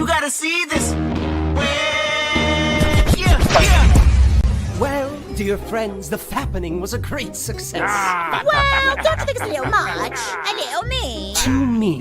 You gotta see this. Well, dear friends, the fappening was a great success. Well, don't you think it's a little much? A little mean? Too mean.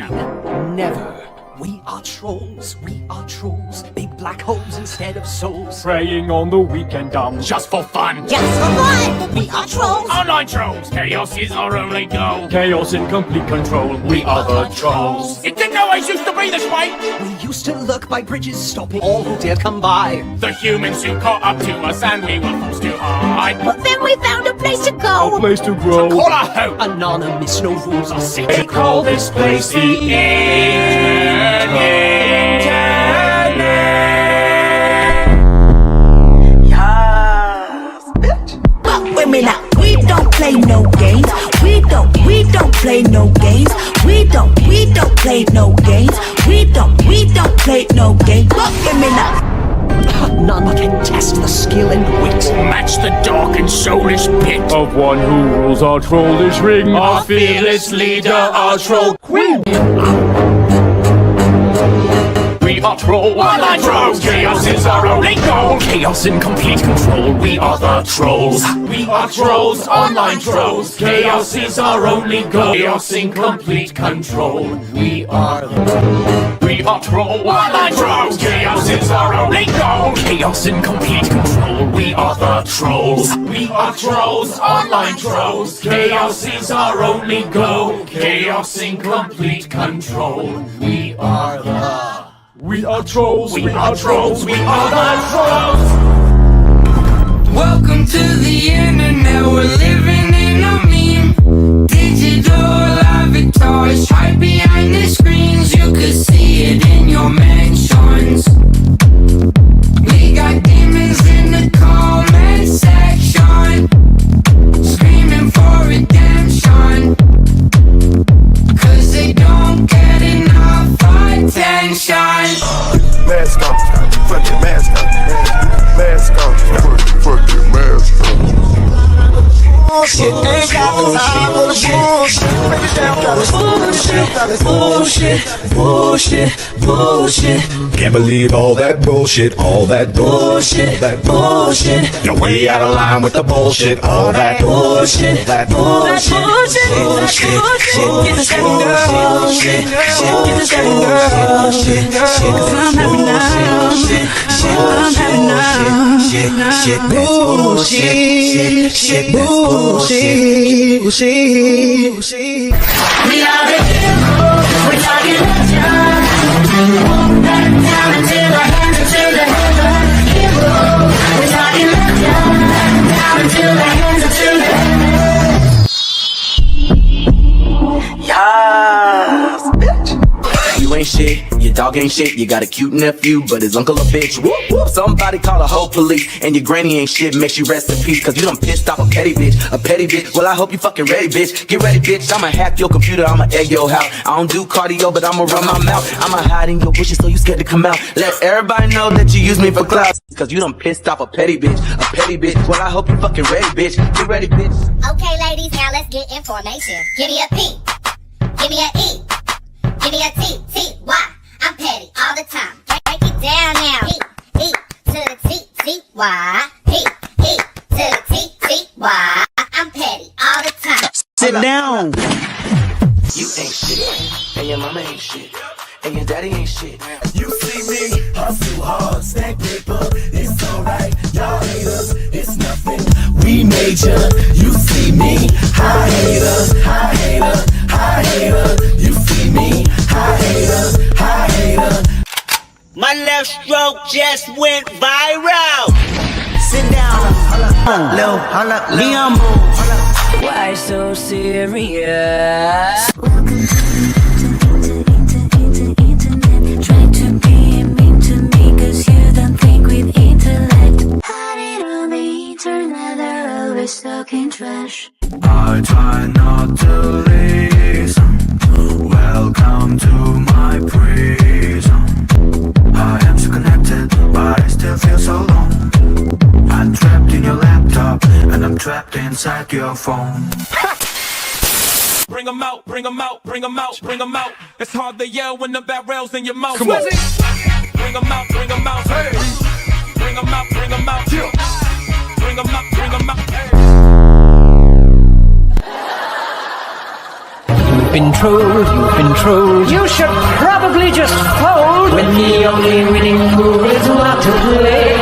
Never. We are trolls. We are trolls. Big black holes instead of souls. Preying on the weak and dumb. Just for fun. Just for fun! We are trolls! Online trolls. Chaos is our only goal. Chaos in complete control. We are the trolls. It didn't always used to be this way. We used to lurk by bridges, stopping all who dare come by. The humans who caught up to us and we were forced to hide. But then we found a place to go! A place to grow. Call our home. Anonymous, no rules are set. They call this place the internet. But women out, we don't play no games. We don't play no games. We don't play no games. We don't play no games. But women out. None can test the skill and wit. Match the dark and soulish pit Of one who rules our trollish ring. our fearless leader, our troll queen. We are trolls, online trolls. Chaos is our only goal. Chaos in complete control. We are the trolls. We are trolls, online trolls. Chaos is our only goal. Chaos in complete control. We are trolls, online trolls. Chaos is our only goal. Chaos in complete control. We are the trolls. We are trolls, online trolls. Chaos is our only goal. Chaos in complete control. We are trolls. We are trolls. We are the trolls. Welcome to the internet, we're living in a meme. Digital avatars, hide behind the screens. You could see it in your mentions. We got demons in the comment section, screaming for redemption, 'cause they don't get enough attention. Mask on, fuck your mask on, mask on, fuck your mask on. Bullshit, ain't got the time for the bullshit. Break it down, got this bullshit. Can't believe all that bullshit, all that bullshit. You're way out of line with the bullshit, all that bullshit, that bullshit. Get the second girl, get the second girl. 'Cause I'm happy now, I'm happy now. Bullshit. We are the heroes, we're talking legend. Won't back down until the hands until the heaven. Heroes, we're talking legend. Down until the hands until the heaven. Yes, bitch. You ain't shit, your dog ain't shit. You got a cute nephew, but his uncle a bitch. Whoop, whoop. Somebody call the whole police. And your granny ain't shit, makes you rest in peace. 'Cause you done pissed off a petty bitch. A petty bitch, well I hope you fucking ready, bitch. Get ready, bitch, I'ma hack your computer, I'ma egg your house. I don't do cardio, but I'ma run my mouth. I'ma hide in your bushes so you scared to come out. Let everybody know that you use me for clout. 'Cause you done pissed off a petty bitch. A petty bitch, well I hope you fucking ready, bitch. Get ready, bitch. Okay, ladies, now let's get information. Give me a P, give me a E, give me a T, T, Y. I'm petty all the time. Break it down now. P, E to the T, T, Y. P, E to the T, T, Y. I'm petty all the time. Sit down. You ain't shit, and your mama ain't shit, and your daddy ain't shit. You see me, hustle hard, stack paper, it's alright. Y'all haters, it's nothing. We major, you see me, high hater, high hater, high hater. You see me, high hater, high hater. My left stroke just went viral. Sit down, Lil, Leon. Why so serious? Trying to be mean to me 'cause you don't think with intellect. Hiding on the internet, they're always talking trash. I try not to listen. Welcome to my prison. I am so connected, but I still feel so alone. I'm trapped in your laptop, and I'm trapped inside your phone. Bring 'em out, bring 'em out, bring 'em out, bring 'em out. It's hard to yell when the barrel's in your mouth. Come on. bring 'em out, bring 'em out, hey. Bring 'em out, bring 'em out, yeah. Bring 'em out, bring 'em out, hey. You've been trolled. You should probably just fold when the only winning move is not to play.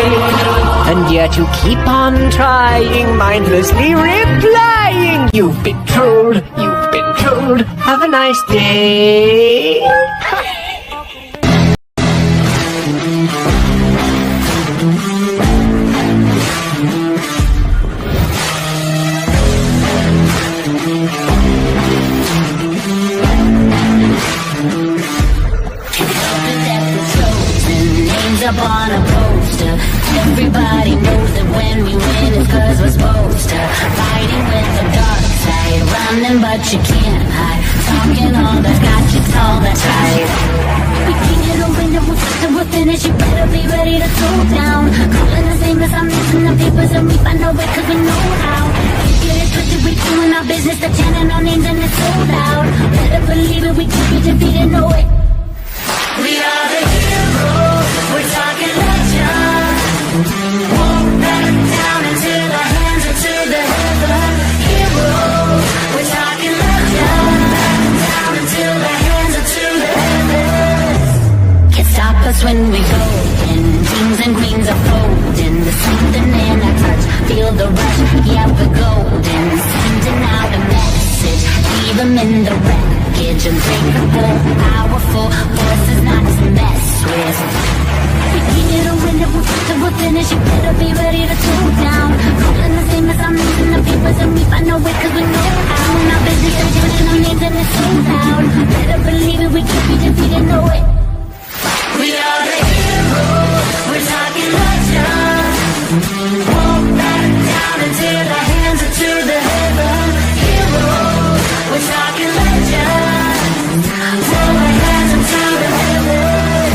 And yet you keep on trying, mindlessly replying. You've been trolled. Have a nice day. Up on a poster. Everybody knows that when we win it's cause we're supposed to. Fighting with the dark side, running but you can't hide. Talking all that got you all that tight. We can't get a window, we'll finish. You better be ready to throw down. Calling the same as I'm missing the papers and we find no way cause we know how. Get it twisted, we doing our business, the chanting our names and it's sold out. Better believe it, we keep it defeated, know it. We are the heroes, we're talking legends. Walk back down into the hands or to the heaven. Heroes, we're talking legends. Down into the hands or to the heavens. Can't stop us when we go in. Kings and queens are folding. There's something in our touch. Feel the rush, yeah, we're golden. Sending out a message, leave them in the wreckage. Unbreakable, powerful, forces not to mess with. We get a window, we'll finish. You better be ready to throw down. Calling the same as I'm losing the papers and we find no way cause we know how. In our business, they're turning our names and it's so loud. Better believe it, we can't be defeated, know it. We are the heroes, we're talking legends. Walk back down into the hands or to the heaven. Heroes, we're talking legends. Throw our hands into the heavens.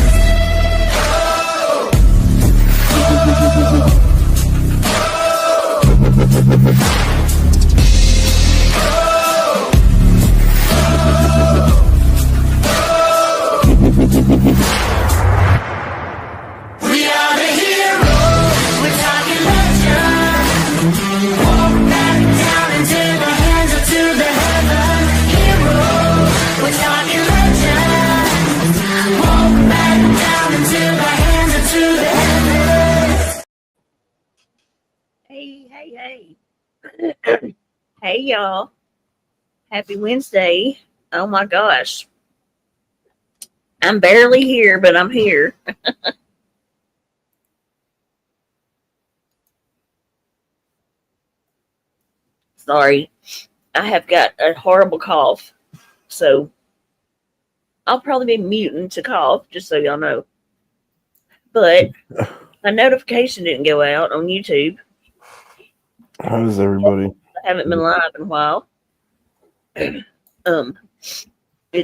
We are the heroes, we're talking legends. Walk back down into the hands or to the heaven. Heroes, we're talking legends. Walk back down into the hands or to the heavens. Hey. Hey, y'all. Happy Wednesday. Oh my gosh. I'm barely here, but I'm here. Sorry. I have got a horrible cough. So I'll probably be muting to cough, just so y'all know. But my notification didn't go out on YouTube. How's everybody? I haven't been live in a while. It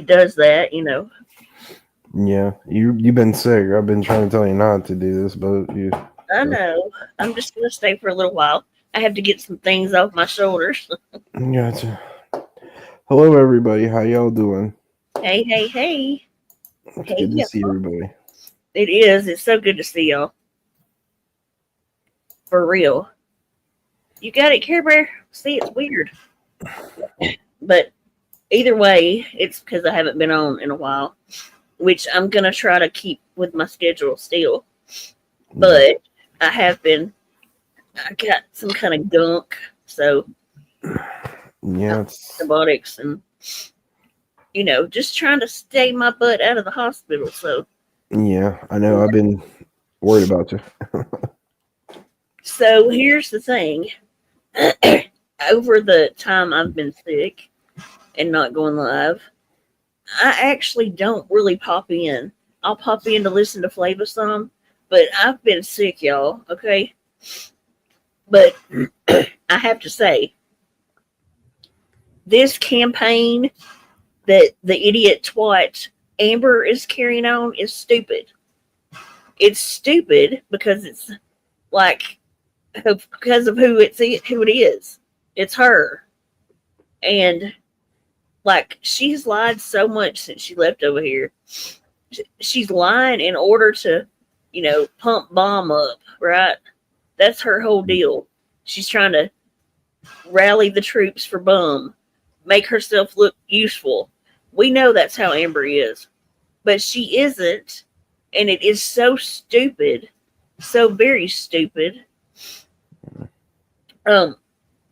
does that, you know. Yeah, you've been sick. I've been trying to tell you not to do this, but you. I know. I'm just gonna stay for a little while. I have to get some things off my shoulders. Gotcha. Hello, everybody. How y'all doing? Hey. It's good to see everybody. It is. It's so good to see y'all. For real. You got it, Care Bear? See, it's weird. But either way, it's because I haven't been on in a while, which I'm going to try to keep with my schedule still. But I got some kind of gunk, so yeah, antibiotics and, you know, just trying to stay my butt out of the hospital. So yeah, I know. I've been worried about you. So here's the thing. Over the time I've been sick and not going live, I actually don't really pop in. I'll pop in to listen to Flava some, but I've been sick, y'all, okay? But I have to say, this campaign that the idiot twat Amber is carrying on is stupid. It's stupid because it's like, because of who it is. It's her. And like, she's lied so much since she left over here. She's lying in order to pump Bomb up, right? That's her whole deal. She's trying to rally the troops for Bum, make herself look useful. We know that's how Amber is, but she isn't, and it is so stupid, so very stupid.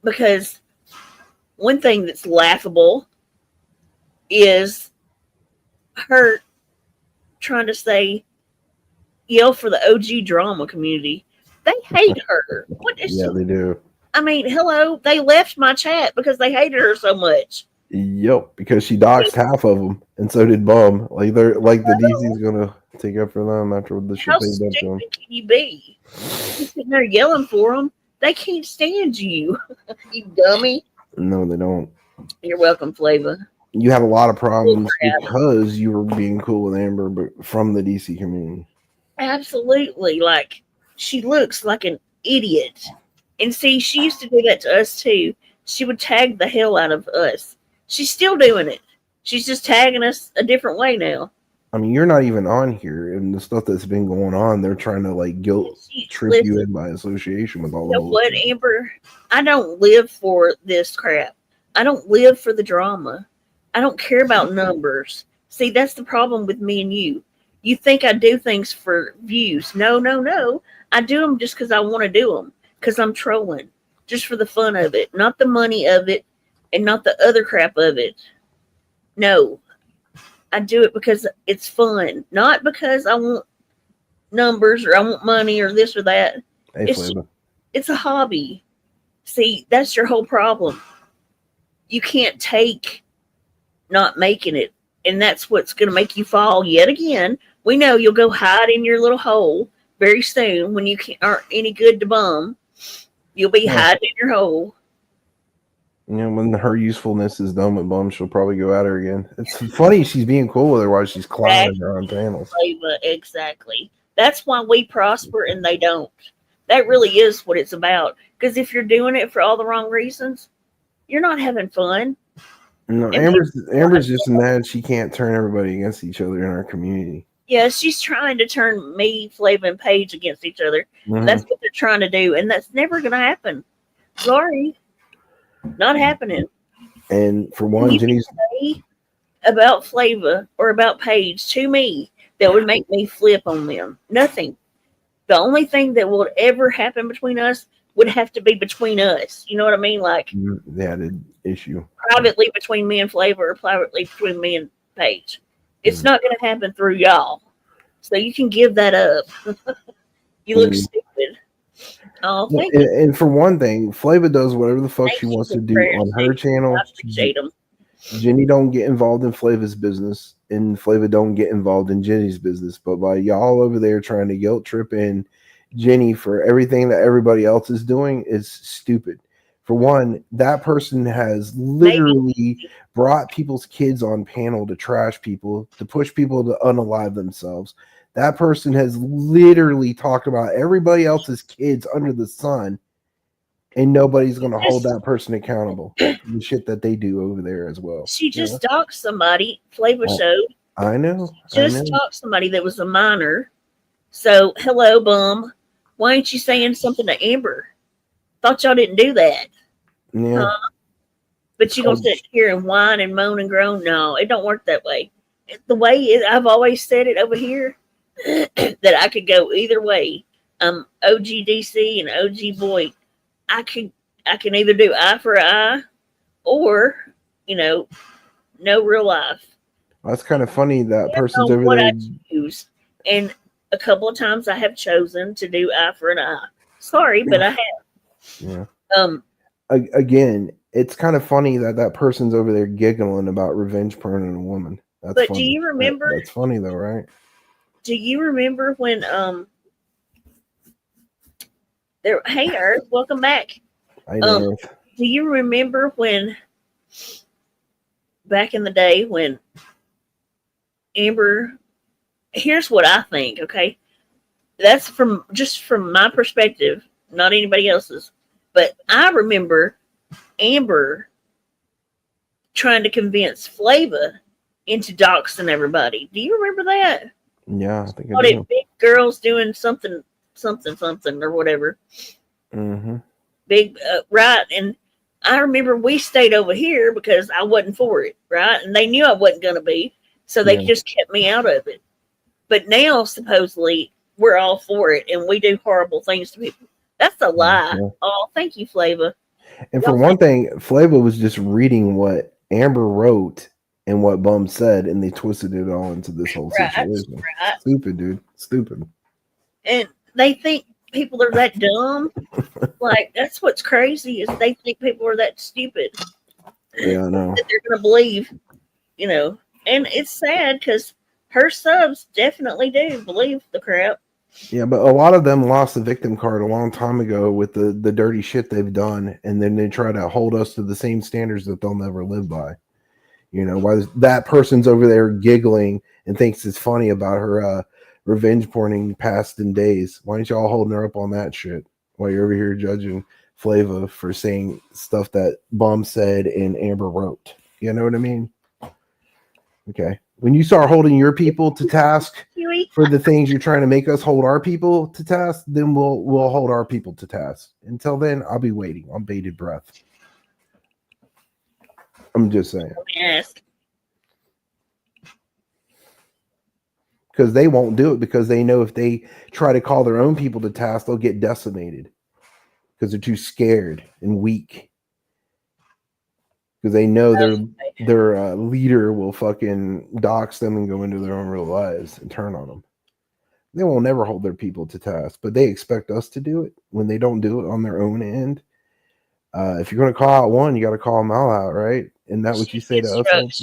Because one thing that's laughable is her trying to yell for the OG drama community. They hate her. What is Yeah, she? they do. I mean, hello, they left my chat because they hated her so much. Yep, because she doxed half of them, and so did Bum. Like they're like the DC's gonna take up for them after the shit How they did to them. stupid can you be? You're sitting there yelling for them. They can't stand you, you dummy. No, they don't. You're welcome, Flava. You have a lot of problems Yeah. because you were being cool with Amber, but from the DC community. Absolutely. Like, she looks like an idiot. And see, she used to do that to us too. She would tag the hell out of us. She's still doing it. She's just tagging us a different way now. I mean, you're not even on here, and the stuff that's been going on, they're trying to like guilt trip you in by association with all You the know what, Amber? I don't live for this crap. I don't live for the drama. I don't care about numbers. See, that's the problem with me and you. You think I do things for views. No. I do them just because I want to do them. Because I'm trolling. Just for the fun of it. Not the money of it. And not the other crap of it. No. I do it because it's fun. Not because I want numbers or I want money or this or that. Hey, It's a hobby. See, that's your whole problem. You can't take not making it. And that's what's going to make you fall yet again. We know you'll go hide in your little hole very soon when you aren't any good to Bum. You'll be hiding in your hole. You know, when her usefulness is done with Bum, she'll probably go at her again. It's funny she's being cool with her while she's clowning her on panels. Exactly. That's why we prosper and they don't. That really is what it's about. Because if you're doing it for all the wrong reasons, you're not having fun. No, Amber's just mad she can't turn everybody against each other in our community. Yeah, she's trying to turn me, Flav, and Paige against each other. Mhm. That's what they're trying to do, and that's never going to happen. Sorry. Not happening. And for one, Jenny's about Flava or about Paige to me that would make me flip on them. Nothing. The only thing that will ever happen between us would have to be between us. You know what I mean? Like the added issue. Privately between me and Flava or privately between me and Paige. It's not going to happen through y'all. So you can give that up. You look stupid. Oh, thank you. And for one thing, Flava does whatever the fuck she wants to do on her channel. I appreciate them. Jenny don't get involved in Flava's business, and Flava don't get involved in Jenny's business. But by y'all over there trying to guilt trip in Jenny for everything that everybody else is doing is stupid. For one, that person has literally brought people's kids on panel to trash people, to push people to unalive themselves. That person has literally talked about everybody else's kids under the sun, and nobody's going to hold that person accountable for the shit that they do over there as well. She just doxed somebody. Flava showed. I know. Just doxed somebody that was a minor. So, hello, Bum. Why ain't you saying something to Amber? Thought y'all didn't do that. Yeah. But you gonna sit here and whine and moan and groan? No, it don't work that way. The way I've always said it over here, that I could go either way. OG DC and OG Boy. I can either do eye for eye, or no real life. That's kind of funny. That person's over what there. I choose, and a couple of times I have chosen to do eye for an eye. Sorry, but I have. Yeah. Again, it's kind of funny that person's over there giggling about revenge porn on a woman. That's but funny. do you remember? That's funny though, right? Do you remember when there? Hey, Earth, welcome back. I know. Do you remember when back in the day when Amber? Here's what I think. Okay, that's from my perspective, not anybody else's. But I remember Amber trying to convince Flava into doxing everybody. Do you remember that? Yeah, I think I Called it do. Big Girls Doing Something, something, or whatever. Mm-hmm. Big, right. And I remember we stayed over here because I wasn't for it, right? And they knew I wasn't going to be. So they Yeah. just kept me out of it. But now, supposedly, we're all for it and we do horrible things to people. That's a lie. Yeah. Oh, thank you, Flava. And for one thing, Flava was just reading what Amber wrote and what Bum said, and they twisted it all into this whole situation. Right. Stupid, dude. Stupid. And they think people are that dumb. Like, that's what's crazy is they think people are that stupid. Yeah, I know. That they're going to believe, you know. And it's sad because her subs definitely do believe the crap. Yeah, but a lot of them lost the victim card a long time ago with the dirty shit they've done, and then they try to hold us to the same standards that they'll never live by. You know, why that person's over there giggling and thinks it's funny about her revenge porning past in days. Why aren't y'all holding her up on that shit while you're over here judging Flava for saying stuff that Bum said and Amber wrote? You know what I mean? Okay. When you start holding your people to task for the things you're trying to make us hold our people to task, then we'll hold our people to task. Until then, I'll be waiting on bated breath. I'm just saying. Yes. Because they won't do it because they know if they try to call their own people to task, they'll get decimated because they're too scared and weak. Because they know their leader will fucking dox them and go into their own real lives and turn on them. They will never hold their people to task, but they expect us to do it when they don't do it on their own end. If you're going to call out one, you got to call them all out, right? Isn't that what you say to us?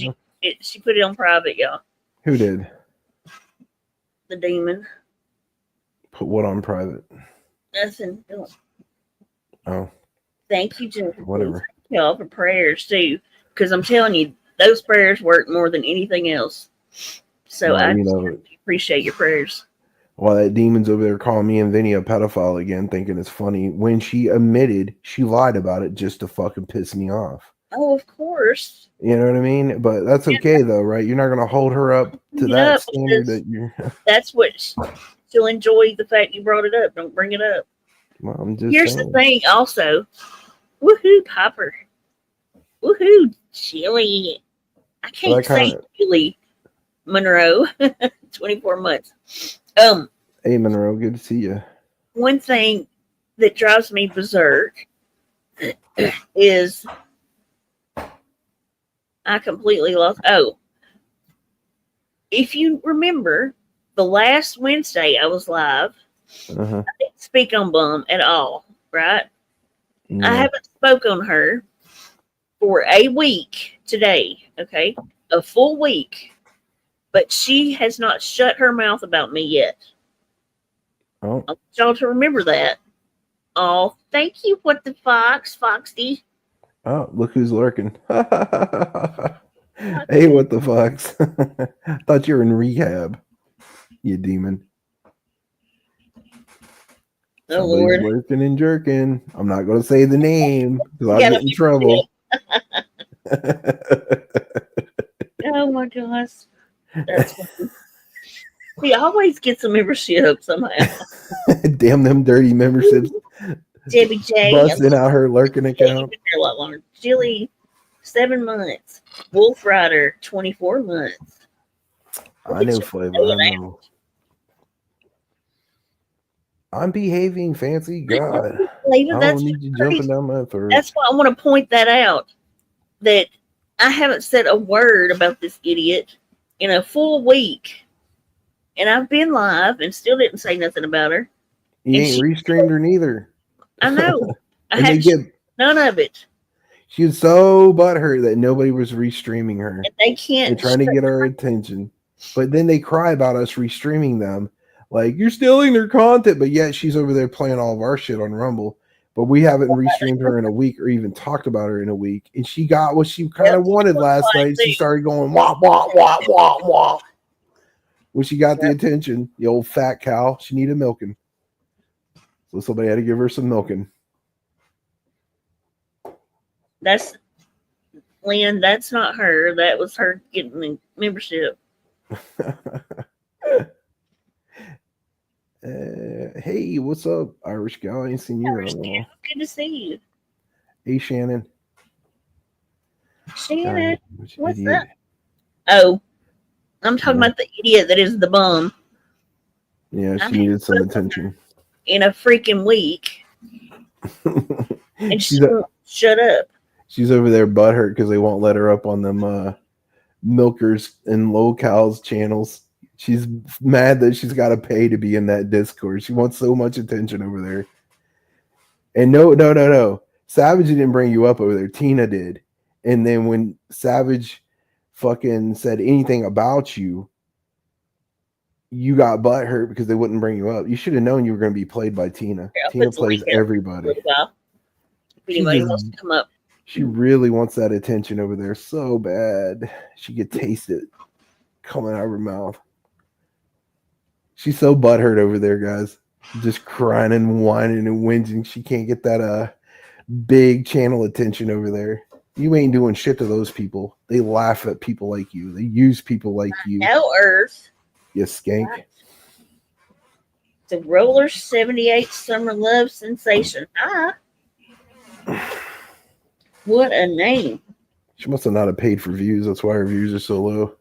She put it on private, y'all. Who did? The demon. Put what on private? Nothing. Oh. Thank you, Jennifer. Whatever. Y'all for prayers too, because I'm telling you, those prayers work more than anything else. So I appreciate your prayers. While that demon's over there calling me and Vinny a pedophile again, thinking it's funny when she admitted she lied about it just to fucking piss me off. Oh, of course. You know what I mean? But that's okay though, right? You're not going to hold her up to that standard that you're. That's what she'll enjoy, the fact you brought it up. Don't bring it up. Well, I'm just Here's saying. the thing, also. Woohoo, Popper. Woohoo, Chili. I can't say Chili Monroe. 24 months. Hey, Monroe, good to see you. One thing that drives me berserk is I completely lost. Oh, if you remember, the last Wednesday I was live. Uh-huh. I didn't speak on Bum at all, right? No. I haven't spoke on her for a week today, okay? A full week. But she has not shut her mouth about me yet. Oh. I want y'all to remember that. Oh, thank you, What the Fox, Foxy. Oh, look who's lurking. Hey, what the fox? Thought you were in rehab, you demon. Oh, Somebody's Lord. lurking and jerking. I'm not going to say the name because I'll get in trouble. Oh, my gosh. That's funny. He always gets a membership somehow. Damn them dirty memberships. Debbie J. Busting out her lurking account. A lot longer. Jilly, 7 months. Wolf Rider, 24 months. I know, Flavor. I know. I'm behaving, fancy. God. Flavor, I don't need you jumping down my throat. That's why I want to point that out. That I haven't said a word about this idiot in a full week. And I've been live and still didn't say nothing about her. You ain't restreamed her neither. I know. I And had they get none of it. She was so butthurt that nobody was restreaming her. And they can't. They're trying to get our attention. But then they cry about us restreaming them. Like, you're stealing their content. But yet she's over there playing all of our shit on Rumble. But we haven't restreamed her in a week or even talked about her in a week. And she got what she kind of wanted last night. She started going, wah, wah, wah, wah, wah. When she got the attention, the old fat cow, she needed milking. So somebody had to give her some milking. That's Lynn, that's not her. That was her getting the membership. Hey, what's up, Irish gal? I ain't seen you in a while. Good to see you. Hey, Shannon. Shannon, God, which what's idiot. up? Oh, I'm talking Yeah. about the idiot that is the bum. Yeah, I she mean, needed some attention. in a freaking week, and she she's, won't shut up. she's over there butthurt because they won't let her up on them milkers and locals channels. She's mad that she's got to pay to be in that Discord. She wants so much attention over there. And no. Savage didn't bring you up over there. Tina did. And then when Savage fucking said anything about you, you got butthurt because they wouldn't bring you up. You should have known you were going to be played by Tina. Here, Tina plays everybody. If anybody wants to come up. She really wants that attention over there so bad. She could taste it coming out of her mouth. She's so butthurt over there, guys. Just crying and whining and whinging. She can't get that big channel attention over there. You ain't doing shit to those people. They laugh at people like you. They use people like you. No Earth. You skank. The Roller 78 Summer Love Sensation. What a name. She must have not have paid for views. That's why her views are so low.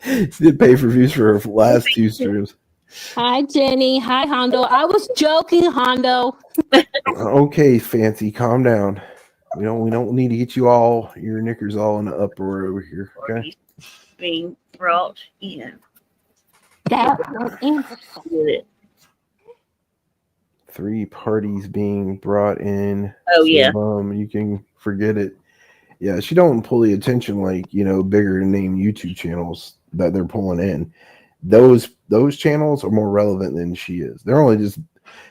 She did pay for views for her last 2 streams. Hi, Jenny. Hi, Hondo. I was joking, Hondo. Okay, Fancy, calm down. We don't need to get you all your knickers all in the uproar over here. Okay. Being brought in. That was interesting. 3 parties being brought in. Oh, yeah. You can forget it. Yeah, she don't pull the attention like, bigger name YouTube channels that they're pulling in. Those channels are more relevant than she is. They're only just,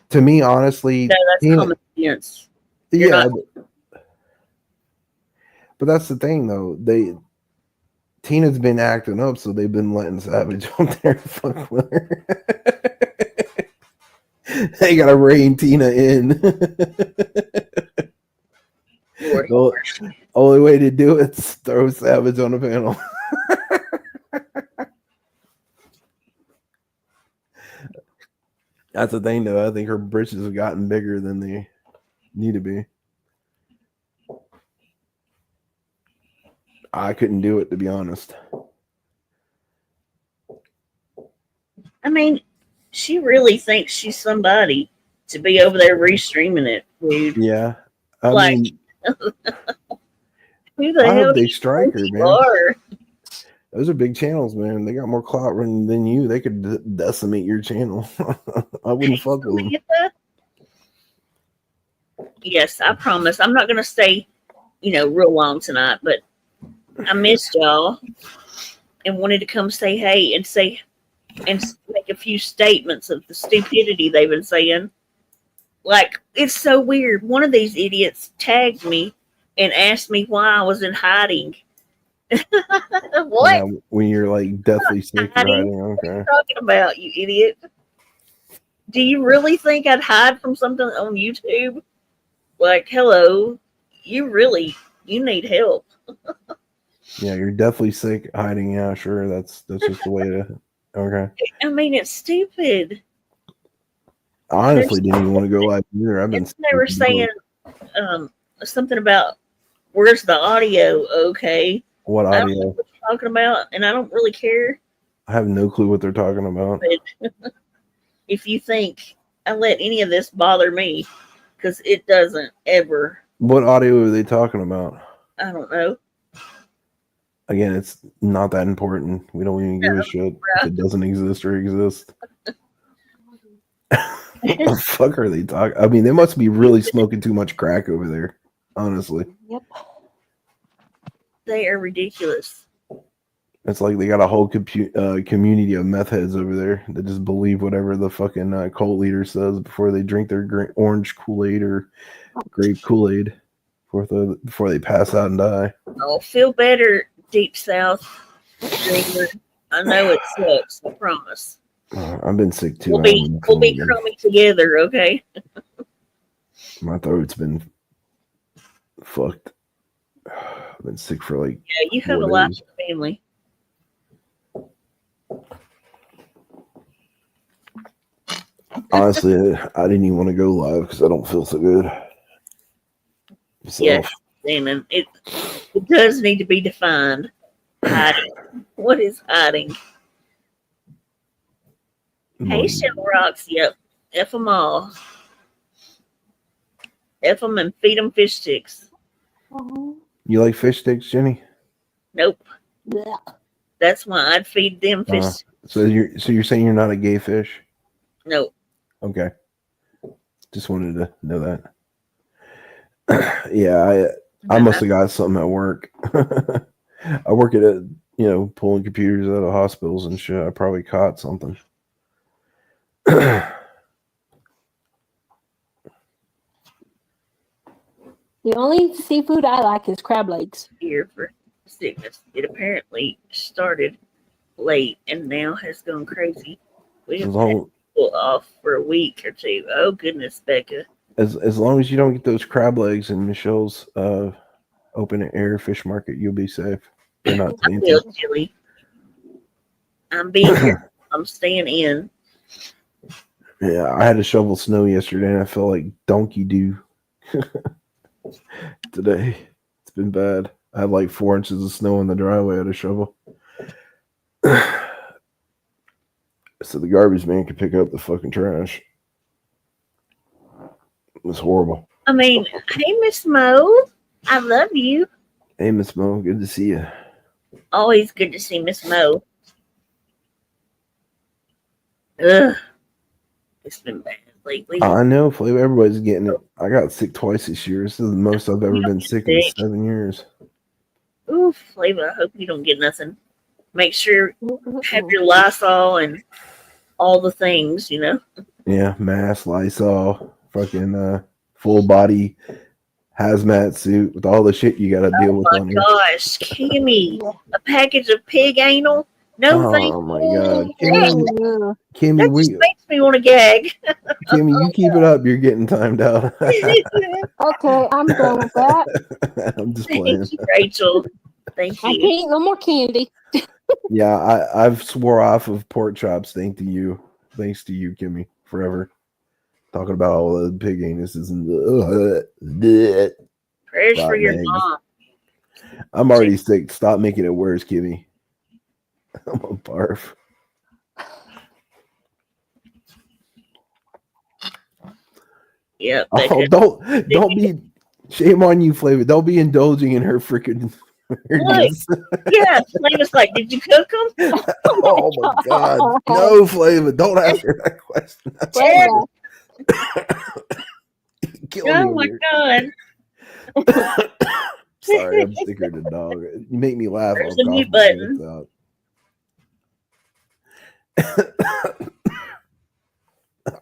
to me, honestly. No, that's common sense. Yeah. But that's the thing, though. Tina's been acting up, so they've been letting Savage up there to fuck with her. They gotta rein Tina in. The only way to do it is throw Savage on the panel. That's the thing, though. I think her britches have gotten bigger than they need to be. I couldn't do it, to be honest. I mean, she really thinks she's somebody to be over there restreaming it, dude. Yeah. I mean, who the hell Big Striker, man. Are? Those are big channels, man. They got more clout than you. They could decimate your channel. I wouldn't fuck with them. Yes, I promise. I'm not going to stay, real long tonight, but I missed y'all and wanted to come say hey and make a few statements of the stupidity they've been saying. Like, it's so weird. One of these idiots tagged me and asked me why I was in hiding. What? Yeah, when you're like deathly sick, Hiding? riding. Okay. What are you talking about, you idiot? Do you really think I'd hide from something on YouTube? Like, hello, you need help. Yeah, you're deathly sick, hiding. Yeah, sure. That's just the way to. Okay. I mean, it's stupid. I honestly didn't even want to go live either. I've been. They were saying something about where's the audio? Okay. What I don't audio? know what you're talking about, and I don't really care. I have no clue what they're talking about. But if you think I let any of this bother me, because it doesn't ever. What audio are they talking about? I don't know. Again, it's not that important. We don't even give a shit if it doesn't exist or exist. What the fuck are they talking? I mean, they must be really smoking too much crack over there. Honestly. Yep. They are ridiculous. It's like they got a whole community of meth heads over there that just believe whatever the fucking cult leader says before they drink their orange Kool-Aid or grape Kool-Aid before they pass out and die. Oh, feel better, Deep South dreamer. I know it sucks. I promise. I've been sick too. We'll be crummy together, okay? My throat's been fucked. I've been sick for like. Yeah, you have a lot of family. Honestly, I didn't even want to go live because I don't feel so good. Yeah, and it does need to be defined. Hiding. What is hiding? Hey, Shell Rocks. Yep. F them all. F them and feed them fish sticks. You like fish sticks, Jenny? Nope. That's why I'd feed them fish sticks. So you're saying you're not a gay fish? Nope. Okay. Just wanted to know that. Yeah, I must have got something at work. I work at a pulling computers out of hospitals and shit. I probably caught something. The only seafood I like is crab legs. Here for sickness. It apparently started late and now has gone crazy. We have had people off for a week or two. Oh goodness, Becca. As long as you don't get those crab legs in Michelle's open air fish market, you'll be safe. They're not I feel chilly. I'm being here. I'm staying in. Yeah, I had to shovel snow yesterday and I felt like donkey do today. It's been bad. I had like 4 inches of snow in the driveway. I had to shovel. So the garbage man could pick up the fucking trash. It was horrible. I mean, hey, Miss Mo. I love you. Hey, Miss Mo. Good to see you. Always good to see Miss Mo. Ugh. It's been bad lately. I know, Flavor. Everybody's getting it. I got sick twice this year. This is the most I've ever been sick in 7 years. Ooh, Flavor, I hope you don't get nothing. Make sure you have your Lysol and all the things, Yeah, mask, Lysol, fucking full body hazmat suit with all the shit you got to deal with on here. Oh my gosh, Kimmy, a package of pig anal? No, thank you. Oh my god, Kimmy, that just makes me want to gag. Kimmy, you keep it up. You're getting timed out. Okay, I'm done with that. I'm just playing. Thank you, Rachel. Thank you. I can't eat no more candy. Yeah, I've swore off of pork chops. Thanks to you, Kimmy, forever. Talking about all the pig anuses and prayers for your mom. I'm already sick. Stop making it worse, Kimmy. I'm a barf. Yep. Oh, don't be. Shame on you, Flavor. Don't be indulging in her freaking. Yeah, Flavor's like, did you cook them? Oh my god, no, Flavor! Don't ask her that question. Oh my god! Sorry, I'm sicker than dog. You make me laugh. There's a mute button. I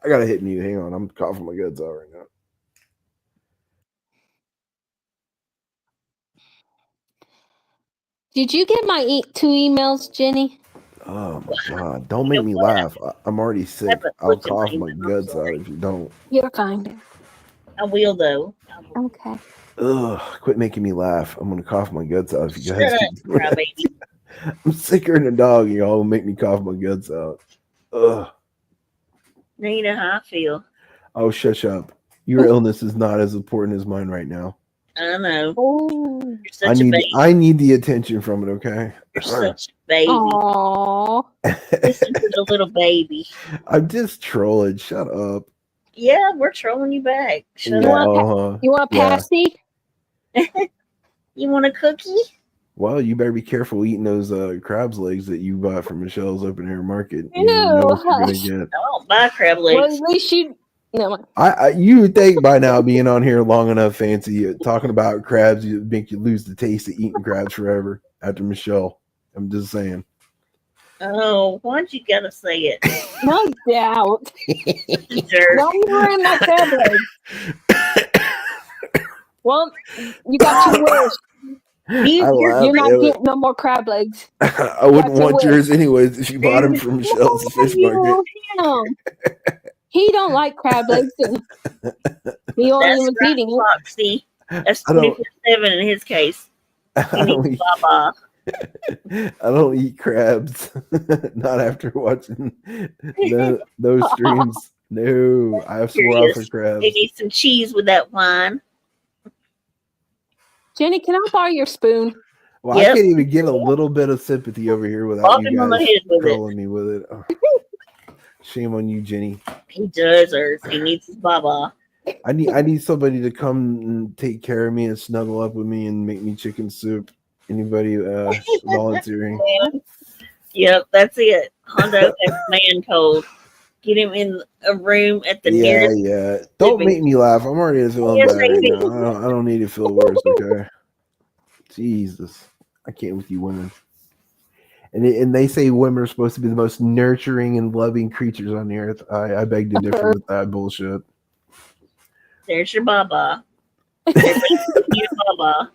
gotta hit mute. Hang on, I'm coughing my guts out right now. Did you get my 2 emails, Jenny? Oh my god! Don't make me laugh. I'm already sick. I'll cough my guts out if you don't. You're fine. I will though. Okay. Ugh! Quit making me laugh. I'm gonna cough my guts out if you guys. Shut up, baby. I'm sicker than a dog. Y'all make me cough my guts out. Ugh. Now you know how I feel. Oh, shush up. Your illness is not as important as mine right now. I know. Oh, you're such a baby. I need the attention from it, okay? You're such a baby. Aww. Listen to the little baby. I'm just trolling. Shut up. Yeah, we're trolling you back. Shut up. You want a pasty? You want a cookie? Well, you better be careful eating those crab's legs that you bought from Michelle's open air market. No, I don't buy crab legs. Well, at least you. No. You would think by now, being on here long enough, Fancy, talking about crabs, you make you lose the taste of eating crabs forever after Michelle. I'm just saying. Oh, why'd you gotta say it? No doubt. No, you were in my crab legs. Well, you got your wish. You're not getting no more crab legs. I wouldn't want yours anyways if you bought them from Michelle's fish market. He don't like crab legs. He only was eating it. Foxy. That's 24/7 in his case. I don't eat crabs. Not after watching those streams. No, I swore off for crabs. They need some cheese with that wine. Jenny, can I borrow your spoon? Well, I can't even get a little bit of sympathy over here without you guys trolling me with it. Oh. Shame on you, Jenny. He deserves. He needs his baba. I need somebody to come and take care of me and snuggle up with me and make me chicken soup. Anybody volunteering? Yep, that's it. Hondo has man cold. Get him in a room at the nearest. Yeah. Don't make me laugh. I'm already feeling bad right now. I don't need to feel worse, okay? Jesus. I can't with you women. And they say women are supposed to be the most nurturing and loving creatures on the earth. I beg to differ with that bullshit. There's your baba. There's your baba.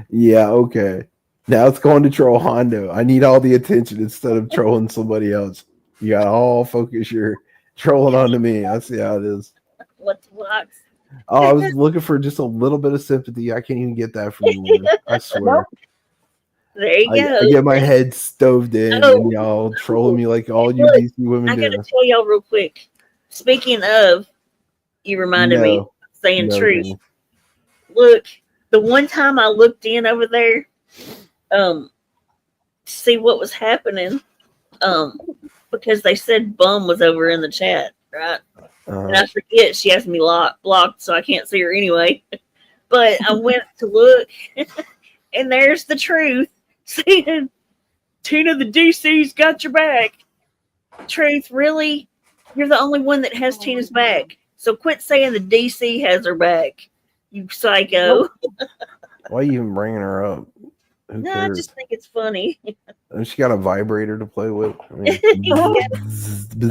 Yeah, okay. Now it's going to troll Hondo. I need all the attention instead of trolling somebody else. You got to all focus your trolling onto me. I see how it is. What's what? Oh, I was looking for just a little bit of sympathy. I can't even get that from you. I swear. There you go. I get my head stoved in and y'all trolling me like all you DC women do. I got to tell y'all real quick. Speaking of, you reminded me of saying truth. Jenny. Look, the one time I looked in over there, to see what was happening, because they said Bum was over in the chat, right? And I forget she has me blocked, so I can't see her anyway. But I went to look, and there's the truth saying, Tina, the DC's got your back. Truth, really? You're the only one that has Tina's back. So quit saying the DC has her back, you psycho. Why are you even bringing her up? Who No, cares? I just think it's funny. She got a vibrator to play with. I mean,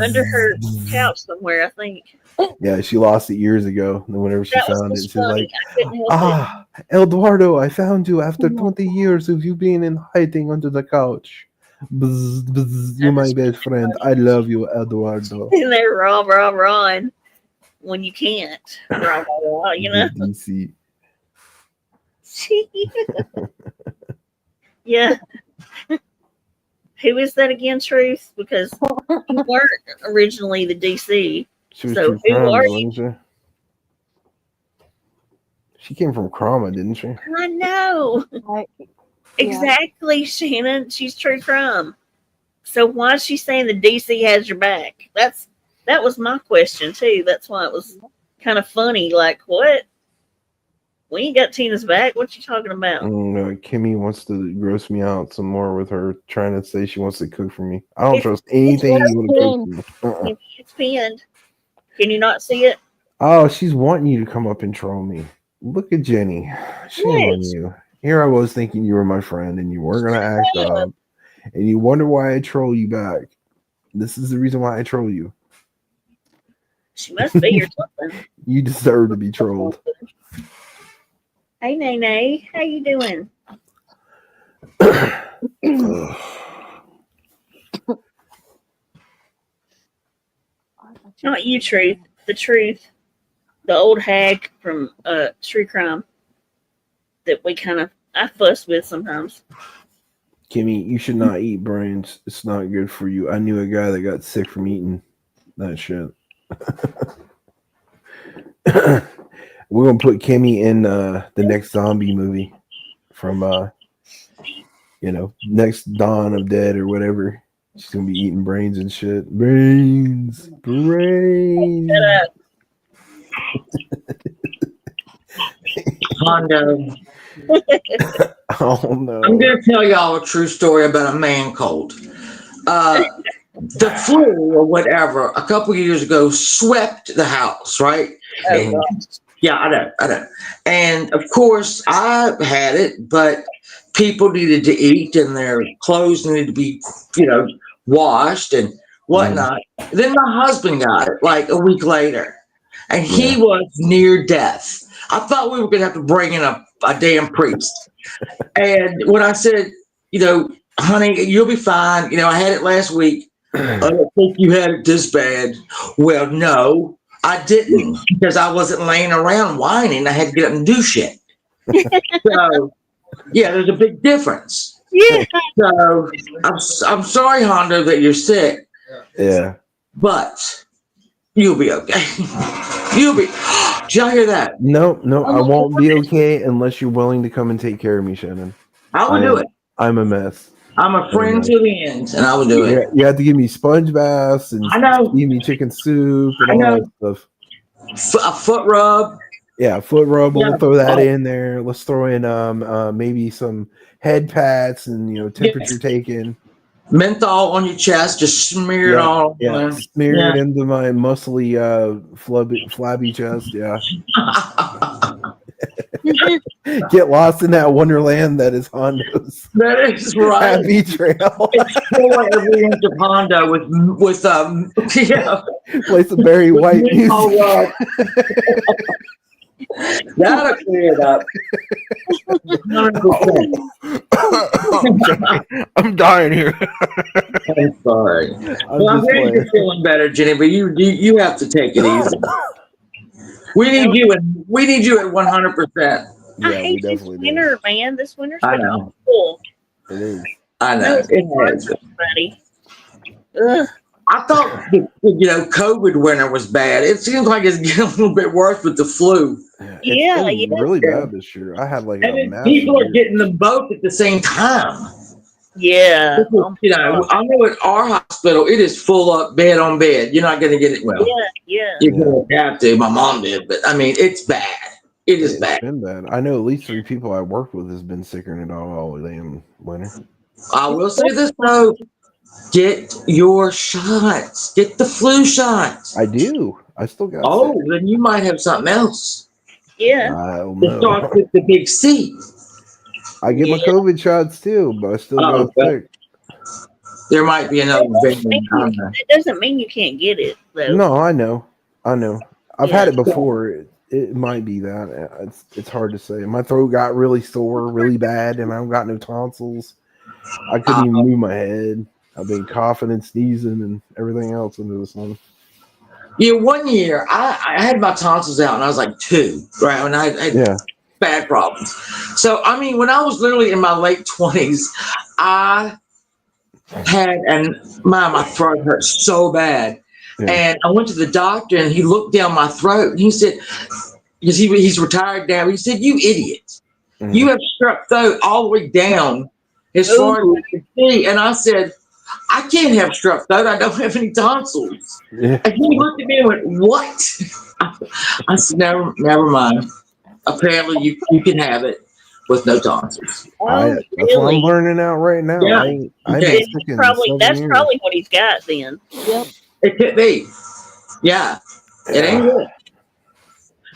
Under her couch somewhere, I think. Yeah, she lost it years ago. And whenever she That was found it, just she was funny. like, I couldn't help it. Eduardo, I found you after 20 years of you being in hiding under the couch. Bzz, bzz, you're my best friend. I love you, Eduardo. And they're raw, when you can't. Rah, you know? DC. Yeah. Who is that again, Truth? Because you weren't originally the DC. She was So true who crime, are wasn't she? She came from Chroma, didn't she? I know. Exactly, Shannon. She's true crime. So why is she saying the DC has your back? That was my question too. That's why it was kind of funny. Like, what? We ain't got Tina's back. What you talking about? Kimmy wants to gross me out some more with her trying to say she wants to cook for me. I don't trust anything you want to cook for me. It's pinned. Can you not see it? Oh, she's wanting you to come up and troll me. Look at Jenny. Shame on you. Here I was thinking you were my friend and you weren't going to act up. And you wonder why I troll you back. This is the reason why I troll you. She must be or something. You deserve to be trolled. Hey, Nene. How you doing? Not you, Truth. The Truth. The old hag from True Crime that I fuss with sometimes. Kimmy, you should not eat brains. It's not good for you. I knew a guy that got sick from eating that shit. We're going to put Kimmy in the next zombie movie from, next Dawn of Dead or whatever. She's going to be eating brains and shit. Brains. Shut up. Hondo. Oh no. I'm going to tell y'all a true story about a man cold. The flu or whatever a couple years ago swept the house, right? Yeah, I know. And of course, I had it, but people needed to eat and their clothes needed to be, washed and whatnot. Then my husband got it like a week later, and he was near death. I thought we were going to have to bring in a damn priest. And when I said, honey, you'll be fine. I had it last week. I don't think you had it this bad. Well, no, I didn't, because I wasn't laying around whining. I had to get up and do shit. So, yeah, there's a big difference. Yeah. So I'm sorry, Hondo, that you're sick. Yeah. But You'll be okay. You'll be. Did y'all hear that? No, I won't be okay unless you're willing to come and take care of me, Shannon. I will do it. I'm a mess. I'm a friend to the end, and I will do it. You have to give me sponge baths and give me chicken soup and all that stuff. A foot rub. Yeah, foot rub. We'll throw that in there. Let's throw in maybe some head pats and temperature taking. Menthol on your chest, just smear it all. Yeah, smear it into my muscly, flabby chest. Yeah. Get lost in that wonderland that is Hondo's. That is right. Happy trail. Explore every inch of Hondo with play some Barry White music. That'll clear it up. I'm dying here. I'm sorry. I'm glad you're feeling better, Jenny, but you have to take it easy. We need you at 100%. I hate this winter, man. This winter's I been know. awful. It is. I know. It has. Ugh. I thought COVID winter was bad. It seems like it's getting a little bit worse with the flu. Yeah, it's really bad this year. I had like and people are getting them both at the same time. Yeah. I know at our hospital it is full up bed on bed. You're not going to get it. Well, you're going to have to. My mom did, but I mean, it's bad. It is bad. Been bad. I know at least 3 people I worked with has been sicker than it all damn winter. I will say this though. Get your shots. Get the flu shots. I do. I still got. Oh, then you might have something else. Yeah. I don't It know. starts with the big C. I get my COVID shots too, but I still got sick. There might be another variant. It doesn't mean you can't get it, though. No, I know. I've had it before. It might be that. It's hard to say. My throat got really sore, really bad, and I've got no tonsils. I couldn't even move my head. I've been coughing and sneezing and everything else under the sun. Yeah, one year I had my tonsils out and I was like 2, right? And I had bad problems. So, I mean, when I was literally in my late 20s, I had, and my throat hurt so bad. Yeah. And I went to the doctor and he looked down my throat and he said, because he's retired now, he said, "You idiot. You have strep throat all the way down as far as I can see." And I said, "I can't have strep throat. I don't have any tonsils." Yeah. And he looked at me and went, "What?" I said, never mind. Apparently you can have it with no tonsils. That's what I'm learning out right now. Yeah. That's probably what he's got then. Yep. It could be. Yeah. It ain't good.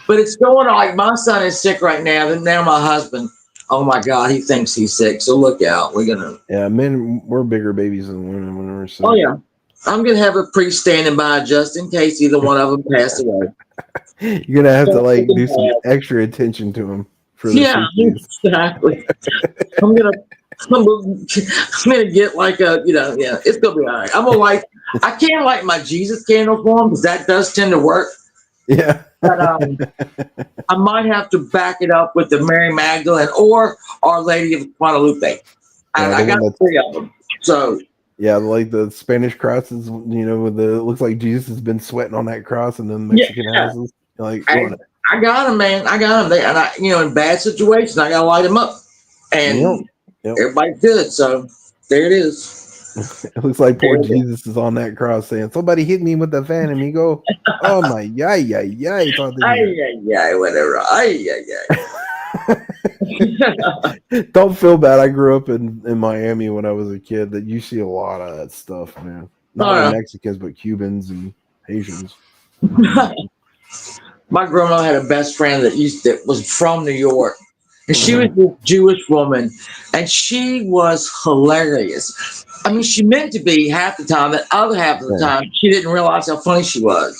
But it's going on. Like my son is sick right now. And now my husband, oh my God, he thinks he's sick. So look out. We're going to. Yeah, men, we're bigger babies than women when we're sick. Oh, yeah. I'm going to have a priest standing by just in case either one of them passed away. You're going to have to do some extra attention to him. For the exactly. I'm gonna get like a, it's gonna be all right. I'm gonna I can't light my Jesus candle for him because that does tend to work. Yeah. But I might have to back it up with the Mary Magdalene or Our Lady of Guadalupe. And I got 3 of them. So yeah, like the Spanish crosses, with it looks like Jesus has been sweating on that cross and then Mexican houses. I got them, man. I got them. And in bad situations, I got to light them up. And everybody's good. So there it is. It looks like poor Jesus is on that cross saying, "Somebody hit me with the fan," and me go, "Oh my, yay. Whatever. Don't feel bad. I grew up in Miami when I was a kid. That you see a lot of that stuff, man. Not Mexicans, but Cubans and Haitians. My grandma had a best friend that was from New York, and she was a Jewish woman, and she was hilarious. I mean, she meant to be half the time. The other half of the time, she didn't realize how funny she was.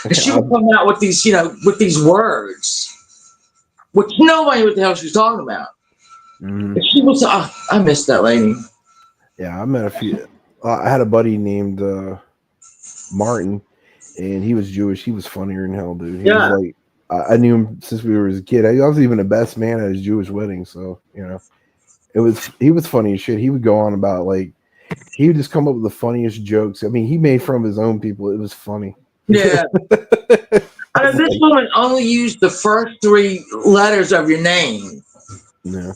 And she would come out with these, with these words, which nobody knew what the hell she was talking about. And she was, I miss that lady. Yeah, I met a few. I had a buddy named Martin. And he was Jewish. He was funnier than hell, dude. He was like, I knew him since we were a kid. I was even the best man at his Jewish wedding. So, he was funny as shit. He would go on about he would just come up with the funniest jokes. I mean, he made fun of his own people. It was funny. Yeah. I know this woman only used the first 3 letters of your name. Yeah.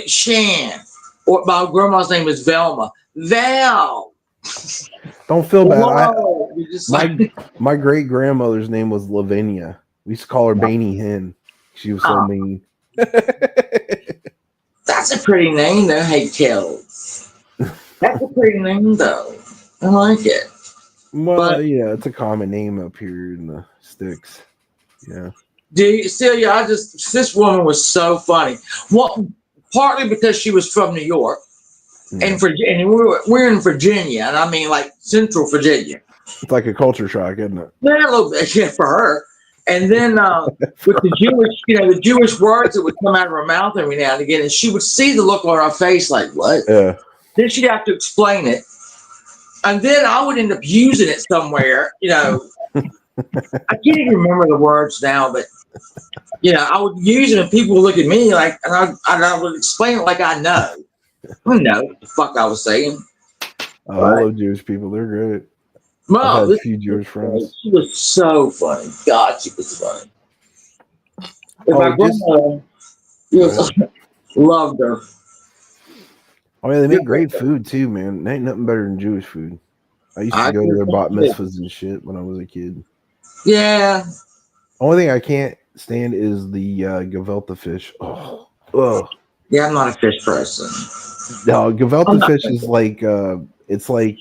Shan. Or my grandma's name is Velma. Val. Don't feel bad. Whoa. My great grandmother's name was Lavinia. We used to call her Baney Hen. She was so mean. That's a pretty name, though. Hey, Kells. That's a pretty name, though. I like it. Well, yeah, it's a common name up here in the sticks. Yeah. Celia, this woman was so funny. Well, partly because she was from New York, and we're in Virginia, and I mean like Central Virginia. It's like a culture shock, isn't it? Yeah, a little bit, yeah, for her. And then with the the Jewish words that would come out of her mouth every now and again, and she would see the look on her face, like what? Yeah. Then she'd have to explain it, and then I would end up using it somewhere. I can't even remember the words now, but I would use it, and people would look at me like, and I would explain it like I know. I know what the fuck I was saying. Oh, I love Jewish people. They're great. I had a few Jewish friends. She was so funny. God, she was funny. My grandma loved her. Oh yeah, they make great food too, man. There ain't nothing better than Jewish food. I used to go to their bat mitzvahs and shit when I was a kid. Yeah. Only thing I can't stand is the gefilte fish. Oh. Yeah, I'm not a fish person. No, gefilte fish is like it's like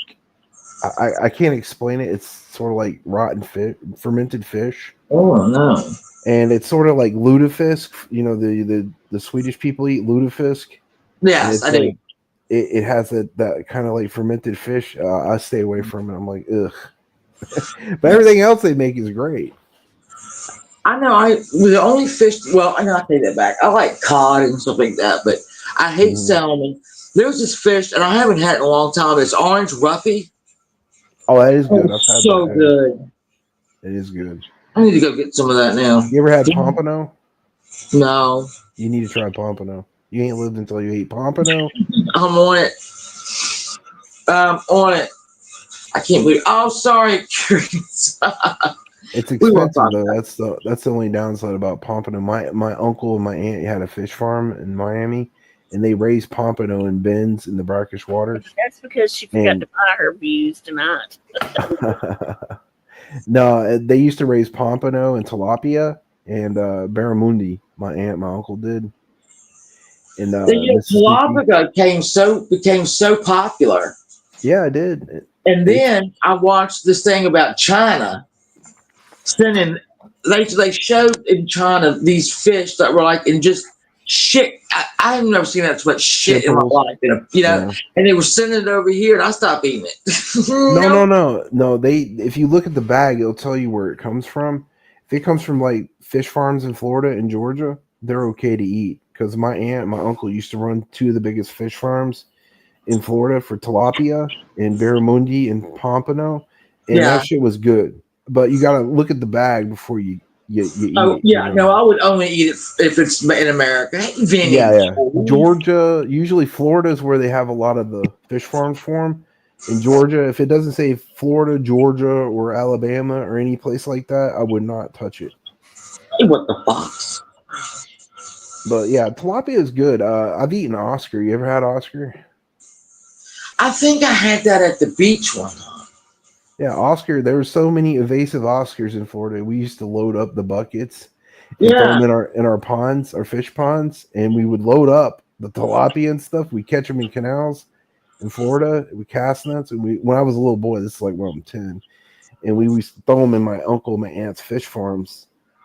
I can't explain it. It's sort of like rotten fish, fermented fish. Oh no! And it's sort of like lutefisk. The Swedish people eat lutefisk. Yes, I do. It has that kind of like fermented fish. I stay away from it. I'm like, ugh. But everything else they make is great. I know. The only fish. Well, I know I take that back. I like cod and stuff like that, but I hate salmon. There's this fish, and I haven't had it in a long time. It's orange roughy. Oh, that is good. It's so good. It is good. I need to go get some of that now. You ever had pompano? No. You need to try pompano. You ain't lived until you ate pompano. I'm on it. On it. I can't believe. Oh, sorry. It's expensive though. That's the only downside about pompano. My uncle and my aunt had a fish farm in Miami, and they raised pompano in bins in the brackish water. That's because she forgot to buy her views tonight. No, they used to raise pompano and tilapia and barramundi. My aunt and my uncle did. And tilapia became so popular. Yeah, I did. And then I watched this thing about China sending. They showed in China these fish that were like in just shit. I've never seen that much shit in my life. And they were sending it over here, and I stopped eating it. No. If you look at the bag, it'll tell you where it comes from. If it comes from like fish farms in Florida and Georgia, they're okay to eat. Because my aunt and my uncle used to run 2 of the biggest fish farms in Florida for tilapia and barramundi and pompano, and that shit was good. But you gotta look at the bag before you eat it. No, I would only eat it if it's in America. Yeah. Georgia, usually Florida is where they have a lot of the fish farms for them. In Georgia, if it doesn't say Florida, Georgia, or Alabama or any place like that, I would not touch it. What the fuck? But yeah, tilapia is good. I've eaten Oscar. You ever had Oscar? I think I had that at the beach one time. Yeah, Oscar. There were so many evasive Oscars in Florida. We used to load up the buckets and throw them in our ponds, our fish ponds, and we would load up the tilapia and stuff. We catch them in canals in Florida. We cast nets, and when I was a little boy, this is like when I'm 10, and we used to throw them in my uncle and my aunt's fish farms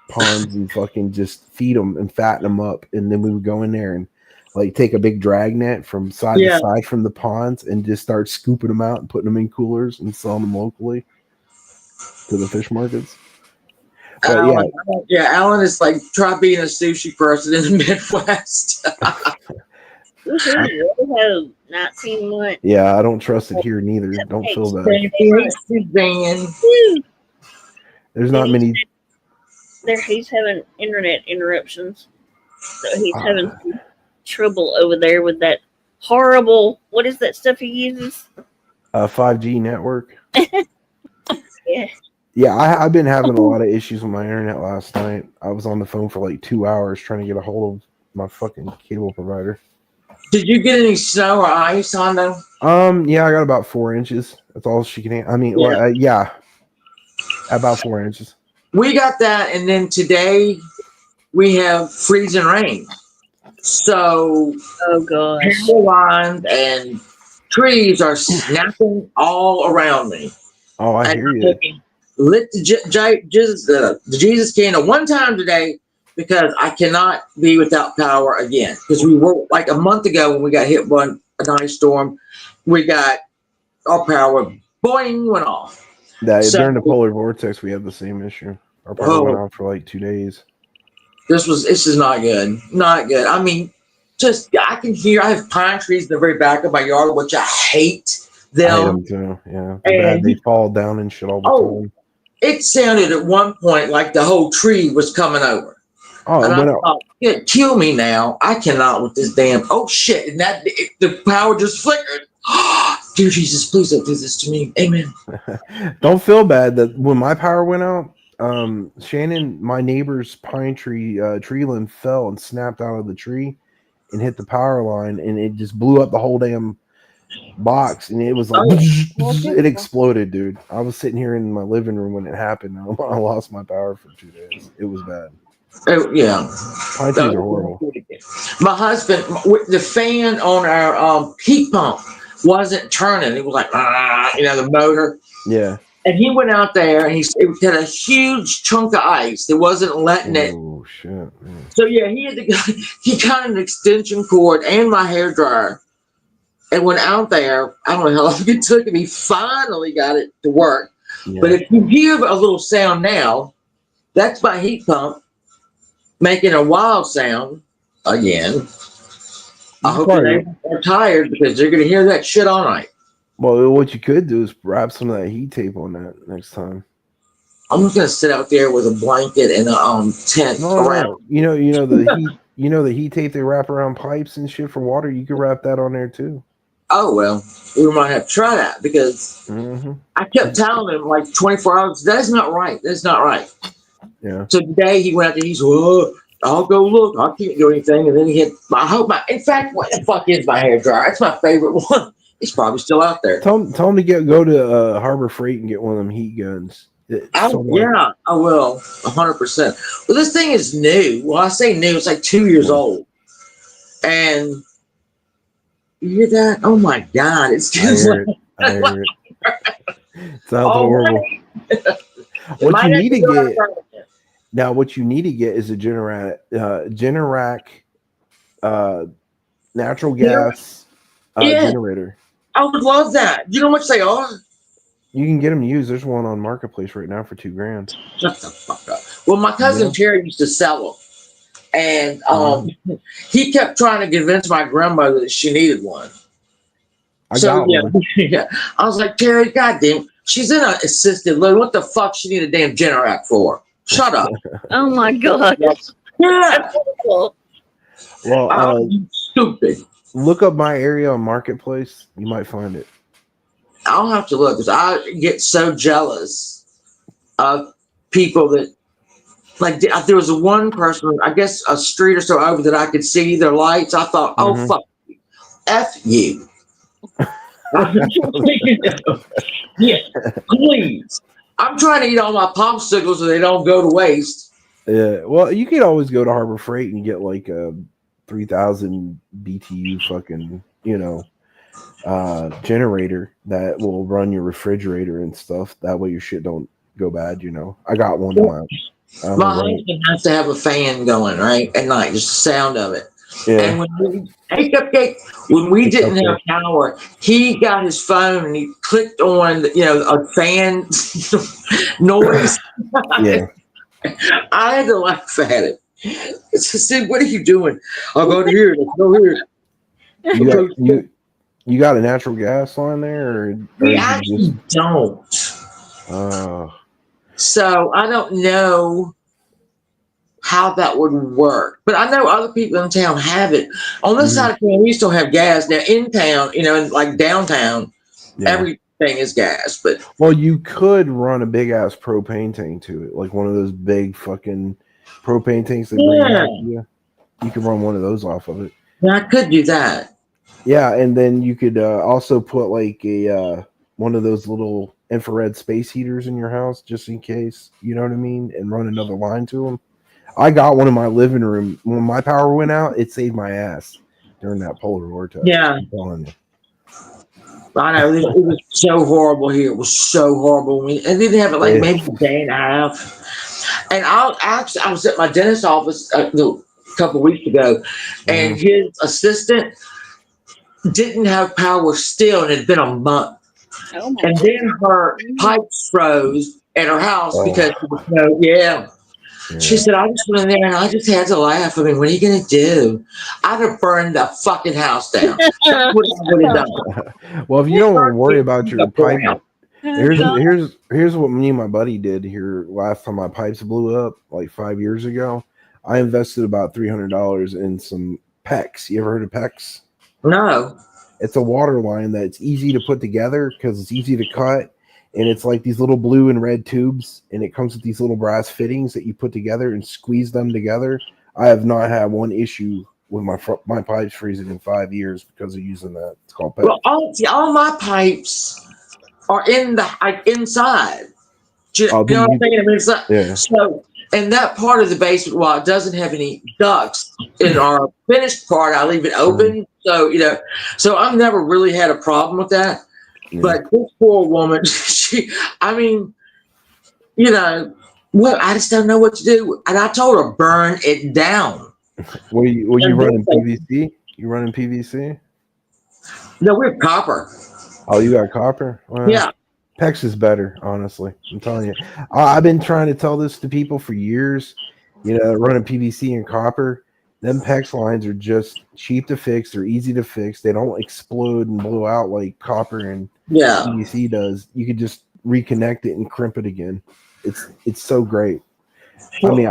ponds and fucking just feed them and fatten them up, and then we would go in there and like take a big drag net from side to side from the ponds and just start scooping them out and putting them in coolers and selling them locally to the fish markets. But Alan is like try being a sushi person in the Midwest. I have not seen one. Yeah, I don't trust it here neither. Don't feel that. There's not many. He's having internet interruptions, so he's having trouble over there with that horrible. What is that stuff he uses? 5G network. Yeah. Yeah, I've been having a lot of issues with my internet last night. I was on the phone for like 2 hours trying to get a hold of my fucking cable provider. Did you get any snow or ice on them? Yeah, I got about 4 inches. That's all she can. I mean, yeah, about 4 inches. We got that, and then today we have freezing rain. So, oh gosh, power lines and trees are snapping all around me. Oh, I hear you. Lit the Jesus candle one time today because I cannot be without power again. Because we were like a month ago when we got hit by an ice storm, we got our power boing went off. During the polar vortex, we had the same issue. Our power went off for like 2 days. This is not good. Not good. I mean, I can hear. I have pine trees in the very back of my yard, which I hate them. I hate them too. Yeah, bad. They fall down and shit all the time. It sounded at one point like the whole tree was coming over. Oh, and I thought, kill me now. I cannot with this damn. Oh shit! And the power just flickered. Dear Jesus, please don't do this to me. Amen. Don't feel bad that when my power went out, Shannon, my neighbor's pine tree tree limb fell and snapped out of the tree and hit the power line, and it just blew up the whole damn box, and it was like it exploded, dude. I was sitting here in my living room when it happened. I lost my power for 2 days. It was bad. Yeah, pine trees are horrible. My husband, the fan on our heat pump wasn't turning. It was like the motor. Yeah. And he went out there and it had a huge chunk of ice. It wasn't letting it. Oh shit! Man. So yeah, he got an extension cord and my hair dryer. And went out there. I don't know how long it took him. He finally got it to work. Yeah. But if you hear a little sound now, that's my heat pump making a wild sound again. I hope they're tired because they're going to hear that shit all night. Well, what you could do is wrap some of that heat tape on that next time. I'm just going to sit out there with a blanket and a tent around. You know the heat. You know the heat tape they wrap around pipes and shit for water. You could wrap that on there too. Oh, well, we might have to try that because I kept telling him like 24 hours, that's not right. That's not right. Yeah. So today he went out there, he's, well, I'll go look. I can't do anything. And then he hit, in fact, what the fuck is my hair dryer? It's my favorite one. It's probably still out there. Tell him to go to Harbor Freight and get one of them heat guns. Yeah, I will. 100%. Well, this thing is new. Well, I say new, it's like 2 years old. And you hear that? Oh my God! It's just I hear it. It sounds horrible. What you need to get now? What you need to get is a Generac natural gas generator. I would love that. You know how much they are? You can get them used. There's one on Marketplace right now for $2,000. Shut the fuck up. Well, my cousin Terry used to sell them. And he kept trying to convince my grandmother that she needed one. I got one. Yeah. I was like, Terry, goddamn, she's in an assisted living. What the fuck she need a damn Generac for? Shut up. Oh my God. Yeah. Well, stupid. Look up my area on Marketplace. You might find it. I'll have to look because I get so jealous of people that. Like there was one person, I guess a street or so over that I could see their lights. I thought, oh fuck you. F you. Yeah, please. I'm trying to eat all my popsicles so they don't go to waste. Yeah, well, you could always go to Harbor Freight and get like a 3,000 BTU fucking, generator that will run your refrigerator and stuff. That way your shit don't go bad. I got one in my husband has to have a fan going right at night, just the sound of it. Yeah. And when we didn't have power, he got his phone and he clicked on a fan noise. Yeah. I had to laugh at it. I said, "What are you doing?" I'll go to here. Let's go here. You got a natural gas line there, or we actually don't. So I don't know how that would work, but I know other people in town have it. On this side of town, we still have gas. Now in town, like downtown, thing is gas, but well, you could run a big ass propane tank to it, like one of those big fucking propane tanks that bring out to you. You could run one of those off of it. Yeah, I could do that. Yeah, and then you could also put like a one of those little infrared space heaters in your house just in case, you know what I mean, and run another line to them. I got one in my living room. When my power went out, it saved my ass during that polar vortex. Yeah. I'm telling you. I know it was so horrible here. It was so horrible. And didn't have it like maybe a day and a half. And I was at my dentist's office a couple of weeks ago, and his assistant didn't have power still, and it had been a month. Oh and then her pipes froze at her house because She said, I just went in there and I just had to laugh. I mean, what are you going to do? I'd have burned the fucking house down. That's what I would have done. Well, if you don't want to worry about your pipe, here's what me and my buddy did here last time my pipes blew up like 5 years ago. I invested about $300 in some PEX. You ever heard of PEX? No. It's a water line that's easy to put together because it's easy to cut. And it's like these little blue and red tubes, and it comes with these little brass fittings that you put together and squeeze them together. I have not had one issue with my pipes freezing in 5 years because of using that. It's called PEX. Well, all my pipes are in the inside. You know what I'm saying? I mean, it's like, so in that part of the basement, while it doesn't have any ducts, in our finished part, I leave it open. So so I've never really had a problem with that. Yeah. But this poor woman, I just don't know what to do. And I told her, burn it down. Were you running PVC? You running PVC? No, we're copper. Oh, you got copper? Well, yeah. PEX is better, honestly. I'm telling you. I've been trying to tell this to people for years. Running PVC and copper, them PEX lines are just cheap to fix. They're easy to fix. They don't explode and blow out like copper and PVC does. You could just reconnect it and crimp it again. It's so great. I mean,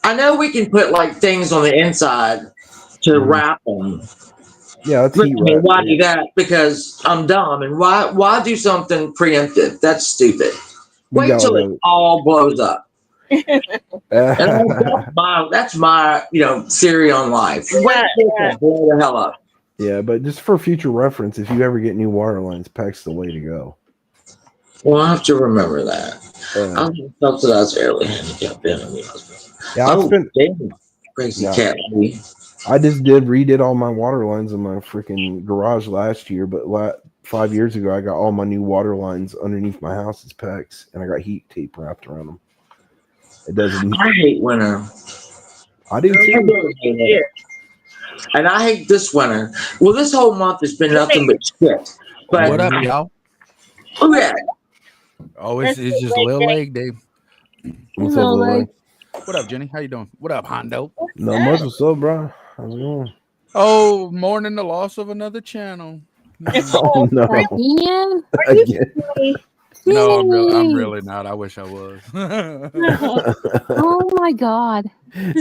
I know we can put like things on the inside to wrap them. Yeah, that's heat wrap. Why do that? Because I'm dumb. And why do something preemptive? That's stupid. Wait till it all blows up. That's my theory on life. Wait till it blow the hell up. Yeah, but just for future reference, if you ever get new water lines, PEX the way to go. Well, I have to remember that. I'm subsidized early handicap. Crazy cat. I just redid all my water lines in my freaking garage last year, but 5 years ago, I got all my new water lines underneath my house as PEX, and I got heat tape wrapped around them. It doesn't. I hate winter. I do too. And I hate this winter. Well, this whole month has been nothing but shit. But what up, y'all? Oh yeah. Oh, it's just Lil Leg Day. What's up, Lil Leg? What up, Jenny? How you doing? What up, Hondo? Not much. What's up, bro? How's it going? Oh, mourning the loss of another channel. Oh no! Again? No, I'm really not. I wish I was. Oh my god,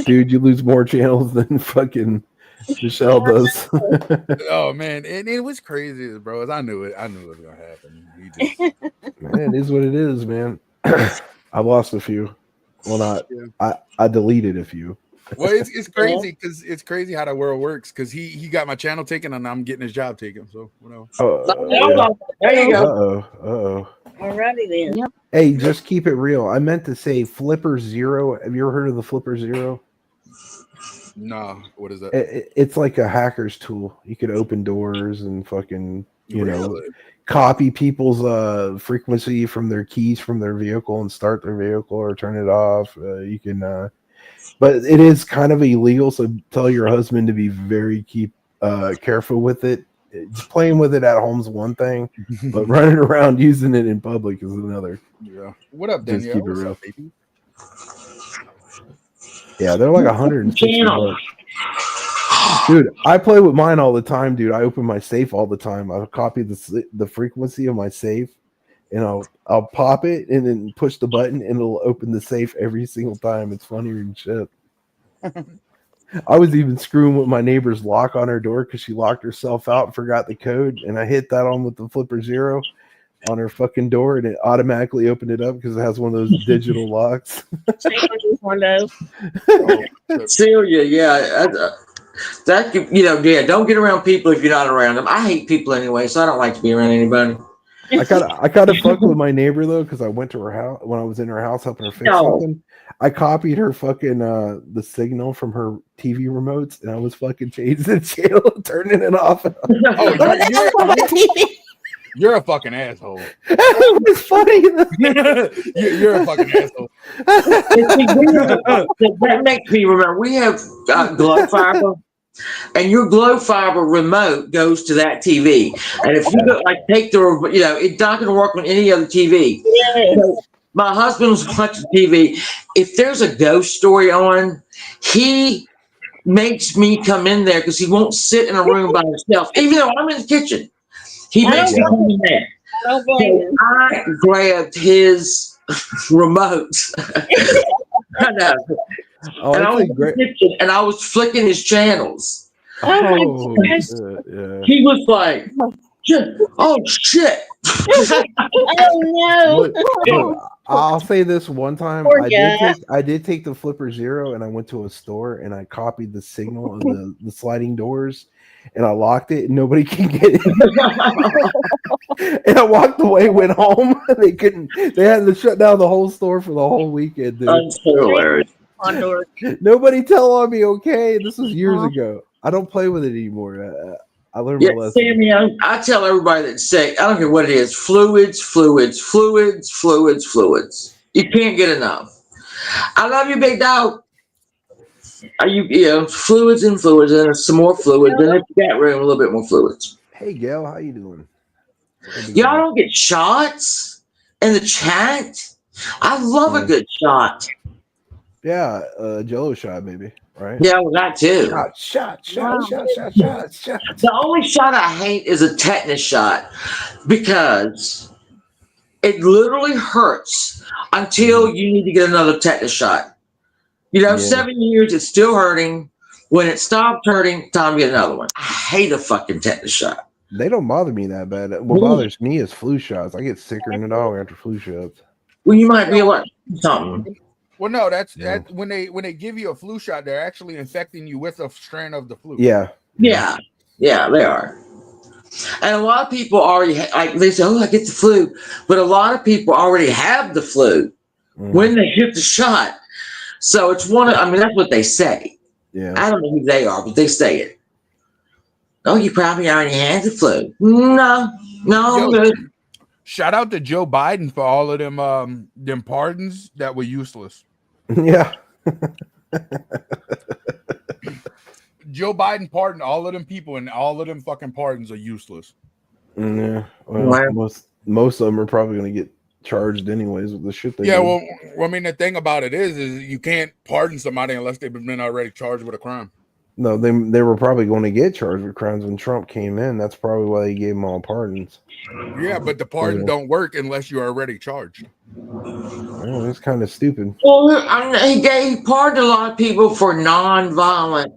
dude, you lose more channels than fucking Michelle does. Oh man, and it was crazy, bro. I knew it was gonna happen. Man, it is what it is, man. I lost a few. Well, I deleted a few. Well, it's crazy because it's crazy how the world works. Because he got my channel taken and I'm getting his job taken. So whatever. There you go. Alrighty then. Yep. Hey, just keep it real. I meant to say Flipper Zero. Have you ever heard of the Flipper Zero? No. What is that? It's like a hacker's tool. You could open doors and fucking copy people's frequency from their keys from their vehicle and start their vehicle or turn it off. You can, but it is kind of illegal. So tell your husband to be very careful with it. Just playing with it at home's one thing, but running around using it in public is another. Yeah. What up, Danielle? Just keep it real. Up, baby? Yeah, they're like $160. Dude, I play with mine all the time, dude. I open my safe all the time. I copy the frequency of my safe, and I'll pop it and then push the button, and it'll open the safe every single time. It's funnier than shit. I was even screwing with my neighbor's lock on her door because she locked herself out and forgot the code, and I hit that on with the flipper 0 on her fucking door, and it automatically opened it up because it has one of those digital locks. Celia, yeah. That yeah. Don't get around people if you're not around them. I hate people anyway, so I don't like to be around anybody. I kind of fucked with my neighbor though, because I went to her house when I was in her house helping her fix something. I copied her fucking the signal from her TV remotes, and I was fucking changing the channel, turning it off. You're a fucking asshole. It was funny. You're a fucking asshole. That makes me remember. We have glow fiber, and your glow fiber remote goes to that TV. And if you go, take the, it's not going to work on any other TV. Yes. So my husband was watching TV. If there's a ghost story on, he makes me come in there because he won't sit in a room by himself, even though I'm in the kitchen. He makes me come in there. So I grabbed his remote. I know. Oh, and I was great. And I was flicking his channels. Oh, yeah. He was like, "Oh shit!" Oh no! I'll say this one time. I did take the flipper 0, and I went to a store and I copied the signal of the sliding doors, and I locked it, and nobody can get it. And I walked away, went home. They couldn't. They had to shut down the whole store for the whole weekend. Dude. That's hilarious. Nobody tell on me, okay? This was years ago. I don't play with it anymore. I learned my lesson. Sammy, I tell everybody that say, I don't care what it is, fluids. You can't get enough. I love you, big dog. Fluids and some more fluids. Then if you got room, a little bit more fluids. Hey, Gail, how you doing? Y'all don't get shots in the chat? I love a good shot. Yeah, Jello shot, baby. Right? Yeah, well, that too. Shot. The only shot I hate is a tetanus shot because it literally hurts until you need to get another tetanus shot. 7 years, it's still hurting. When it stopped hurting, time to get another one. I hate a fucking tetanus shot. They don't bother me that bad. What bothers me is flu shots. I get sicker than a dog after flu shots. Well, you might be allergic to something. Well, no, that's when they give you a flu shot, they're actually infecting you with a strain of the flu. Yeah, they are. And a lot of people already they say, "Oh, I get the flu," but a lot of people already have the flu when they get the shot. So it's that's what they say. Yeah, I don't know who they are, but they say it. Oh, you probably already had the flu. No, I'm good. Shout out to Joe Biden for all of them pardons that were useless. Yeah. Joe Biden pardoned all of them people, and all of them fucking pardons are useless. Yeah. Well, most of them are probably going to get charged anyways with the shit they do. Well, I mean, the thing about it is you can't pardon somebody unless they've been already charged with a crime. No, they were probably going to get charged with crimes when Trump came in. That's probably why they gave them all pardons. Yeah, but the pardon don't work unless you're already charged. Well, that's kind of stupid. Well, he pardoned a lot of people for non-violent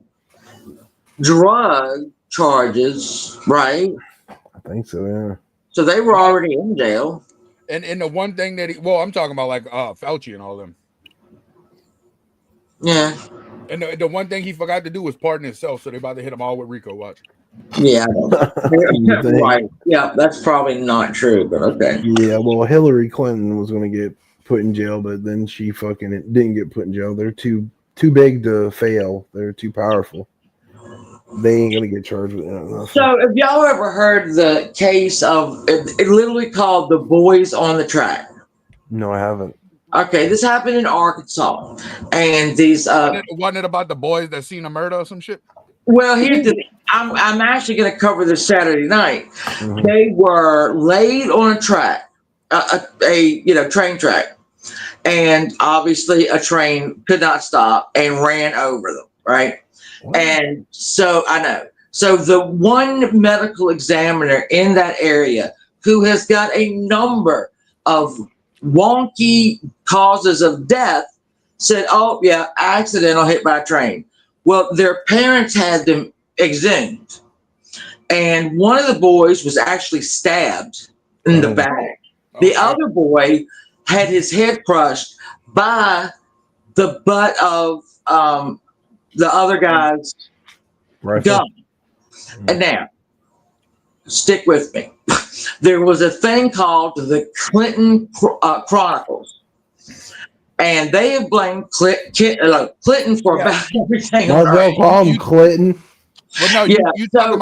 drug charges, right? I think so, yeah. So they were already in jail. And the one thing that I'm talking about like Fauci and all them. Yeah. And the one thing he forgot to do was pardon himself, so they're about to hit him all with RICO. Watch. Yeah. Right. Yeah, that's probably not true, but okay. Yeah, well, Hillary Clinton was going to get put in jail, but then she fucking didn't get put in jail. They're too big to fail. They're too powerful. They ain't going to get charged with that. So, have y'all ever heard the case of it literally called The Boys on the Track? No, I haven't. Okay, this happened in Arkansas, and these wasn't it about the boys that seen a murder or some shit? Well, here's the thing. I'm actually going to cover this Saturday night. Mm-hmm. They were laid on a track, a train track, and obviously a train could not stop and ran over them, right? What? And so I know. So the one medical examiner in that area who has got a number of wonky causes of death said, "Oh yeah, accidental hit by a train." Well, their parents had them exhumed, and one of the boys was actually stabbed in the back. The other boy had his head crushed by the butt of the other guy's gun. And now, stick with me. There was a thing called the Clinton Chronicles, and they have blamed Clinton for about everything. They'll call him Clinton. But no, you talking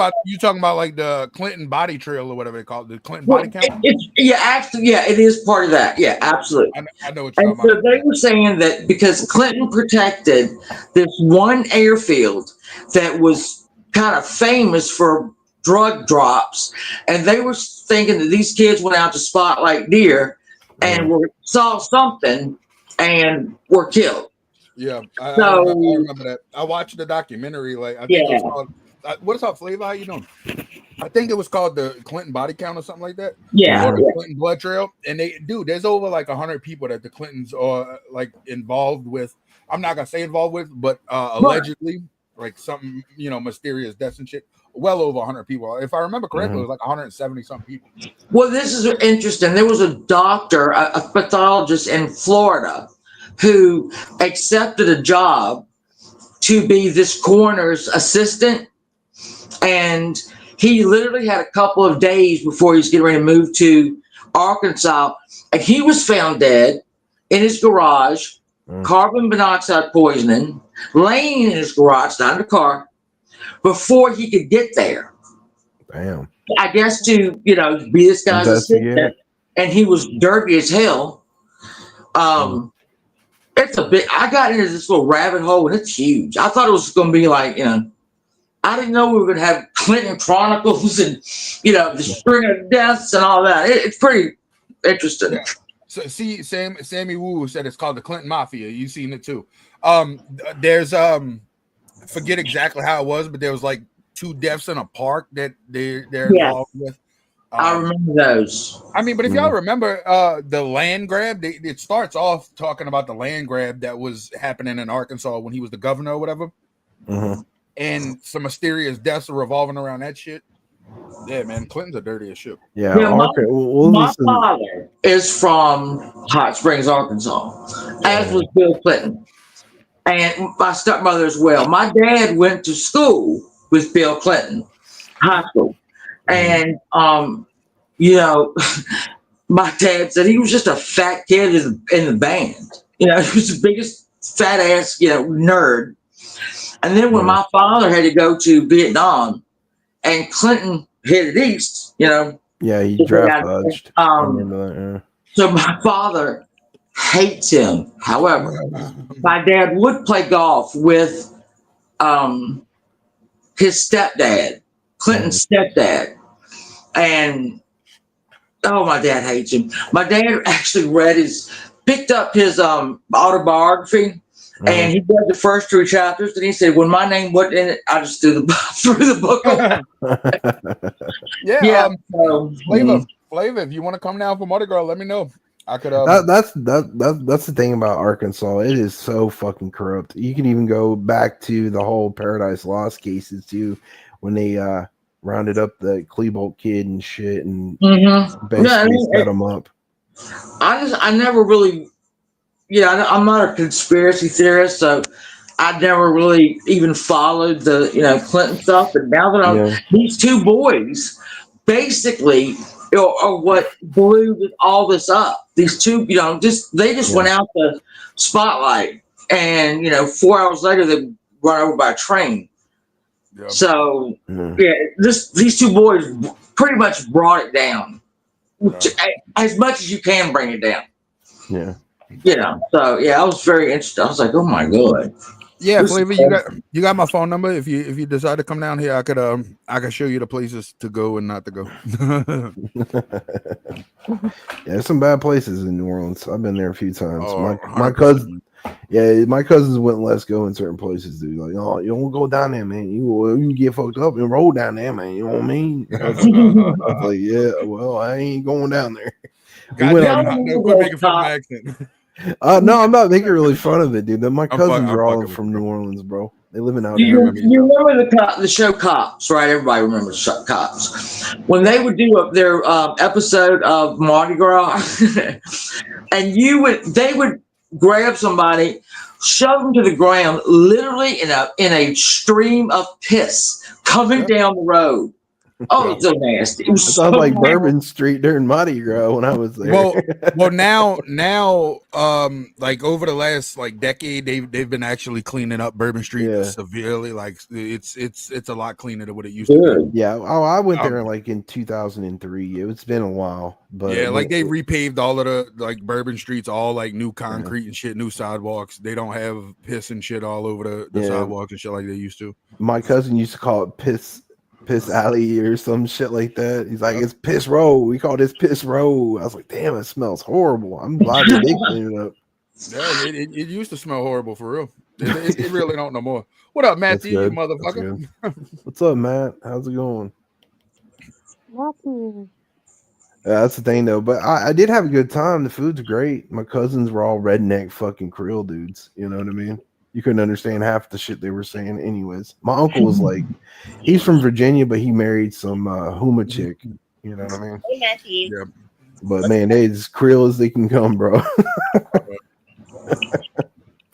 about like the Clinton body trail or whatever they call it, the Clinton body count. It is part of that. Yeah, absolutely. I know what you're And talking so they were saying that because Clinton protected this one airfield that was kind of famous for drug drops, and they were thinking that these kids went out to spot like deer and saw something and were killed. Yeah, I So- remember that. I watched the documentary. Like, I think it was called. What's up, Flavor? How you doing? I think it was called the Clinton body count or something like that. Yeah, or the yeah. Clinton blood trail. And there's over like 100 people that the Clintons are like involved with. I'm not gonna say involved with, but allegedly, like something, mysterious deaths and shit. Well over 100 people. If I remember correctly, it was like 170 something people. Well, this is interesting. There was a doctor, a pathologist in Florida, who accepted a job to be this coroner's assistant. And he literally had a couple of days before he was getting ready to move to Arkansas. And he was found dead in his garage, carbon monoxide poisoning, laying in his garage, not in the car, before he could get there. Damn. I guess to, be this guy's assistant. And he was dirty as hell. It's a big. I got into this little rabbit hole, and it's huge. I thought it was going to be like, I didn't know we were going to have Clinton Chronicles and, the string of deaths and all that. It's pretty interesting. Yeah. So see, Sammy Wu said it's called the Clinton Mafia. You've seen it too. There's forget exactly how it was, but there was like 2 deaths in a park that they're involved with. I remember those. I mean, but if y'all remember the land grab, it starts off talking about the land grab that was happening in Arkansas when he was the governor or whatever. And some mysterious deaths are revolving around that shit. Yeah, man, Clinton's are dirty as shit. Yeah, my father is from Hot Springs, Arkansas, as was Bill Clinton, and my stepmother as well. My dad went to school with Bill Clinton, high school, and my dad said he was just a fat kid in the band. He was the biggest fat ass nerd. And then when my father had to go to Vietnam, and Clinton headed east, yeah, he draft dodged. So my father hates him. However, my dad would play golf with his stepdad, Clinton's stepdad, and my dad hates him. My dad actually picked up his autobiography. And he read the first 3 chapters, and he said, "When my name wasn't in it, I just threw the book away." Flavor, if you want to come down for Mardi Gras, let me know. I could. That's the thing about Arkansas. It is so fucking corrupt. You can even go back to the whole Paradise Lost cases too, when they rounded up the Klebold kid and shit, and basically set him up. I never really. I'm not a conspiracy theorist, so I never really even followed the Clinton stuff. But now that these 2 boys basically are what blew all this up. These 2, they just went out the spotlight, and 4 hours later they run over by a train. Yep. So these 2 boys pretty much brought it down, as much as you can bring it down. Yeah. So I was very interested. I was like, oh my god. Yeah, Flavor, you got my phone number. If you decide to come down here, I could show you the places to go and not to go. There's some bad places in New Orleans. I've been there a few times. My cousin, my cousins wouldn't let us go in certain places, dude. Like, oh, you don't go down there, man. You get fucked up and roll down there, man. You know what I mean? I was like, yeah, well, I ain't going down there. Quit making fun of my accent. No, I'm not making really fun of it, dude. My cousins are all from New Orleans, bro. They live in You Alabama. remember the show Cops, right? Everybody remembers Cops. When they would do their episode of Mardi Gras, and they would grab somebody, shove them to the ground, literally in a stream of piss coming down the road. Oh, it's so nasty. It was It sounds so like nasty. Bourbon Street during Mardi Gras when I was there. Well, now, like over the last like decade, they've been actually cleaning up Bourbon Street severely. Like it's a lot cleaner than what it used to be. Yeah. Oh, I went there like in 2003. It's been a while, but yeah, like they repaved all of the like Bourbon Streets, all like new concrete and shit, new sidewalks. They don't have piss and shit all over the sidewalks and shit like they used to. My cousin used to call it Piss Alley or some shit like that. He's like, it's Piss Row. We call this Piss Row. I was like, damn, it smells horrible. I'm glad they did clean it up. Yeah, it used to smell horrible for real. It really don't no more. What up, Matthew, you motherfucker? What's up, Matt? How's it going? Nothing. Yeah, that's the thing though. But I did have a good time. The food's great. My cousins were all redneck fucking Creole dudes. You know what I mean? You couldn't understand half the shit they were saying anyways. My uncle was like, he's from Virginia, but he married some Huma chick. You know what I mean? Hey, Matthew. Yeah. But man, they as Creole as they can come, bro.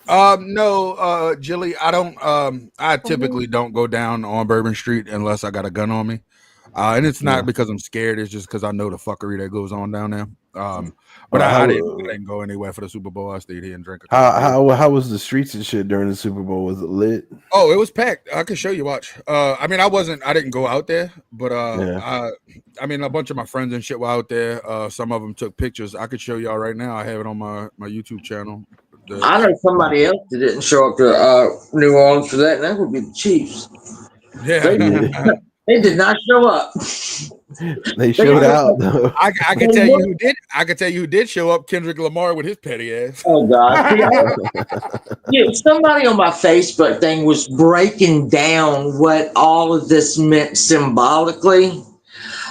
No, Jilly, I don't I typically don't go down on Bourbon Street unless I got a gun on me. And it's not because I'm scared, it's just because I know the fuckery that goes on down there. But I didn't go anywhere for the Super Bowl. I stayed here and drank How was the streets and shit during the Super Bowl? Was it lit? Oh, it was packed. I can show you. Watch. I mean, I didn't go out there, but I mean, a bunch of my friends and shit were out there. Some of them took pictures. I could show y'all right now. I have it on my YouTube channel. I know somebody else that didn't show up to New Orleans for that, and that would be the Chiefs. Yeah. They did not show up. They showed out though. I can tell you who did. I can tell you who did show up. Kendrick Lamar with his petty ass. Oh God! Yeah, somebody on my Facebook thing was breaking down what all of this meant symbolically,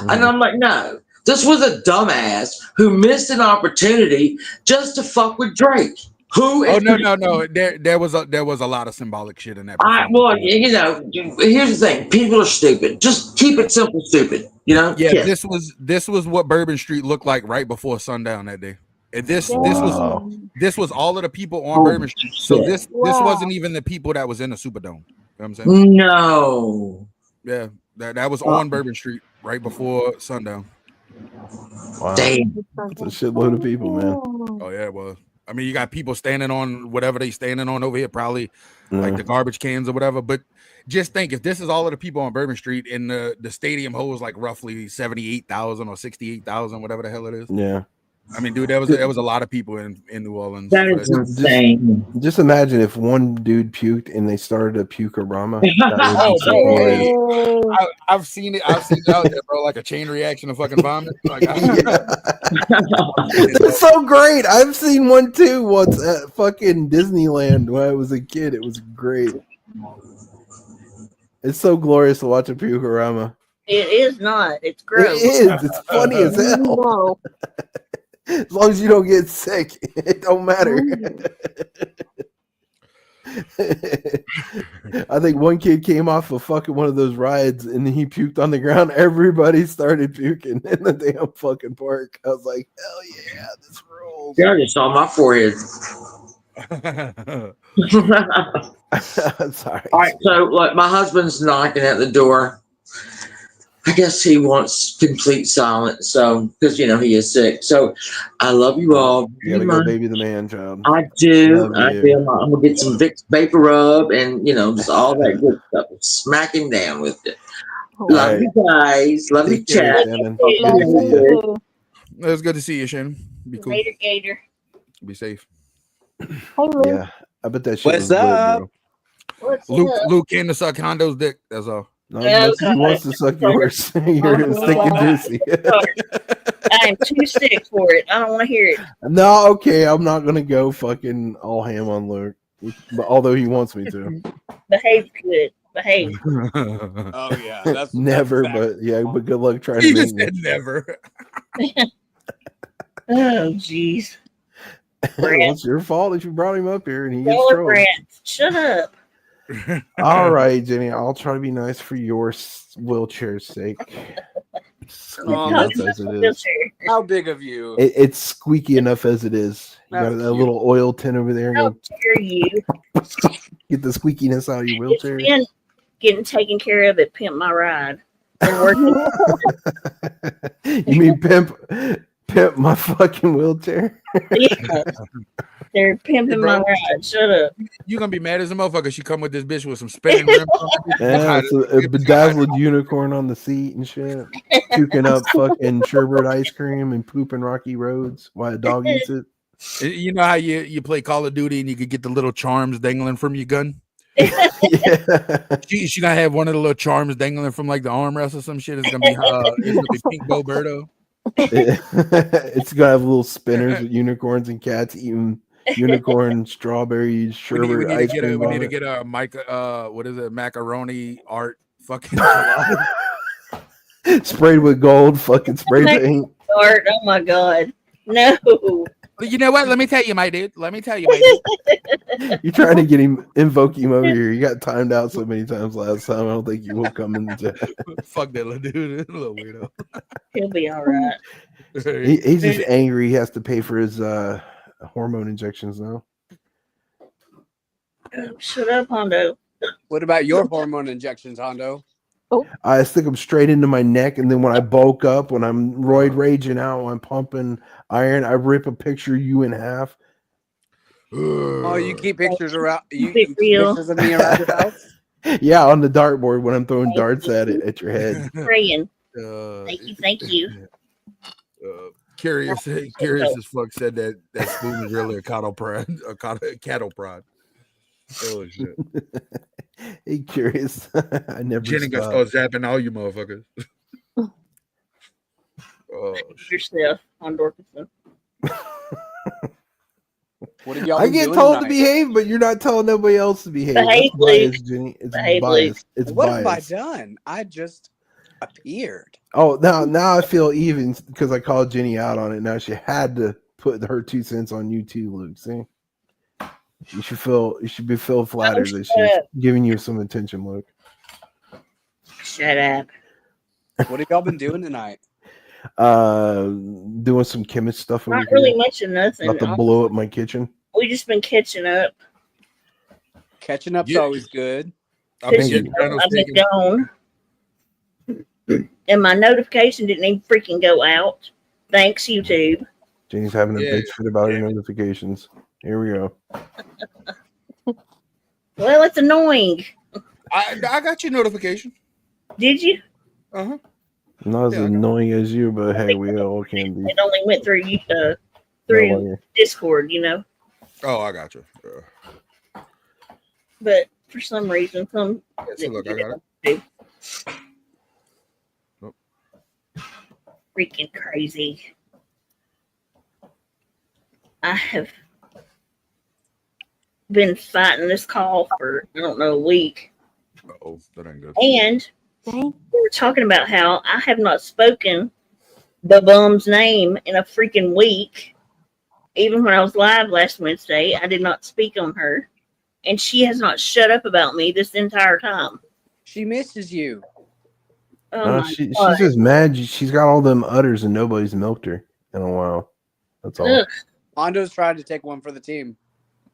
and I'm like, no, this was a dumbass who missed an opportunity just to fuck with Drake. Who? Oh no! There was a lot of symbolic shit in that. Well, you know, here's the thing: people are stupid. Just keep it simple, stupid. You know? Yeah. This was what Bourbon Street looked like right before sundown that day. And this was all of the people on Bourbon Street. So this wasn't even the people that was in the Superdome. You know what I'm saying? No. Yeah, that was on Bourbon Street right before sundown. Wow. Damn. That's a shitload of people, man. Oh yeah, it was. I mean, you got people standing on whatever they standing on over here, probably like the garbage cans or whatever. But just think, if this is all of the people on Bourbon Street and the stadium holds like roughly 78,000 or 68,000, whatever the hell it is. Yeah. I mean, dude, there was a lot of people in New Orleans. That is insane. Just imagine if one dude puked and they started a puke-a-rama. I've seen it out there, bro, like a chain reaction of fucking vomit. Like, it's so great. I've seen one too once at fucking Disneyland when I was a kid. It was great. It's so glorious to watch a puke-a-rama. It is not. It's gross. It is. It's funny as hell. As long as you don't get sick, it don't matter. I think one kid came off of fucking one of those rides and he puked on the ground. Everybody started puking in the damn fucking park. I was like, hell yeah, this rules. Yeah, I just saw my forehead. Sorry. All right, so look, my husband's knocking at the door. I guess he wants complete silence, so because he is sick. So I love you all. You gotta go baby the man, child. I do. I do. I'm gonna get some Vicks Vapor Rub and just all that good stuff. Smack him down with it. Love you guys. Love you, chat. It's good to see you, Shannon. Be cool. Later, Gator. Be safe. Yeah, I bet that shit. What's up? Luke came to suck Hondo's dick. That's all. No, he wants to suck yours. You're stinking juicy. I am too sick for it. I don't want to hear it. No, okay, I'm not gonna go fucking all ham on Luke, but although he wants me to. Behave good. Behave. Oh yeah, that's never. That's but good luck trying he to. Just said never. Oh jeez. Well, it's your fault if you brought him up here and he gets Brant, trolled. shut up. All right, Jenny. I'll try to be nice for your wheelchair's sake. Squeaky enough as it is. How big of you? It's squeaky enough as it is. You got that little oil tin over there. How dare you? Get the squeakiness out of your wheelchair. It's been getting taken care of at Pimp My Ride. Been working. You mean pimp my fucking wheelchair? Yeah. They're pimping my ride. Shut up. You gonna be mad as a motherfucker. She come with this bitch with some spinning rims. Yeah, it's a bedazzled unicorn on the seat and shit. Puking up fucking sherbet ice cream and pooping rocky roads while a dog eats it. You know how you play Call of Duty and you could get the little charms dangling from your gun? She gonna have one of the little charms dangling from like the armrest or some shit. It's gonna be Pink Boberto. It's gonna have little spinners with unicorns and cats eating unicorn strawberry sherbet ice cream. We need to get a what is it, macaroni art fucking sprayed with gold, fucking spray paint. Art, oh my god. No. But you know what? Let me tell you, my dude. You're trying to get him, invoke him over here. You got timed out so many times last time. I don't think you will come in the chat. Fuck that little dude, little weirdo. He'll be all right. He's just angry. He has to pay for his hormone injections now. Shut up, Hondo. What about your hormone injections, Hondo? I stick them straight into my neck, and then when I bulk up, when I'm roid raging out, when I'm pumping iron, I rip a picture of you in half. Oh, you keep pictures around. You keep pictures of me around your house? Yeah, on the dartboard when I'm throwing darts at your head. Praying. Thank you. Curious as fuck said that spoon is really a cattle prod. Oh shit. Hey, curious. I never. Jenny got start zapping all you motherfuckers. Oh, yourself on Dorkinson. What have y'all I get told to behave, but you're not telling nobody else to behave. Behave, biased, Jenny. It's behave, biased. It's what biased. have I done? I just appeared. Oh, now I feel even because I called Jenny out on it. Now she had to put her 2 cents on you too, Luke. See, you should be flattered that she's giving you some attention, Luke. Shut up. What have y'all been doing tonight? Doing some chemist stuff. Not really much of nothing. Not to blow up my kitchen. We just been catching up. Catching up's always good. I've been gone. And my notification didn't even freaking go out. Thanks, YouTube. Jenny's having a bitch fit about her notifications. Here we go. Well, it's annoying. I got your notification. Did you? Uh-huh. Not as annoying as you, but hey, we all can be. It only went through through Discord, you know. Oh, I got you. But for some reason, look, I got it. Freaking crazy. I have been fighting this call for, I don't know, a week. Oh, that ain't good. And we were talking about how I have not spoken the bum's name in a freaking week. Even when I was live last Wednesday, I did not speak on her. And she has not shut up about me this entire time. She misses you. Oh she's just mad. She's got all them udders and nobody's milked her in a while. That's all. Hondo's trying to take one for the team.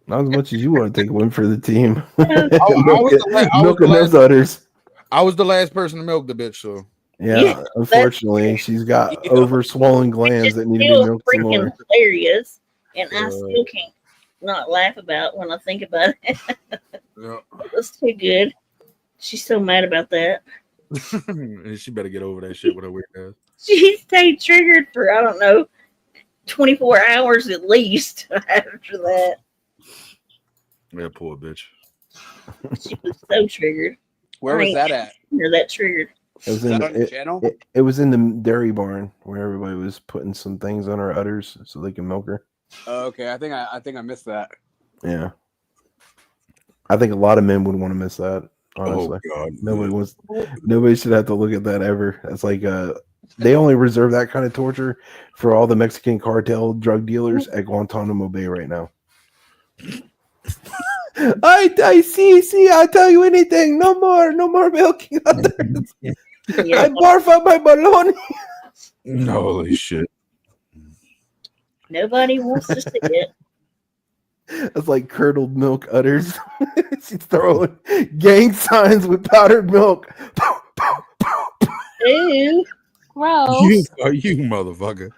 Not as much as you want to take one for the team. Milking those udders. I was the last person to milk the bitch, so. Yeah, unfortunately, she's got overswollen glands that need to be milked some more. Hilarious, and I still can't not laugh about when I think about it. That's too good. She's so mad about that. She better get over that shit with her weird ass. She stayed triggered for, I don't know, 24 hours at least after that. Yeah, poor bitch. She was so triggered. Where was that at? You're that triggered. It was in the channel? It was in the dairy barn where everybody was putting some things on her udders so they can milk her. Oh, okay, I think I missed that. Yeah, I think a lot of men would want to miss that. Honestly, God. Nobody should have to look at that ever. It's like they only reserve that kind of torture for all the Mexican cartel drug dealers at Guantanamo Bay right now. I see. I'll tell you anything. No more milking others. I barf up my baloney. Holy shit. Nobody wants to see it. It's like curdled milk udders. She's throwing gang signs with powdered milk. Ew. Gross. You motherfucker.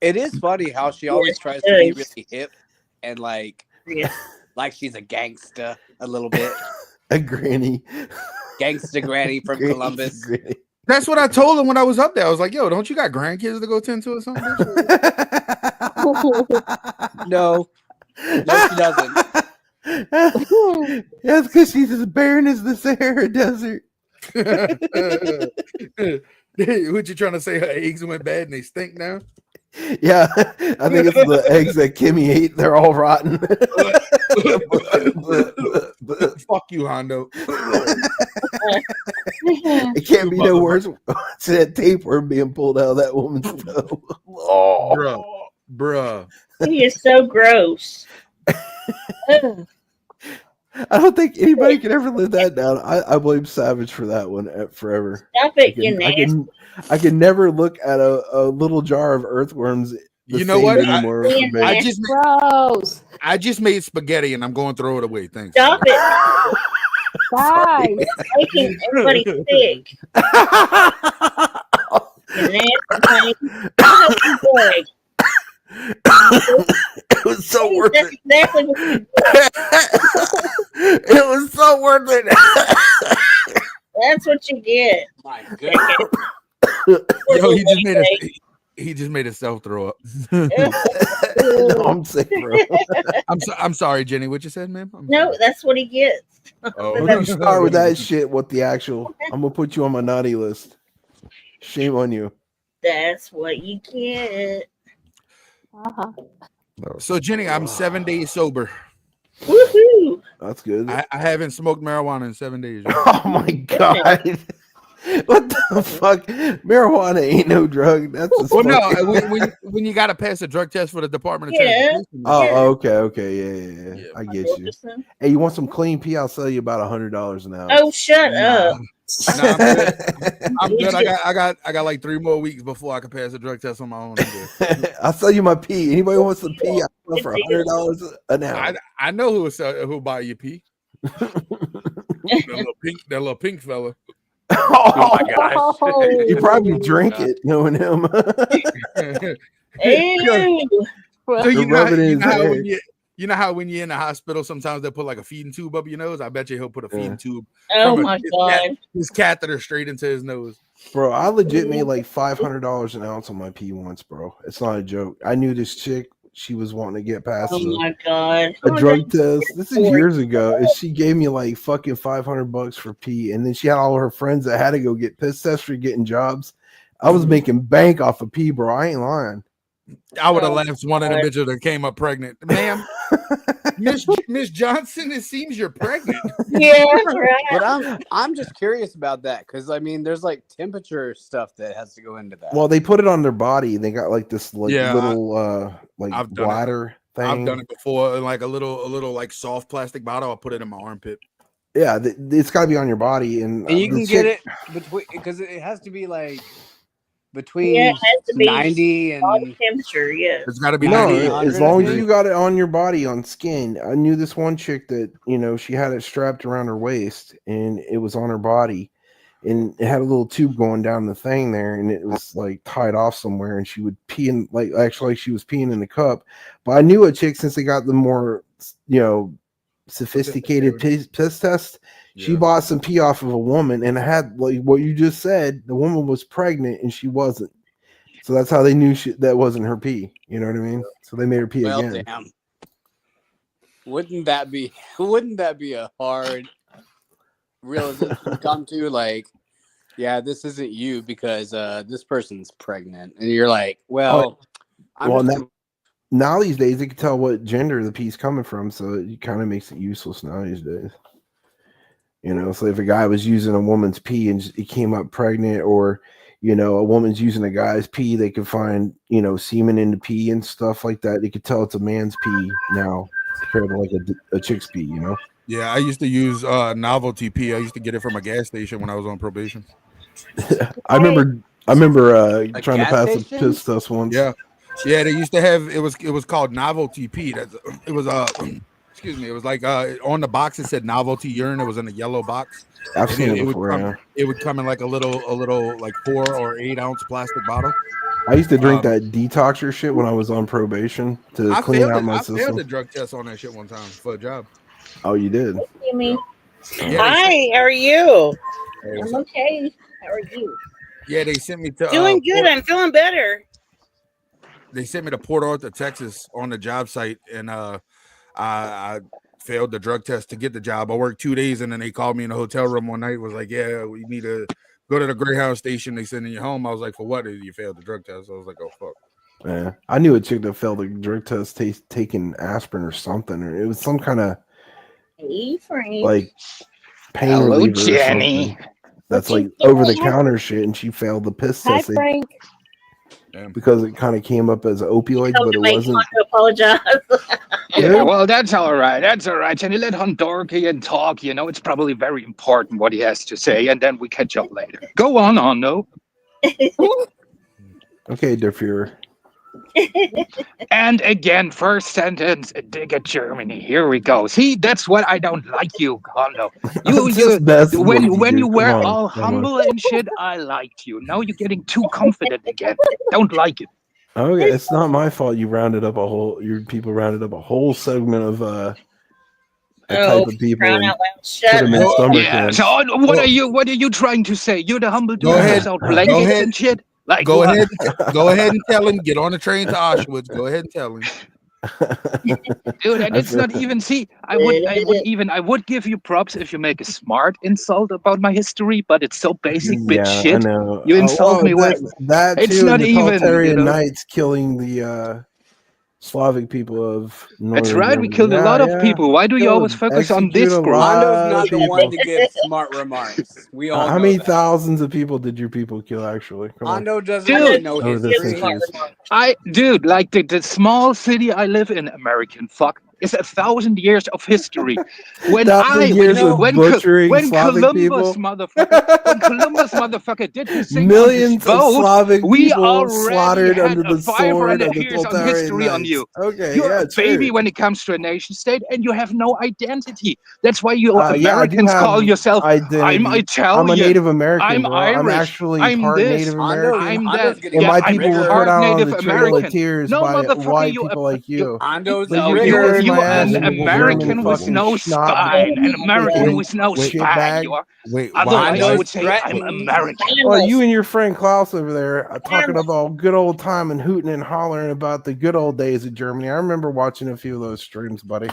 It is funny how she always tries to be really hip and like she's a gangsta a little bit. A granny. Gangsta granny from Columbus. Granny. That's what I told him when I was up there. I was like, yo, don't you got grandkids to go tend to or something? No, she doesn't. That's because she's as barren as the Sahara Desert. What you trying to say? Her eggs went bad and they stink now? Yeah, I think it's the eggs that Kimmy ate. They're all rotten. Fuck you, Hondo. It can't be no worse. It's that tapeworm being pulled out of that woman's toe. Bruh. He is so gross. I don't think anybody can ever live that down. I blame Savage for that one forever. Stop it, you nasty. I can never look at a little jar of earthworms. You know what? Anymore I just made spaghetti and I'm going to throw it away. Thanks. Stop it. Bye. It's making everybody sick. It was so worth That's it. exactly what you did. It was so worth it. That's what you get. My goodness. Yo, he just made himself throw up. No, I'm sick, bro. I'm sorry, Jenny. What you said, man? No, that's what he gets. You start with that shit. What the actual? I'm gonna put you on my naughty list. Shame on you. That's what you get. So, Jenny, I'm 7 days sober. Woohoo! That's good. I haven't smoked marijuana in 7 days. Oh my god. What the fuck? Marijuana ain't no drug. That's well, no. When you got to pass a drug test for the Department of Transportation. Oh, okay. Yeah. I get you. Hey, you want some clean pee? I'll sell you about $100 an hour. Oh, shut up. Nah, I'm good. I got like 3 more weeks before I can pass a drug test on my own. I'll sell you my pee. Anybody wants some pee? I'll sell for $100 an hour. I know who'll buy your pee. that little pink fella. Oh my gosh. You probably drink it knowing him. So you know how when you're in the hospital, sometimes they put like a feeding tube up your nose. I bet you he'll put a feeding tube. Oh my god! His catheter straight into his nose. Bro, I legit made like $500 an ounce on my pee once, bro. It's not a joke. I knew this chick. She was wanting to get past a drug test. This is years ago, and she gave me like fucking $500 for pee, and then she had all her friends that had to go get piss tests for getting jobs. I was making bank off of pee, bro. I ain't lying. I would have laughed one of the bitches that came up pregnant, ma'am. Miss Johnson, it seems you're pregnant. Yeah, right. But I'm just curious about that because I mean, there's like temperature stuff that has to go into that. Well, they put it on their body. They got like this little bladder thing. I've done it before, like a little like soft plastic bottle. I'll put it in my armpit. Yeah, it's got to be on your body, and you can get it between because it has to be like between 90 and body temperature. Yes, it's got to be as long as you got it on your body on skin. I knew this one chick that she had it strapped around her waist, and it was on her body, and it had a little tube going down the thing there, and it was like tied off somewhere, and she would pee in like she was peeing in the cup. But I knew a chick since they got the more sophisticated piss test. She bought some pee off of a woman, and it had like what you just said. The woman was pregnant, and she wasn't. So that's how they knew that wasn't her pee. You know what I mean? So they made her pee again. Damn. Wouldn't that be a hard realization to come to? Like, yeah, this isn't you because this person's pregnant, and you're like, well, now these days they can tell what gender the pee's coming from, so it kind of makes it useless now these days. So if a guy was using a woman's pee and it came up pregnant, or a woman's using a guy's pee, they could find semen in the pee and stuff like that. They could tell it's a man's pee now. compared to like a chick's pee, you know. Yeah, I used to use novelty pee. I used to get it from a gas station when I was on probation. I remember trying to gas pass station? a piss test once. Yeah, they used to have it was called novelty pee. It was excuse me, it was like on the box it said novelty urine. It was in a yellow box. I've seen it before. It would come in like a little like 4 or 8 ounce plastic bottle. I used to drink that detoxer shit when I was on probation to clean out my system. I failed the drug test on that shit one time for a job. Oh, you did? Me. Yeah, Hi, how are you? I'm okay. How are you? Yeah, they sent me to Doing good. I'm feeling better. They sent me to Port Arthur, Texas on the job site, and I failed the drug test to get the job. I worked 2 days, and then they called me in the hotel room one night. Was like, yeah, we need to go to the Greyhound station. They sending you home. I was like, for what? You failed the drug test. I was like, oh fuck. Yeah, I knew a chick that failed the drug test taking aspirin or something, or it was some kind of like pain reliever. Jenny. That's like over the counter shit, and she failed the piss test. Frank. Because it kind of came up as opioids, but it wasn't. To apologize. Yeah, well, that's all right. That's all right. Jenny, let him dorky and talk. You know, it's probably very important what he has to say, and then we catch up later. Go on, no. Okay, Der Fuhrer. And again, first sentence, dig at Germany. Here we go. See, that's what I don't like you, Hondo. When you were all humble and shit, I liked you. Now you're getting too confident again. Don't like it. Okay, it's not my fault. Your people rounded up a whole segment of a type of people. And put them in summer camps. So what are you trying to say? You're the humble dude without blankets and shit. Like, go ahead and tell him. Get on the train to Auschwitz. Go ahead and tell him, dude. And it's not even. See, I would give you props if you make a smart insult about my history, but it's so basic bitch shit. I know. You insult me with that. It's too, not the even. Cultarian Knights killing the Slavic people of Northern That's right. Germany. We killed a lot of people. Why do you always focus on this group? Hondo's not the one to give smart remarks. We all. How many thousands of people did your people kill? Actually, Hondo doesn't even know history. Dude, like the small city I live in, American fuck, is 1,000 years of history. When Columbus motherfucker did his thing, millions of Slavic we people slaughtered under the sword of the years of Cultarian history on Knights. you. Okay, You're yeah, a baby when it comes to a nation state, and you have no identity. That's why you Americans call yourself. Identity. I'm Italian. I'm a Native American. I'm bro. Irish. I'm actually I'm part this. Native American. I'm that. And my people were put out on Native the Trail American. of Tears No, by motherfucker, white people like you. Hondo's you're an American with no spine. An American with no spine. You are. Wait, otherwise I would say I'm American. Well, you and your friend Klaus over there are talking about good old time and hooting and hollering about the good old days of Germany. I remember watching a few of those streams, buddy.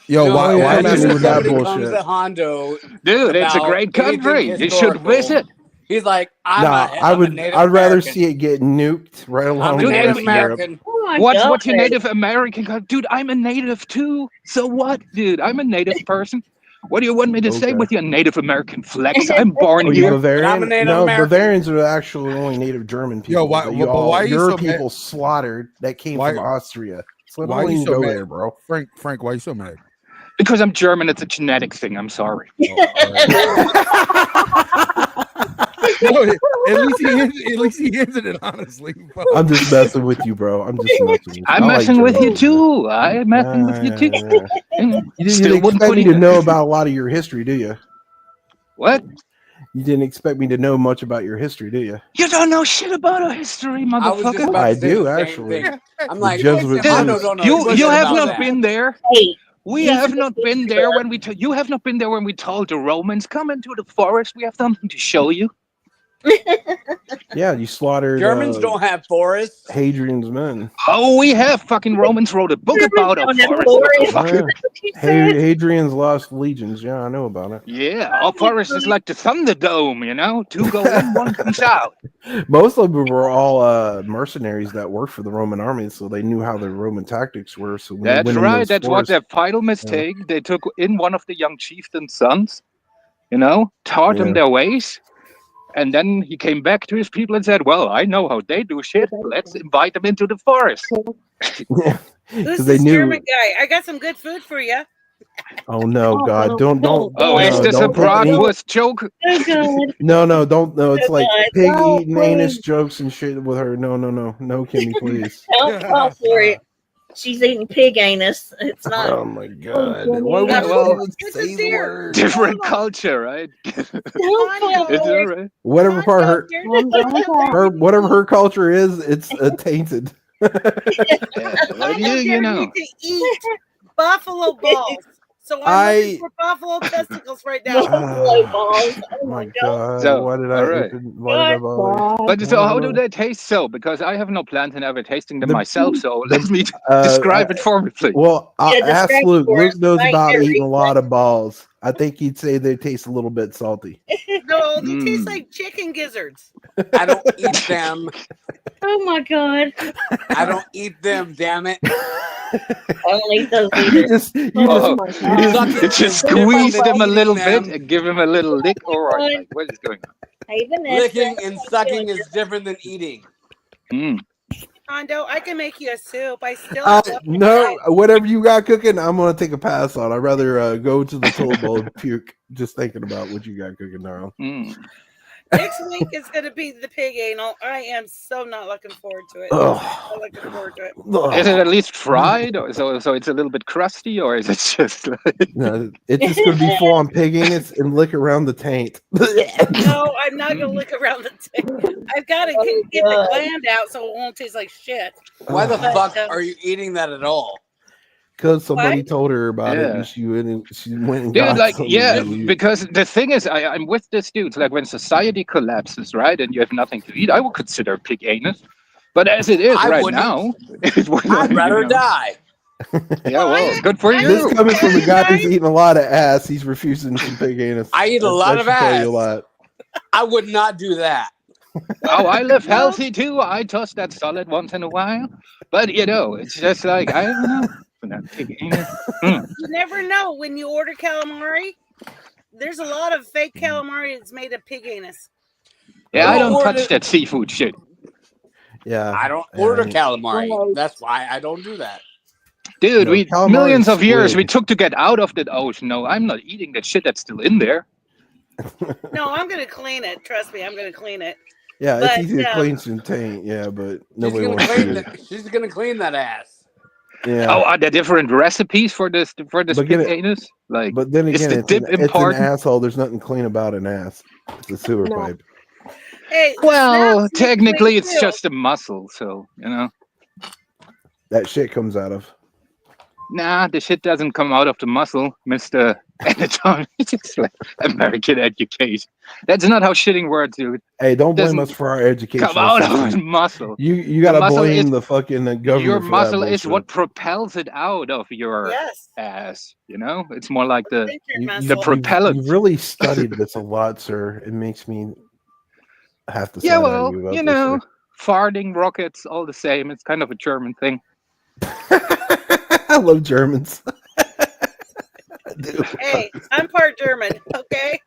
Yo, why with that bullshit? Comes to Hondo, dude, it's a great country. You should visit. He's like, I'd rather see it get nuked right along with Native Europe. American. What's your Native American? Dude, I'm a native too. So what, dude? I'm a native person. What do you want me to say with your Native American flex? I'm born here. Bavarian? No, Bavarians are actually only Native German people. Yo, why are you your so people mad? slaughtered that came from Austria? So why are you so mad, there, bro? Frank, why are you so mad? Because I'm German. It's a genetic thing. I'm sorry. No, at least he answered it honestly. I'm just messing with you, bro. I'm just messing with you. I'm messing with you too. I'm messing with you too. You didn't expect me to know about a lot of your history, do you? What? You didn't expect me to know much about your history, do you? You don't know shit about our history, motherfucker. I do, actually. I'm like, you have not been there. We have not been there when you have not been there when we told the Romans, come into the forest. We have something to show you. Yeah, you slaughtered. Germans don't have forests. Hadrian's men. Oh, we have. Fucking Romans wrote a book about a forest. Hadrian's lost legions. Yeah, I know about it. Yeah, our forest is like the Thunderdome, you know? Two go in, one comes out. Most of them were all mercenaries that worked for the Roman army, so they knew how the Roman tactics were. So that's right. That's what their final mistake. Yeah. They took in one of the young chieftain's sons, you know, taught them their ways. And then he came back to his people and said, well, I know how they do shit. Let's invite them into the forest. Who's they this knew. German guy? I got some good food for you. Oh no, God! Don't. Oh, is this a bratwurst joke? Oh God. No, don't. No, it's Oh, like God. pig No, eating anus please. jokes and shit with her. No, Kimmy, please. Don't fall for it. She's eating pig anus. It's not. Oh my God! Why would Well, you even say the word? different culture, right? Don't fall Is for that it. right? Whatever part her whatever her culture is, it's tainted. Well, you know. To eat buffalo balls. So I'm looking for buffalo testicles right now. Buffalo balls. Oh my God! So, Why did all I right. even? Why did I bother? But so how do they taste so? Because I have no plans in ever tasting them myself, so let me describe it for me, please. Well, Yeah, ask describe Luke. for Luke us. knows Right about here, eating a Rita. lot of balls. I think he'd say they taste a little bit salty. No, they taste like chicken gizzards. I don't eat them. Oh my God. I don't eat them, damn it. I don't eat those You just squeeze them a little them. bit and give him a little lick. All right, like, what is going on? Hey, Vanessa. Licking and sucking is different than eating. Hondo, I can make you a soup. I still have No, whatever you got cooking, I'm gonna take a pass on. I'd rather go to the toilet bowl and puke just thinking about what you got cooking now. Next week is going to be the pig anal. I am so not looking forward to it. Ugh. I'm looking forward to it. Is it at least fried, or so it's a little bit crusty, or is it just like... No, it's just gonna be full on pig anus and lick around the taint. No, I'm not going to lick around the taint. I've got to get the gland out so it won't taste like shit. Why the But, fuck are you eating that at all? Because somebody told her about it, and she went and Dude, got like, some yeah, to eat. because the thing is, I'm with this dude. Like, when society collapses, right, and you have nothing to eat, I would consider pig anus. But as it is I right wouldn't. now, it would, I'd rather you know. die. Yeah, well, good for you. This coming from a guy who's eating a lot of ass, he's refusing some pig anus. I eat a That lot of should tell ass. you a lot. I would not do that. Oh, I live healthy too. I toss that solid once in a while. But, you know, it's just like, I don't know. Pig anus. You never know when you order calamari. There's a lot of fake calamari that's made of pig anus. Yeah, I don't touch that seafood shit. Yeah. I don't order calamari. That's why I don't do that. Dude, No, calamari millions is of years squid. we took to get out of that ocean. No, I'm not eating that shit that's still in there. No, I'm going to clean it. Trust me, I'm going to clean it. Yeah, But, it's easy to clean some taint. Yeah, but nobody wants She's gonna clean that ass. Yeah. Oh, are there different recipes for this But pig anus? Like, But then is again, the it's dip an important? asshole. There's nothing clean about an ass. It's a sewer pipe. Hey, Well, snaps technically, clean it's too. just a muscle, so you know. That shit comes out of. Nah, the shit doesn't come out of the muscle, Mr. Anatomy. It's like American education. That's not how shitting works, dude. Hey, don't blame Doesn't us for our education. come out of the muscle. You gotta muscle blame is- the fucking government. Your for that muscle is bullshit. what propels it out of your ass. You know, it's more like the propellant. You've really studied this a lot, sir. It makes me have to. Yeah, side eye well, you, about you this, know, sir. farting rockets, all the same. It's kind of a German thing. I love Germans. Hey, I'm part German, okay?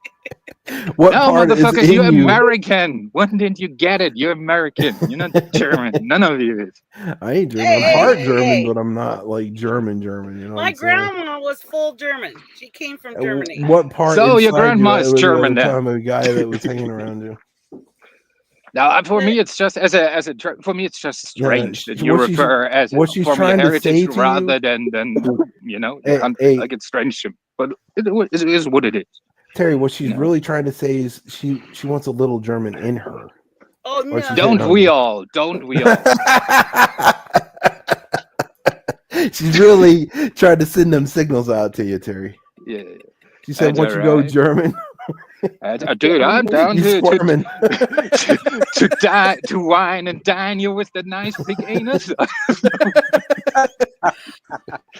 What No, part is motherfuckers, in you're you? American. When did you get it? You're American. You're not German. None of you is. I ain't German. Hey, I'm part hey, German, hey. but I'm not like German. You know My what I'm saying? grandma was full German. She came from Germany. What part? So your inside grandma you is that was German the then? time of a guy that was hanging around you. Now, for me, it's just for me, it's just strange that you what she's- refer as what she's from your trying to say heritage to rather you- than you know, Hey, country. Like it's strange, but it is what it is. Terry, what she's really trying to say is she wants a little German in her. Oh Or she's Don't hitting on we you. all? Don't we all? She's really trying to send them signals out to you, Terry. Yeah. She said, That's "Once you go alright. German, Dude, I'm down you to squirming." to wine and dine you with the nice big anus.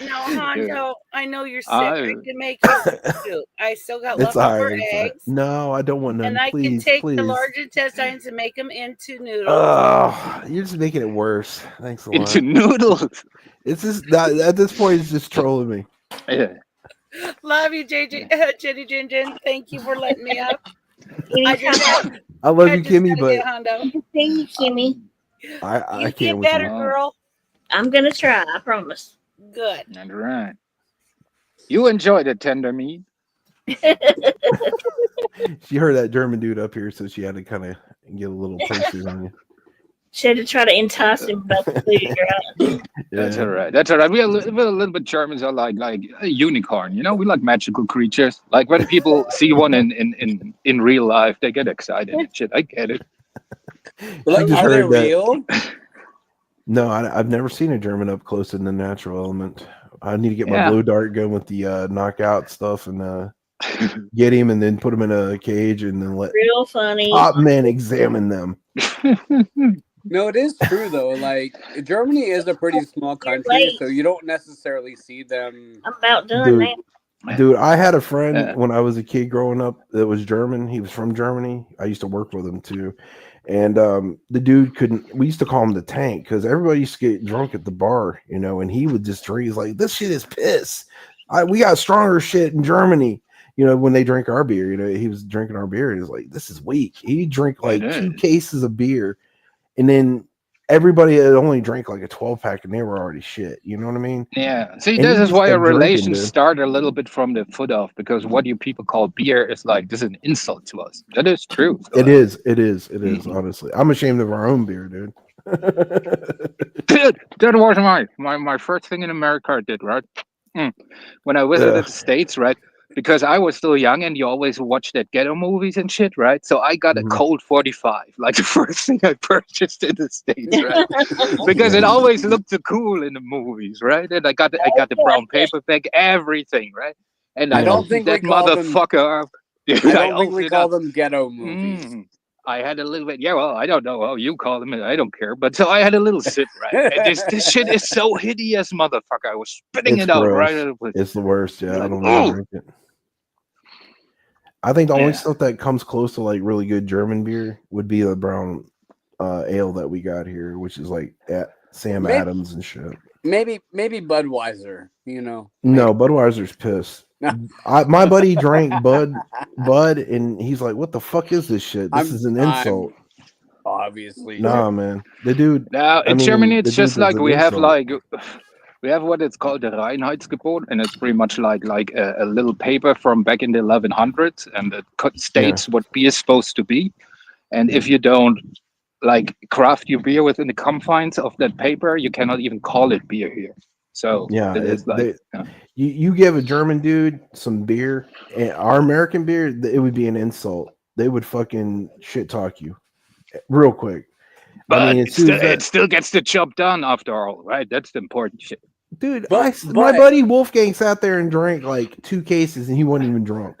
No, Hondo, I know you're sick. I- I can make you some soup. I still got It's leftover alright. eggs. No, I don't want none. And I Please, can take please. the large intestines and make them into noodles. Oh, you're just making it worse. Thanks a lot. Into noodles. It's just at this point, it's just trolling me. Yeah. Love you, JJ, Jenny Jin Jin. Thank you for letting me up. I just I love you, Kimmy, but Thank you, Kimmy. I You can't get with better, you. girl. I'm gonna try. I promise. Good. All right. You enjoy the tender meat. She heard that German dude up here, so she had to kind of get a little toasted on you. She had to try to entice him about the food, right? That's all right. That's all right. We're a little bit Germans are like a unicorn. You know, we like magical creatures. Like when people see one in real life, they get excited and shit. I get it. Like, just are they heard that- real? No, I've never seen a German up close in the natural element. I need to get my Yeah. blow dart going with the knockout stuff and get him and then put him in a cage and then let Real funny. top men examine them. No, it is true though. Like Germany is a pretty small country, so you don't necessarily see them. I'm about done now. Dude, I had a friend when I was a kid growing up that was German. He was from Germany. I used to work with him too. And the dude couldn't, we used to call him the tank because everybody used to get drunk at the bar, you know, and he would just drink. He's like, this shit is piss. We got stronger shit in Germany. You know, when they drink our beer, you know, he was drinking our beer. And he was like, this is weak. He'd drink like 2 cases of beer. And then everybody had only drank like a 12-pack and they were already shit. You know what I mean? Yeah. See, And this he is just why a kept drinking, relation dude. start a little bit from the foot off, because what you people call beer is like, this is an insult to us. That is true. It is, honestly. I'm ashamed of our own beer, dude. Dude, that was my first thing in America I did, right? When I visited the States, right? Because I was still young and you always watch that ghetto movies and shit, right? So I got a Colt 45, like the first thing I purchased in the States, right? Because it always looked so cool in the movies, right? And I got the brown paperback, everything, right? And I don't opened think that we call them- motherfucker up. I Dude, don't think we opened call up. them ghetto movies. I had a little bit, yeah, well, I don't know how you call them, I don't care. But so I had a little sip, right? And this shit is so hideous, motherfucker. I was spitting it out right out of it. It's the worst, yeah. I Like, don't want to drink it. I think the only Yeah. stuff that comes close to like really good German beer would be the brown ale that we got here, which is like at Sam Maybe- Adams and shit. Maybe Budweiser, you know. No, Budweiser's pissed. My buddy drank Bud, and he's like, "What the fuck is this shit? This is an insult." Obviously. Nah, man. The dude. Now in Germany, it's just like we have insult. we have what it's called the Reinheitsgebot, and it's pretty much like a little paper from back in the 1100s, and it states what beer is supposed to be. And if you don't like craft your beer within the confines of that paper, you cannot even call it beer here. So Yeah, it's like you give a German dude some beer, and our American beer, it would be an insult. They would fucking shit talk you real quick. But I mean, it still gets the job done after all, right? That's the important shit. Dude, my buddy Wolfgang sat there and drank like 2 cases, and he wasn't even drunk.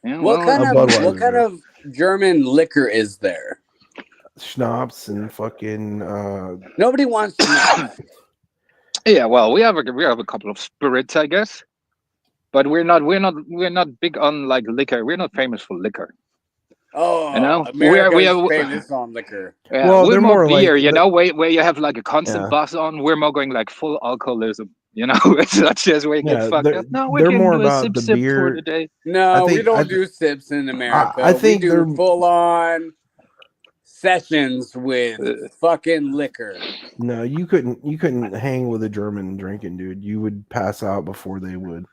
Yeah, What kind of German liquor is there? Schnapps and fucking Nobody wants to know. Yeah, well, we have a couple of spirits, I guess, but we're not big on like liquor. We're not famous for liquor. Oh, You know, America's famous on liquor. Yeah, Well, we're they're more more beer, like you the- know, where you have like a constant Yeah. buzz on. We're more going like full alcoholism, you know. It's not just where you Yeah, get fucked they're- up. No, we they're can more do a about sip the sip beer. for the day. No, I we think- don't I- do sips in America. I think we they're- do full on sessions with fucking liquor. No, you couldn't hang with a German drinking, dude. You would pass out before they would.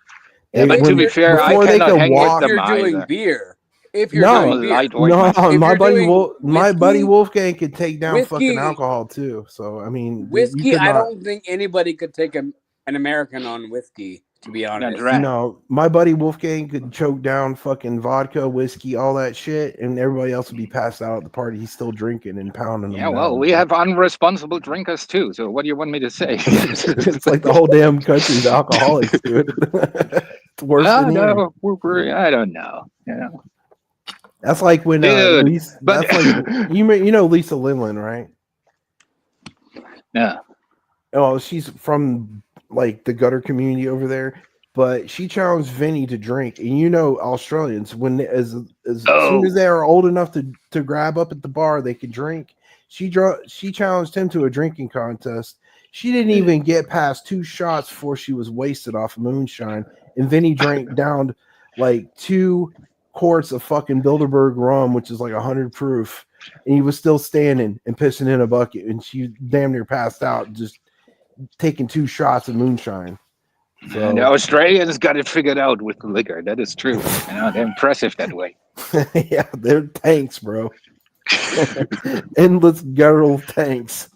Yeah, but to be fair, I before they cannot could hang walk, with them If you're doing either. beer. If you're no, doing beer. lightweight no, myself. If my you're buddy doing my buddy whiskey- Wolfgang could take down whiskey- fucking alcohol too. So I mean, you Whiskey, could I not- don't think anybody could take an American on whiskey, to be honest. No, my buddy Wolfgang could choke down fucking vodka, whiskey, all that shit, and everybody else would be passed out at the party. He's still drinking and pounding them. Yeah, well, down. we have unresponsible drinkers too. So what do you want me to say? It's like the whole damn country's alcoholics, dude. It's worse than here. no, I don't know. You know. That's like when Dude, Lisa, but- that's like you know Lisa Lindland, right? Yeah. Oh, she's from like the gutter community over there, but she challenged Vinny to drink. And you know, Australians, when as soon as they are old enough to grab up at the bar, they can drink. She challenged him to a drinking contest. She didn't even get past 2 shots before she was wasted off of moonshine. And Vinny drank down like 2 quarts of fucking Bilderberg rum, which is like 100 proof, and he was still standing and pissing in a bucket, and she damn near passed out just taking 2 shots of moonshine. So And the Australians got it figured out with the liquor. That is true. They're impressive that way. yeah, they're tanks, bro. Endless guttural tanks.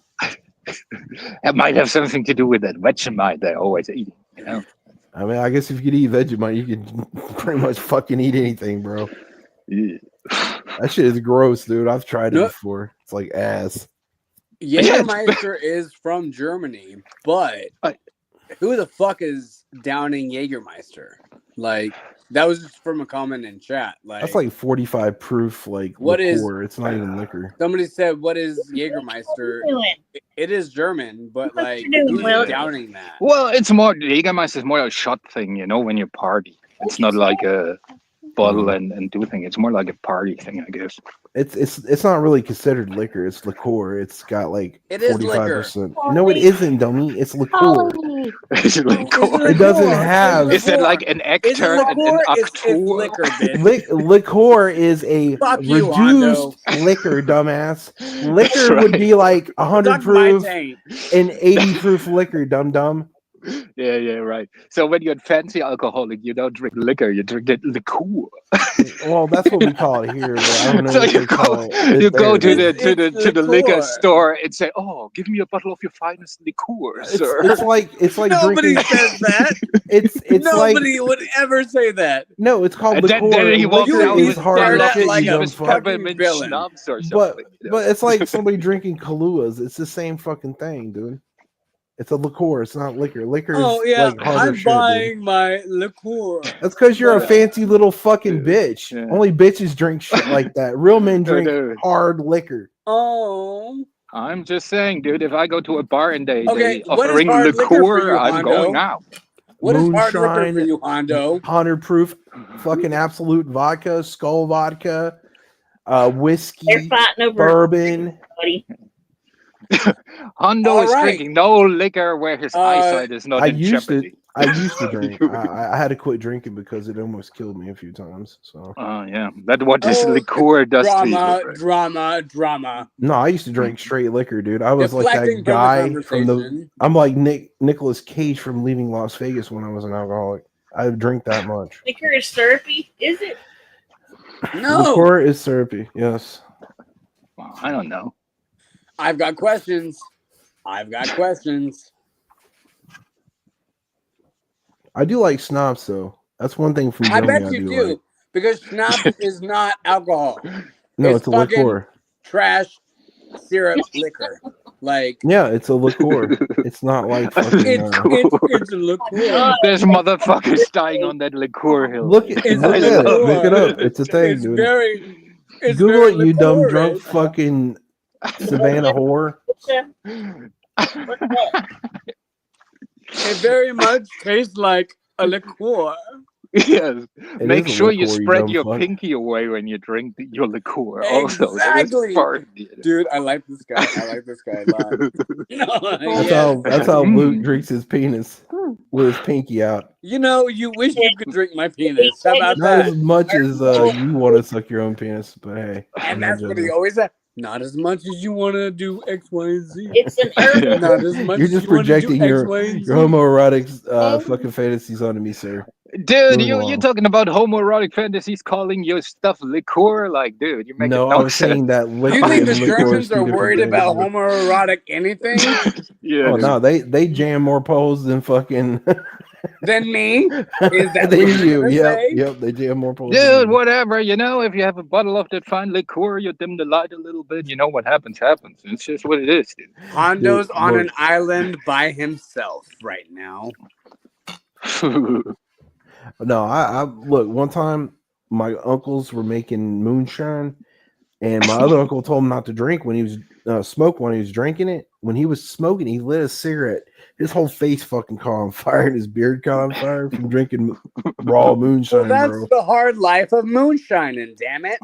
That might have something to do with that Vegemite they're always eating. I mean, I guess if you could eat Vegemite, you could pretty much fucking eat anything, bro. Yeah. That shit is gross, dude. I've tried it before. It's like ass. Jägermeister is from Germany, but who the fuck is downing Jägermeister? Like, that was just from a comment in chat. Like, That's like 45 proof, like what is? liqueur. It's not even liquor. Somebody said, "What is Jägermeister?" It is German, but like, doing, who's Will? downing that? Well, it's more Jägermeister is more a shot thing, when you party. It's not like a bottle and do thing. It's more like a party thing, I guess. It's not really considered liquor. It's liqueur. It's got like It is 45%. No, it isn't, dummy. It's liqueur. It's liqueur. It doesn't have. Is it like an actor and an actor? Liquor, bitch. Liqueur is a Fuck you, reduced liquor, dumbass. Liquor would be like 100 Suck my proof taint. and 80 proof liquor, dum. Yeah, right. So when you're a fancy alcoholic, you don't drink liquor, you drink the liqueur. Well, that's what we call it here. But I don't know So what you they call it. you go to It's the liquor store and say, "Oh, give me a bottle of your finest liqueur, sir." It's like Nobody drinking. says that. It's Nobody like would ever say that. no, it's called And liqueur. then he walks Liquor out is with hard that shit, like you a dumb fuck. peppermint villain. schnapps or But something. it's like somebody drinking Kahluas. It's the same fucking thing, dude. It's a liqueur. It's not liquor. Liquor is Oh yeah, like harder I'm shit, buying my liqueur. That's because you're a fancy little fucking bitch. Yeah. Only bitches drink shit like that. Real men drink no. hard liquor. Oh. I'm just saying, dude, if I go to a bar and they Okay, what is offering hard liquor for liqueur, you, I'm Hondo? going out. What is hard liquor Moonshine, for you, Hondo? 100 proof, fucking absolute vodka, Skull vodka, They're whiskey, fighting over bourbon. buddy. Hondo All is right. drinking no liquor where his eyesight is not I in used jeopardy. I used to drink. I had to quit drinking because it almost killed me a few times. So Yeah, that's what this Oh, liqueur does to drama, you. drama. no, I used to drink straight liquor, dude. I was Deflecting like that guy from from the the. conversation. I'm like Nicolas Cage from Leaving Las Vegas when I was an alcoholic. I drink that much. Liquor is syrupy, is it? No, Liqueur is syrupy. Yes. Well, I don't know. I've got questions. I do like schnapps though. That's one thing from I Germany bet you do do like. because schnapps is not alcohol. No, it's a fucking liqueur. Trash syrup liquor. Like Yeah, it's a liqueur. It's not like fucking. it's a liqueur. There's motherfuckers dying on that liqueur hill. Look at it. Look it up. It's a thing, It's dude. it's Google very it, you dumb liqueur-ish. drunk fucking Savannah whore. It very much tastes like a liqueur. Yes. It Make is a sure you liqueur, you spread dumb your fuck. pinky away when you drink your liqueur. Also, Exactly. Part, Dude, I like this guy. I like this guy a lot. That's how Luke drinks his penis with his pinky out. You know, you wish you could drink my penis. How about Not that? as much as you want to suck your own penis, but hey. And that's what he always said. Not as much as you want to do X, Y, and Z. It's an herbal. Not as much You're as just you wanna do projecting X, your Y, and Z. homoerotic fucking fantasies onto me, sir. Dude, Move you're along. talking about homoerotic fantasies calling your stuff liqueur? Like, dude, you're making No, no I was sense. saying that liquor You think the and liqueur Germans is two are different worried things. about homoerotic anything Yeah, Oh dude. no, they jam more poles than fucking than me? Is that than what you're you. gonna Yep, say? yep, they jam more poles. than Dude, you. whatever, if you have a bottle of that fine liqueur, you dim the light a little bit, what happens. It's just what it is, dude. Hondo's Dude, on look. an island by himself right now. No, I look. One time, my uncles were making moonshine, and my other uncle told him not to drink when he was smoke when he was drinking it. When he was smoking, he lit a cigarette. His whole face fucking caught on fire, and his beard caught on fire from drinking raw moonshine, Well, that's bro. the hard life of moonshining, damn it.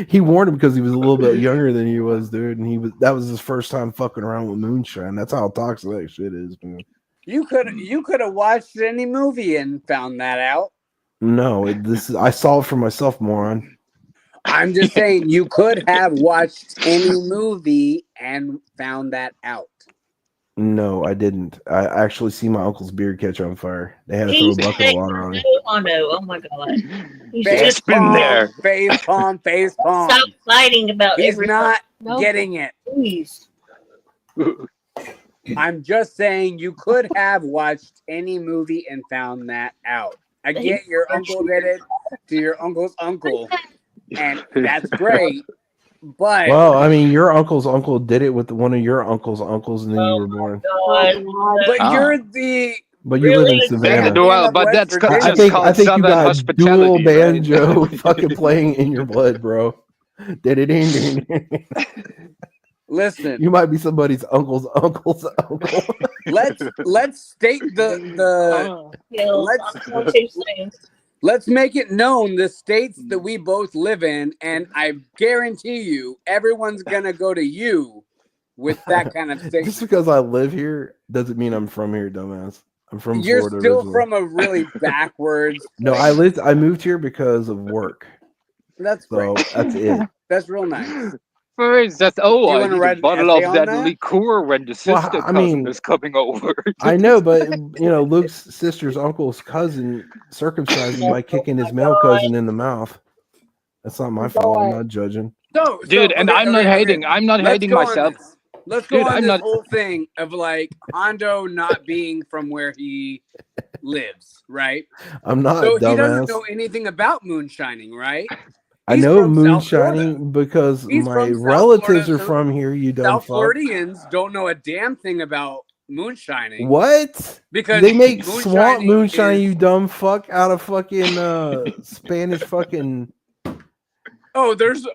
He warned him because he was a little bit younger than he was, dude, and that was his first time fucking around with moonshine. That's how toxic that shit is, man. You could have watched any movie and found that out. No, I saw it for myself, moron. I'm just saying you could have watched any movie and found that out. No, I didn't. I actually see my uncle's beard catch on fire. They had to throw a bucket of water on it. Oh my god. Face palm, face palm, face palm. Stop fighting about He's everything. not No. getting it. Please. I'm just saying you could have watched any movie and found that out. I get your uncle did it to your uncle's uncle, and that's great. But Well, I mean, your uncle's uncle did it with one of your uncle's uncles, and then you were born. but you're the But you live in Savannah. Well, but that's I just think called you Southern got hospitality. dual right? banjo fucking playing in your blood, bro. Listen. You might be somebody's uncle's uncle's uncle. let's state let's make it known the states that we both live in, and I guarantee you everyone's gonna go to you with that kind of thing. Just because I live here doesn't mean I'm from here, dumbass. I'm from You're Florida. still originally. from a really backwards No, I moved here because of work. That's so great. that's it. That's real nice. First, that's Do you I wanna need write a an bottle essay of on that that? liqueur when the sister Well, I cousin mean, is coming over. I know, but Luke's sister's uncle's cousin circumcised him by kicking his male cousin in the mouth. That's not my fault. I'm not judging. Dude, and I'm not hating. I'm not Let's hating go on myself. this. Let's go Dude, on I'm this not. whole thing of like Hondo not being from where he lives, right? I'm not, So he dumbass. doesn't know anything about moonshining, right? I He's know from South Florida. moonshining because He's my from South relatives Florida, are so from here. You dumb South fuck. Floridians don't know a damn thing about moonshining. What? Because They make swamp moonshining moonshine, is- you dumb fuck, out of fucking Spanish fucking. Oh, there's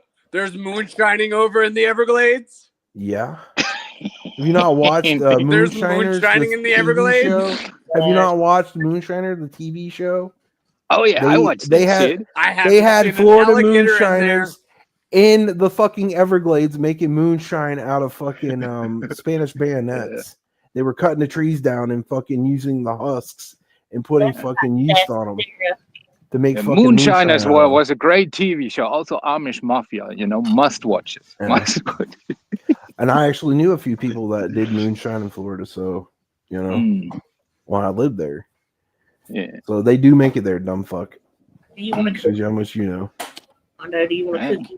moonshining over in the Everglades. Yeah. Have you not watched There's Moonshiners? moonshining the in the TV Everglades? show? Have you not watched Moonshiner, the TV show? Oh yeah, I watched They that had shit. I haven't they had seen an Florida alligator in there. moonshiners in the fucking Everglades making moonshine out of fucking Spanish bayonets. They were cutting the trees down and fucking using the husks and putting fucking yeast on them to make fucking Moonshine as moonshine well out of was a great TV show. Also, Amish Mafia. Must watch it. Yeah. Must watch it. them. And I actually knew a few people that did moonshine in Florida, so when I lived there. Yeah. So they do make it there, dumb fuck. Do you want to Shows you how much you know. Hondo, do you want a cookie?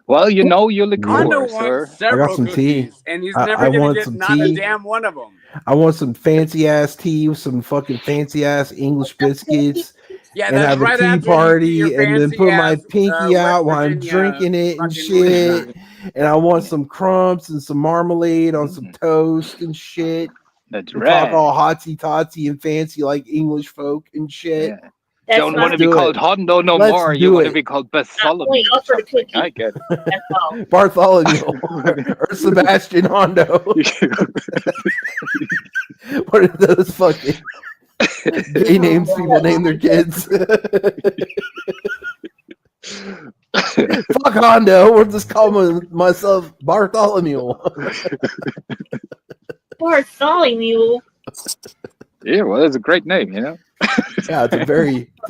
Well, your Hondo liqueur, sir. wants several I got some tea. cookies, and he's I never gonna want get some not a tea. damn one of them. I want some fancy ass tea with some fucking fancy ass English biscuits. Yeah, and that's have right a tea after you eat party your and then put my fancy-ass, pinky out while I'm Virginia drinking it and fucking shit. moonshine. And I want some crumbs and some marmalade on some toast and shit. That's and right. Talk all hotsy totsy and fancy like English folk and shit. Don't want to be called Hondo no Let's more. do You want to it. be called Bartholomew. or something. I get it. Bartholomew or Sebastian Hondo. What are those fucking gay names people name their kids? Fuck Hondo. We'll just call myself Bartholomew. Bartholomew. Yeah, well, that's a great name, Yeah, it's a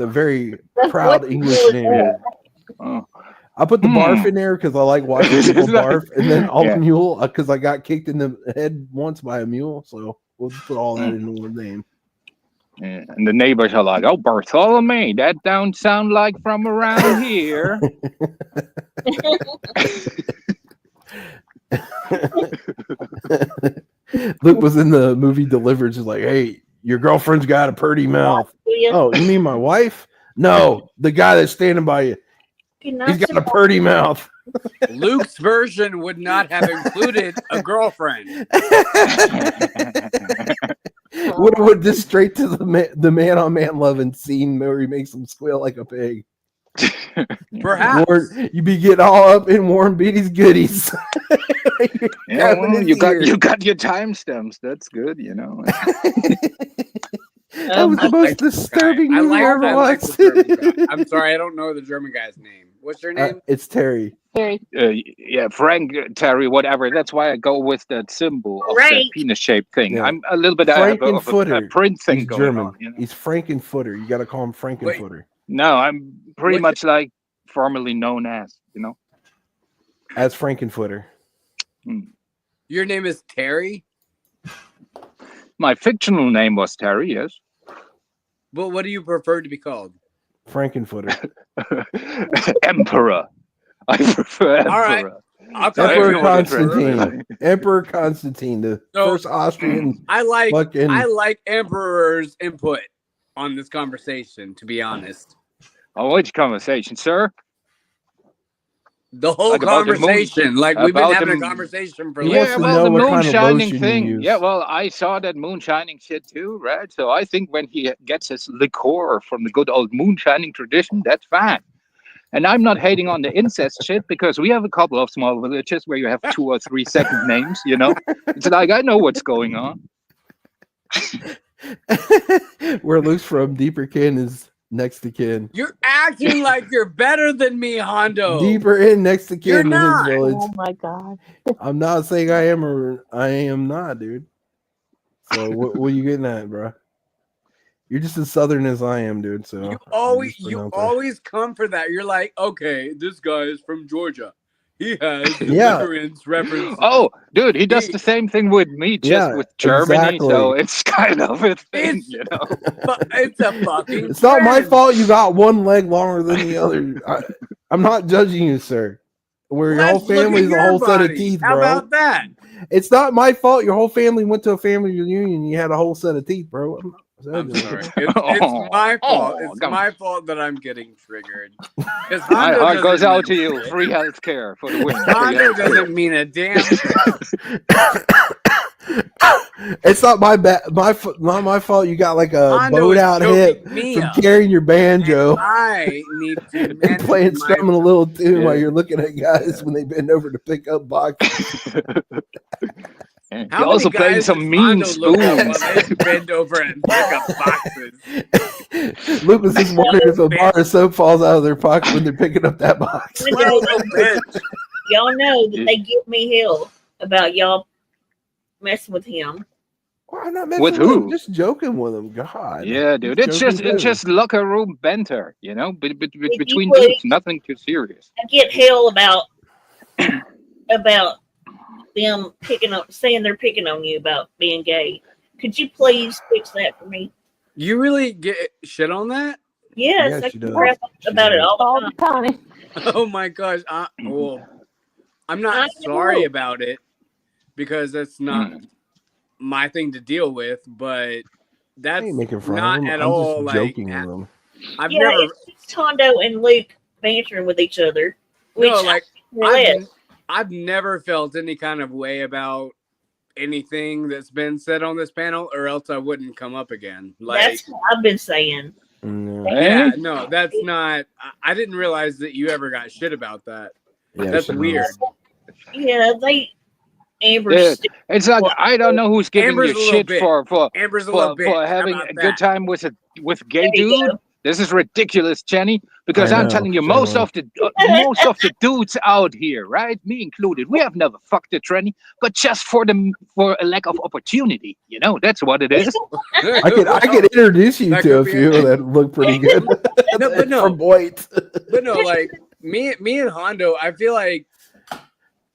very proud English name. Yeah. Oh. I put the barf in there because I like watching people barf, and then Yeah. mule because I got kicked in the head once by a mule. So we'll just put all that in one name. Yeah, and the neighbors are like, "Oh, Bartholomew, that don't sound like from around here." Luke was in the movie Delivered. He's like, "Hey, your girlfriend's got a pretty mouth." Oh, you mean my wife? No, the guy that's standing by you. He's got a pretty mouth. Luke's version would not have included a girlfriend. Would have went just straight to the man on man loving scene where he makes him squeal like a pig. Perhaps. You be getting all up in Warren Beatty's goodies. Yeah, well, you got your timestamps. That's good, That was the most disturbing movie I ever like watched. the German guy. I'm sorry, I don't know the German guy's name. What's your name? It's Terry. Yeah, Frank, Terry, whatever. That's why I go with that symbol of that Frank. penis-shaped thing. Yeah. I'm a little bit of a Frankenfooter. print thing He's going German. on. He's Frankenfooter. You got to call him Frankenfooter. No, I'm pretty much like formerly known as, As Frankenfooter. Your name is Terry? My fictional name was Terry, yes. But what do you prefer to be called? Frankenfooter. Emperor. I prefer Emperor. All right. Emperor Constantine. Emperor Constantine, the first Austrian. I like Emperor's input on this conversation, to be honest. Oh, which conversation, sir? The whole conversation. We've been having a conversation for the moonshining thing. Yeah, well, I saw that moonshining shit too, right? So I think when he gets his liqueur from the good old moonshining tradition, that's fine. And I'm not hating on the incest shit because we have a couple of small villages where you have 2 or 3 second names, It's like, I know what's going on. Where Luke's from, deeper kin is next to kin. You're acting like you're better than me, Hondo. Deeper in next to kin in his village. Oh my god. I'm not saying I am or I am not, dude. So what are you getting at, bro? You're just as southern as I am, dude. So you always come for that. You're like, okay, this guy is from Georgia. He has deliverance reference. Oh, dude, he does the same thing with me, just with Germany. Exactly. So it's kind of a thing, It's a fucking. It's not my fault you got one leg longer than the other. I'm not judging you, sir. Where your whole family is a whole set of teeth, bro. How about that? It's not my fault. Your whole family went to a family reunion and you had a whole set of teeth, bro. I'm sorry. It's my fault. It's my fault that I'm getting triggered. My heart goes out to you. Free health care for the win. Hondo doesn't mean a damn thing. It's not not my fault. You got like a Hondo bowed out hip from carrying your banjo. I need to and playing strumming a little tune while you're looking at guys when they bend over to pick up boxes. He also playing some mean spoons. Bend over and pick up boxes. Lucas is wondering if a bar of soap falls out of their pocket when they're picking up that box. Y'all know that they give me hell about y'all messing with him. Well, I'm not messing with who? Him, just joking with him. God. Yeah, dude. It's just locker room banter, between dudes. Nothing too serious. I get hell about them saying they're picking on you about being gay. Could you please fix that for me? You really get shit on that? Yes, I can crap about it all the time. Oh my gosh. I'm not sorry about it because that's not my thing to deal with, but that's not at all like joking with them. It's just Hondo and Luke bantering with each other. I've never felt any kind of way about anything that's been said on this panel, or else I wouldn't come up again. That's what I've been saying. Yeah, no, that's not. I didn't realize that you ever got shit about that. Yeah, that's weird. Yeah, Amber's. It's like I don't know who's giving you shit for having a good time with gay dude. This is ridiculous, Jenny. Because I'm telling you, most of the dudes out here, right, me included, we have never fucked a tranny, but just for a lack of opportunity. That's what it is. I could introduce you to a few that look pretty good. From White. But no, like me and Hondo, I feel like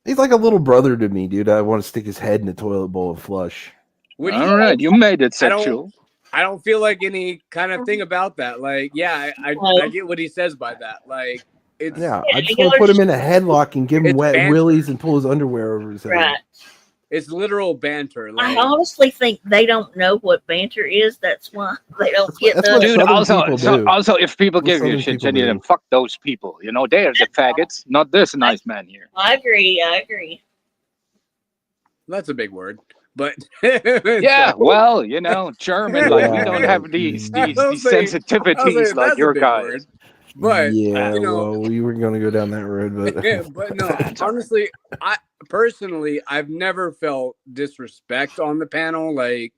he's like a little brother to me, dude. I want to stick his head in the toilet bowl and flush. All right, you made it sexual. I don't feel like any kind of thing about that. Like, yeah, I get what he says by that. Like, it's I just want to put him in a headlock and give him wet willies and pull his underwear over his head. Right. It's literal banter. I honestly think they don't know what banter is. That's why they don't get the. Dude, also, if people give you shit, Jenny, then fuck those people. They're the faggots, not this nice man here. I agree. That's a big word. But yeah, well, German, like we don't have these sensitivities like your guys. But well, we were going to go down that road, but but no, honestly, I've never felt disrespect on the panel. Like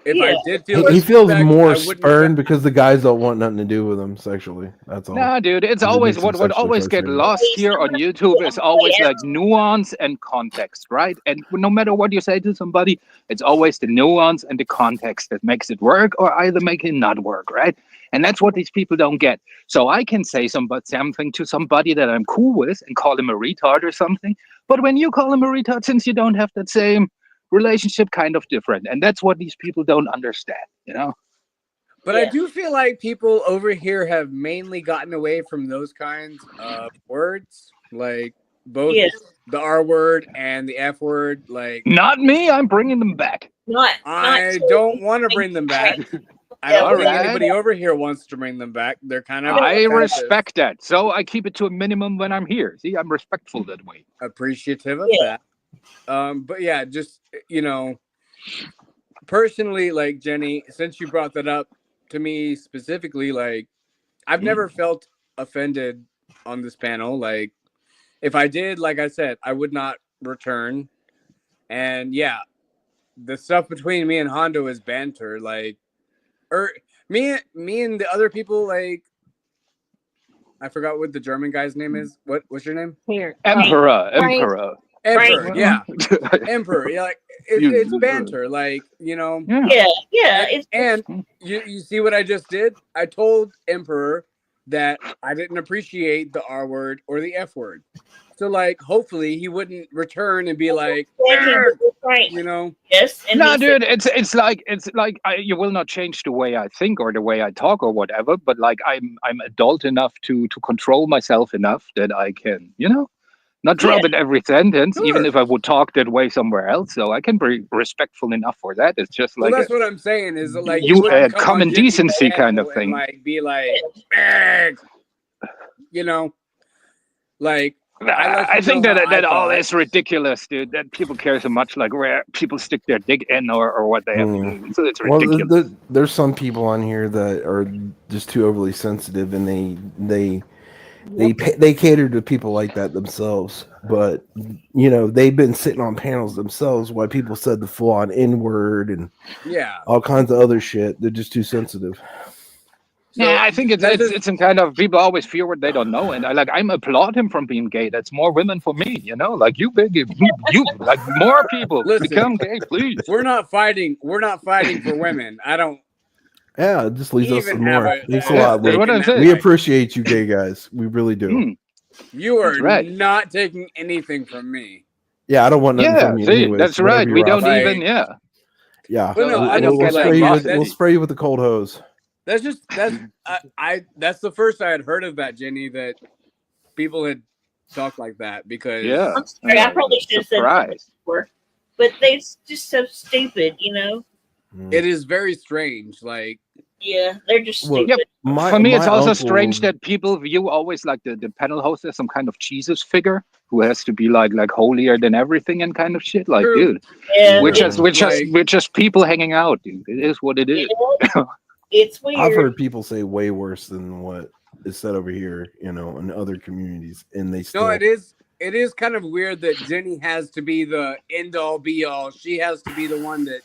if I did feel He feels disrespect, more I wouldn't spurned because the guys don't want nothing to do with him sexually. That's all. No, dude, it's 'Cause it always makes him what sexually always get frustrated. lost here on YouTube is always like nuance and context, right? And no matter what you say to somebody, it's always the nuance and the context that makes it work or either make it not work, right? And that's what these people don't get. So I can say something to somebody that I'm cool with and call him a retard or something. But when you call him a retard, since you don't have that same relationship, kind of different. And that's what these people don't understand, you know? But I do feel like people over here have mainly gotten away from those kinds of words, like both the R word and the F word. Like, not me. I'm bringing them back. I don't want to bring them back. I don't think anybody over here wants to bring them back. They're kind of I offensive. respect that. So I keep it to a minimum when I'm here. See, I'm respectful that way. Appreciative of that. But yeah, just, you know, personally, like, Jenny, since you brought that up to me specifically, like, I've never felt offended on this panel. Like, if I did, like I said, I would not return. And yeah, the stuff between me and Hondo is banter. Like, me and the other people, like, I forgot what the German guy's name is. What's your name? Emperor. Yeah. Emperor. Yeah, like it's banter. Like, you know. And you see what I just did? I told Emperor that I didn't appreciate the R word or the F word. So, like, hopefully he wouldn't return and be like, you know. Yes. No, dude, it's like you will not change the way I think or the way I talk or whatever. But like I'm adult enough to control myself enough that I can, you know, not drop it every sentence, even if I would talk that way somewhere else. So I can be respectful enough for that. It's just like that's what I'm saying is like common decency kind of thing. Like, be like, you know, like. I think that all is ridiculous, dude. That people care so much, like where people stick their dick in or what they have to do. So it's ridiculous. Well, there's some people on here that are just too overly sensitive, and they cater to people like that themselves. But you know, they've been sitting on panels themselves while people said the full on N word and all kinds of other shit. They're just too sensitive. Yeah, I think it's some kind of people always fear what they don't know, and I'm applaud him from being gay. That's more women for me, you know. Like you like more people become gay, please. We're not fighting for women. I don't. Yeah, it just leaves us some more. Thanks a lot. We appreciate you, gay guys. We really do. You are not taking anything from me. Yeah, I don't want nothing from you. Anyways, that's right. We don't even. Yeah. But no, we'll spray you with the cold hose. That's the first I had heard of that, Jenny, that people had talked like that because I'm sorry, I probably should have said that before, but they're just so stupid, you know. It is very strange, like they're just stupid. For me, it's also strange that people view always like the panel host as some kind of Jesus figure who has to be like holier than everything and kind of shit. Like, dude, we're just people hanging out, dude. It is what it is. It's weird. I've heard people say way worse than what is said over here, you know, in other communities, and they still. No, it is kind of weird that Jenny has to be the end all be all. She has to be the one that,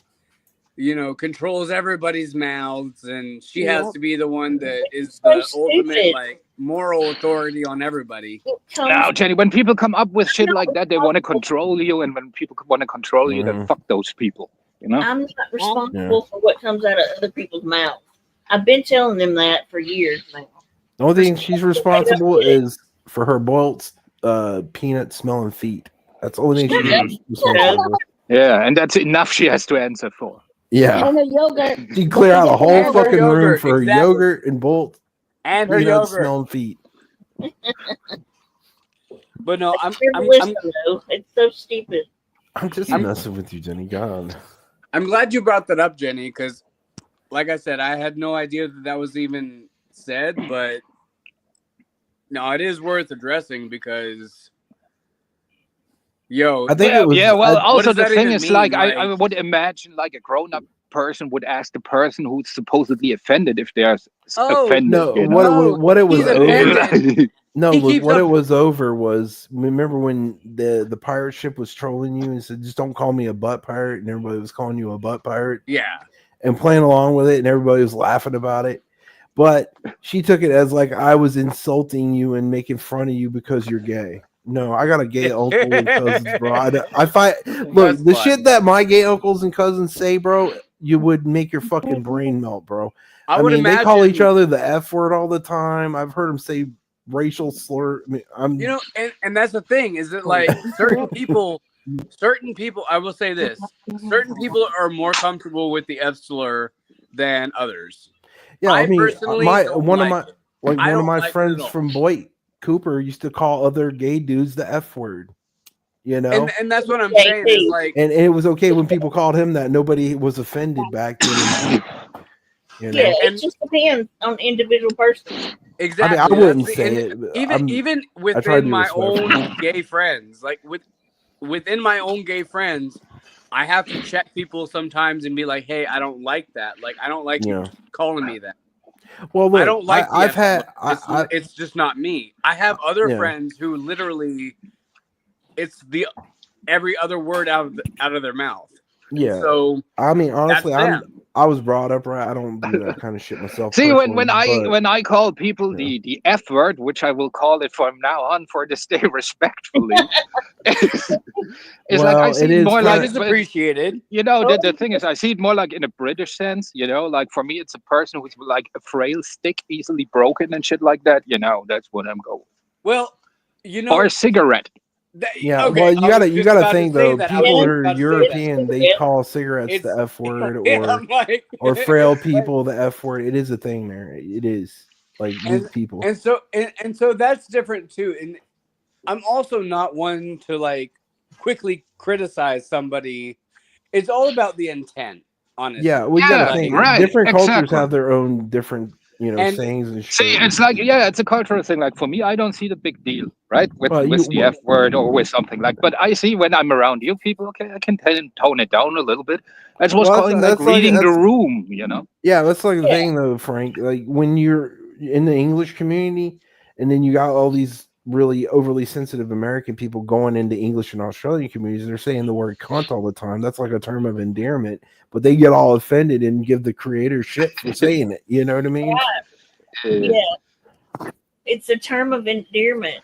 you know, controls everybody's mouths, and she has to be the one that is the ultimate like moral authority on everybody. Now, Jenny, when people come up with shit like that, they want to control you, and when people want to control you, then fuck those people. You know, I'm not responsible for what comes out of other people's mouths. I've been telling them that for years now. The only thing she's responsible is for her boiled peanut smelling feet. That's the only thing she's responsible for. Yeah, and that's enough she has to answer for. Yeah. And a yogurt. She clear out a whole fucking room for her yogurt and boiled and her peanut yogurt smelling feet. But no, I'm it's so stupid. I'm just messing with you, Jenny. God. I'm glad you brought that up, Jenny, because like I said, I had no idea that was even said, but no, it is worth addressing because, I think it was. Yeah, well, also the thing is, like, I would imagine, like, a grown-up person would ask the person who's supposedly offended if they're offended. No, you know? what it was over. No, what it was over was, remember when the pirate ship was trolling you and said, just don't call me a butt pirate, and everybody was calling you a butt pirate? Yeah. and playing along with it, and everybody was laughing about it. But she took it as like I was insulting you and making fun of you because you're gay. No, I got a gay uncle and cousins, bro. I fight. Look, the shit that my gay uncles and cousins say, bro, you would make your fucking brain melt, bro. I would mean, they call imagine- each other the F word all the time. I've heard them say racial slur. I mean, You know, and that's the thing is that like certain people, I will say this, certain people are more comfortable with the F slur than others. Yeah, I mean, personally don't one like it. of I don't my like it at friends all. from Boyd Cooper used to call other gay dudes the F word. You know, And that's what I'm saying is like, and it was okay when people called him that. Nobody was offended back then. You know? Yeah, it just depends on individual person. exactly. I wouldn't That's say and it. Even I try to within be my respectful. own gay friends, like within my own gay friends, I have to check people sometimes and be like, "Hey, I don't like that. Like, I don't like you calling me that." Well, look, I don't like. I've had. It's just not me. I have other Yeah. friends who literally, it's the every other word out of their mouth. Yeah. So I mean, honestly, that's I was brought up right. I don't do that kind of shit myself. See, when personally, I call people the F word, which I will call it from now on for this day respectfully, it's like I see it more like it's appreciated. You know, the thing is, I see it more like in a British sense. You know, like for me, it's a person who's like a frail stick, easily broken and shit like that. You know, that's what I'm going. Well, you know, or a cigarette. Yeah, okay, well, you I was gotta just about to think say though. that. I People was who are about to say European, that. they call cigarettes It's- the F word, or Yeah, I'm like- or frail people the F word. It is a thing there. It is like weak people. And so that's different too. And I'm also not one to like quickly criticize somebody. It's all about the intent, honestly. Yeah, we gotta Like- think. Different cultures have their own different, And- sayings and shit. See, it's like it's a cultural thing. Like for me, I don't see the big deal, right, with Well, with the F word or with something like. But I see when I'm around you people, okay, I can tone it down a little bit. That's what's Well, calling like reading the room, you know. Yeah, that's like the thing though, Frank. Like when you're in the English community, and then you got all these really overly sensitive American people going into English and Australian communities, they're saying the word cunt all the time. That's like a term of endearment, but they get all offended and give the creator shit for saying it. You know what I mean? Yeah. It's a term of endearment.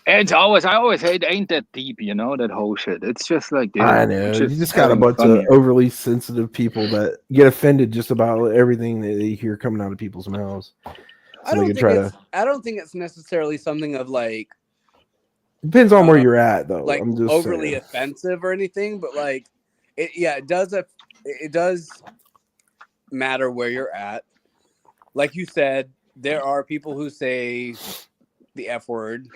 I always say it ain't that deep, you know, that whole shit. It's just like I know. it's You just got a having bunch fun of here. overly sensitive people that get offended just about everything that they hear coming out of people's mouths. I don't think it's necessarily something of like Depends on where you're at, though. like I'm just overly saying. offensive or anything, but like it does matter where you're at. Like you said, there are people who say the F word.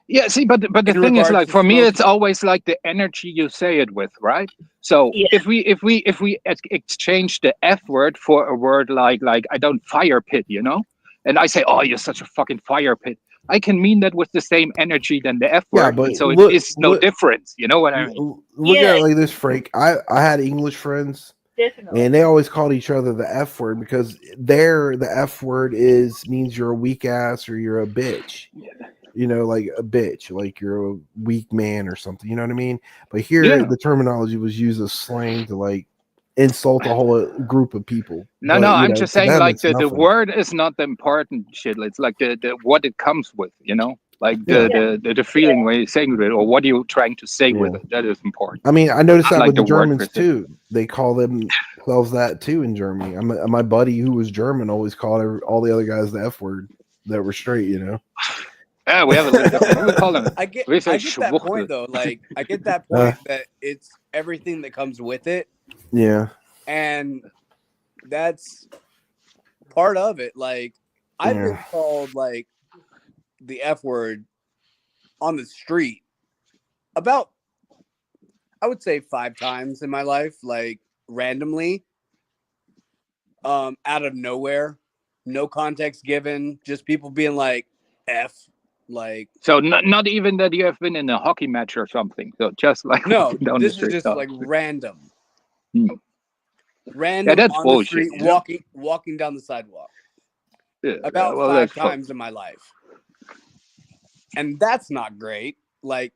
Yeah, see, but the In thing is, regards like to for me, smoking. it's always like the energy you say it with, right? So if we exchange the F word for a word like I don't fire pit, you know, and I say, oh, you're such a fucking fire pit, I can mean that with the same energy than the F Yeah, word, but and so look- it is no look- difference. You know what I mean? Look at it like this, Frank. I had English friends, Definitely. and they always called each other the F word because the F word means you're a weak ass or you're a bitch. You know, like a bitch, like you're a weak man or something. You know what I mean? But here, the terminology was used as slang to like insult a whole group of people. No, But, no, you I'm know, just to saying them, like it's the nothing. word is not the important shit. It's like the what it comes with, you know, like the feeling when you're saying it or what are you trying to say with it. That is important. I mean, I noticed Not that like with the the word Germans per se. too. They call themselves that too in Germany. My buddy who was German always called all the other guys the F word that were straight. You know. Yeah, we have a little different. We call them. I get we say that schwuchtel. point though. Like I get that point that it's everything that comes with it, Yeah. and that's part of it. Like I've been called like the F word on the street about, I would say 5 times in my life, like randomly, out of nowhere, no context given, just people being like F, like So not even that you have been in a hockey match or something. So just like no, walking down this the street. is just like random. Hmm. Random that's on bullshit, the street, you know? walking down the sidewalk. Yeah, About well, 5 that's fucked. times in my life. And that's not great. Like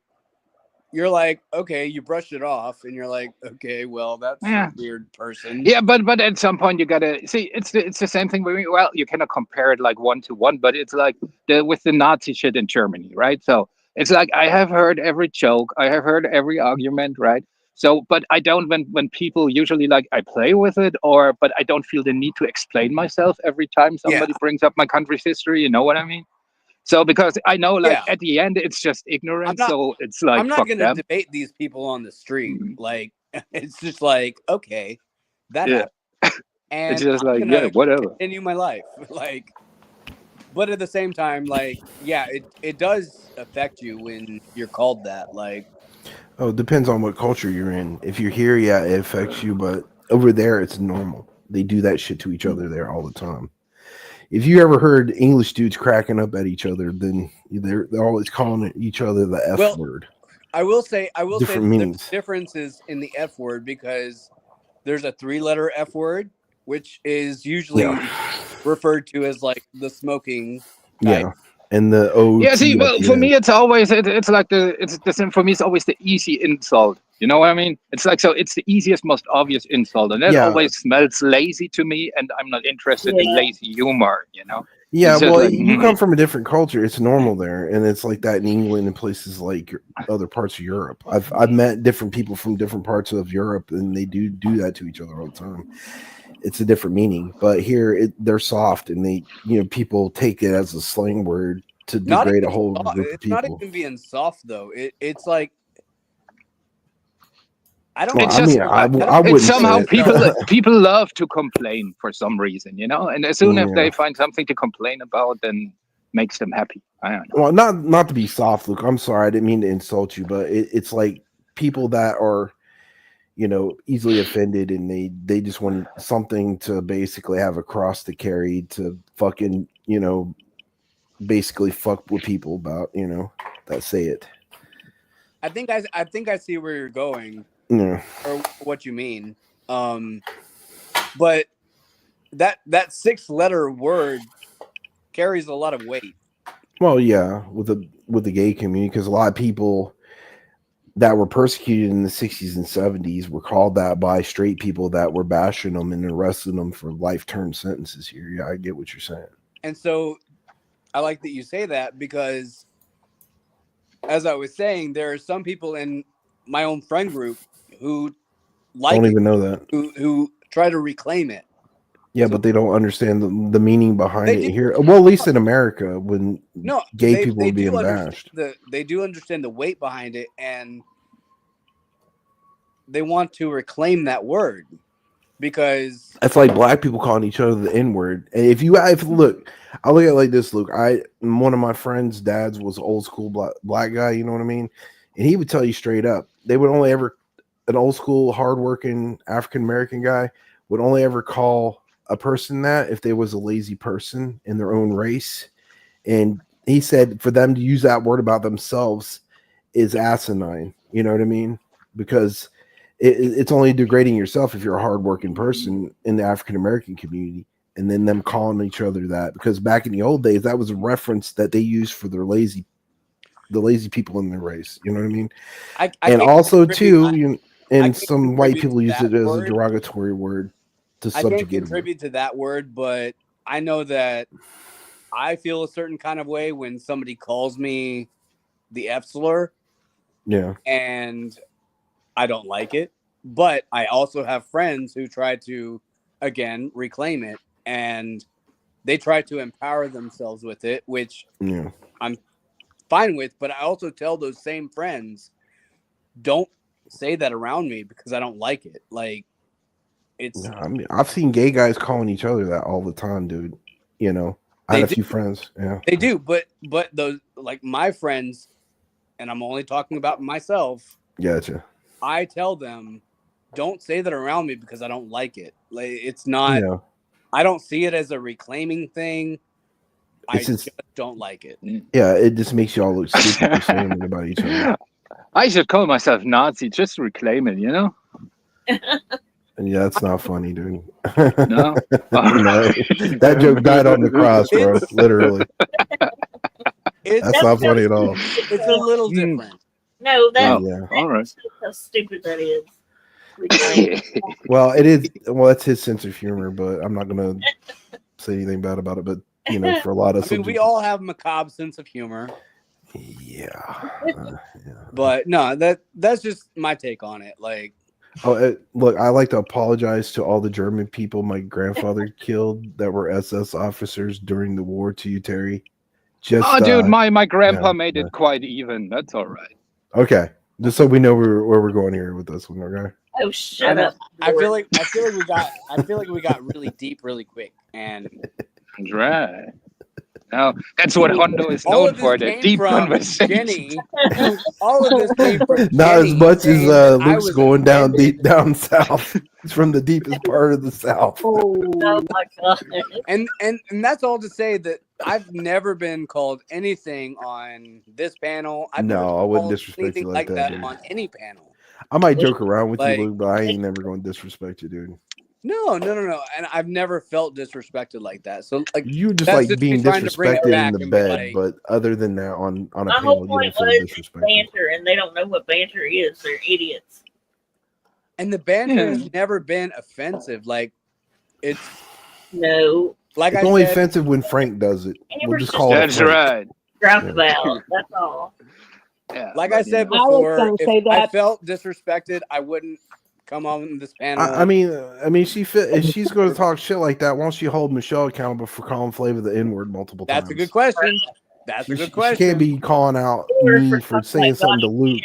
you're like, okay, you brushed it off, and you're like, okay, well, that's Yeah. a weird person. Yeah, but at some point you gotta see. It's the same thing. Well, you cannot compare it like 1-to-1, but it's like with the Nazi shit in Germany, right? So it's like I have heard every joke, I have heard every argument, right? So, but I don't when people usually like I play with it, but I don't feel the need to explain myself every time somebody brings up my country's history. You know what I mean? So because I know, like Yeah. at the end, it's just ignorance. not- So it's like I'm not fuck gonna them. debate these people on the street. Like, it's just like, okay, that Yeah. happened, and It's just I'm like, gonna yeah, whatever. continue my life. Like, but at the same time, like, yeah, it does affect you when you're called that. Like, Oh, it depends on what culture you're in. If you're here, yeah, it affects you, but over there, it's normal. They do that shit to each other there all the time. If you ever heard English dudes cracking up at each other, then they're always calling each other the F word. I will say Different that meanings. there's differences in the F word because there's a 3-letter F word, which is usually referred to as like the smoking type. Yeah, and the O. Yeah, see, well, for me, it's always it's like it's the same. For me, it's always the easy insult. You know what I mean? It's like so. It's the easiest, most obvious insult, and that always smells lazy to me. And I'm not interested in lazy humor. You know? Yeah, It's just well, like, you come from a different culture. It's normal there, and it's like that in England and places like other parts of Europe. I've met different people from different parts of Europe, and they do that to each other all the time. It's a different meaning, but here they're soft, and they, people take it as a slang word to degrade a whole group of It's not people. even being soft though. It's like I don't. Well, It's I just, mean, I wouldn't it's somehow say it. people love to complain for some reason, you know. And as soon as Yeah. they find something to complain about, then makes them happy. I don't know. Well, not to be soft, Luke. I'm sorry, I didn't mean to insult you, but it's like people that are, easily offended, and they just want something to basically have a cross to carry to fucking, basically fuck with people about, that say it. I think I see where you're going, Yeah. or what you mean. But that 6-letter word carries a lot of weight. Well, yeah, with the gay community, because a lot of people that were persecuted in the 60s and 70s were called that by straight people that were bashing them and arresting them for life term sentences here. Yeah, I get what you're saying. And so I like that you say that because, as I was saying, there are some people in my own friend group who Don't even know that. who try to reclaim it. Yeah, but they don't understand the meaning behind it here. Well, at least in America, when gay people are being bashed. They do understand the weight behind it, and they want to reclaim that word because It's like black people calling each other the N-word. And if look, I'll look at it like this, Luke. One of my friends' dads was an old school black guy, you know what I mean? And he would tell you straight up, they would only ever, an old school, hardworking African American guy would only ever call a person that if they was a lazy person in their own race. And he said for them to use that word about themselves is asinine. You know what I mean? Because it's only degrading yourself if you're a hardworking person in the African American community, and then them calling each other that, because back in the old days, that was a reference that they used for the lazy people in their race. You know what I mean? And also too, and some white people use it as a derogatory word to subjugate. I can't contribute to that word, but I know that I feel a certain kind of way when somebody calls me the F slur. Yeah. And I don't like it, but I also have friends who try to, again, reclaim it, and they try to empower themselves with it, which I'm fine with. But I also tell those same friends, don't say that around me because I don't like it. Like, it's. I mean, I've seen gay guys calling each other that all the time, dude. I had a few friends. Yeah, they do, but those, like my friends, and I'm only talking about myself. Gotcha. I tell them, don't say that around me because I don't like it. Like, it's not. Yeah. I don't see it as a reclaiming thing. I just don't like it. Yeah, it just makes you all look stupid for saying it about each other. I should call myself Nazi just to reclaim it, you know? And yeah, that's not funny, dude. No? No, that joke died on the cross, bro. Literally. That's not funny at all. It's a little different. No, that. Yeah. All right. That's how stupid that is. Well, it is. Well, that's his sense of humor, but I'm not gonna say anything bad about it. But for a lot of I mean, we all have macabre sense of humor. Yeah. But no, that's just my take on it. Like, Look, I like to apologize to all the German people my grandfather killed that were SS officers during the war. To you, Terry. Just, dude, my grandpa yeah, made it quite even. That's all right. Okay, just so we know where we're going here with this one. Okay. Oh, shut up! I feel like we got really deep really quick, and right. Now that's what Hondo is all known of this for, the came deep from conversation. Jenny. All of this came from Not as Jenny much saying as that I Luke's was going down deep down south. It's from the deepest part of the south. Oh my god! And that's all to say that I've never been called anything on this panel. I've never No, I been wouldn't called disrespect anything you like that, dude. on any panel. I might joke around with Like- you, Luke, but I ain't never going to disrespect you, dude. No, and I've never felt disrespected like that. So like You just that's like me being trying to bring it disrespected back in the and be bed, like- but other than that, on a My panel, whole you point don't feel was disrespected. banter, and they don't know what banter is. They're idiots. And the banter has never been offensive. Like it's no. Like It's I only said, offensive when Frank does it. We'll Amber's just call it. That's Frank. right. Roundabout. That's all. Yeah. like I said I was before, gonna say if I that. felt disrespected, I wouldn't come on this panel. I mean, if she's going to talk shit like that, why don't she hold Michelle accountable for calling Flavor the N word multiple times? That's a good question. That's a good She question. can't be calling out me for saying something to Luke.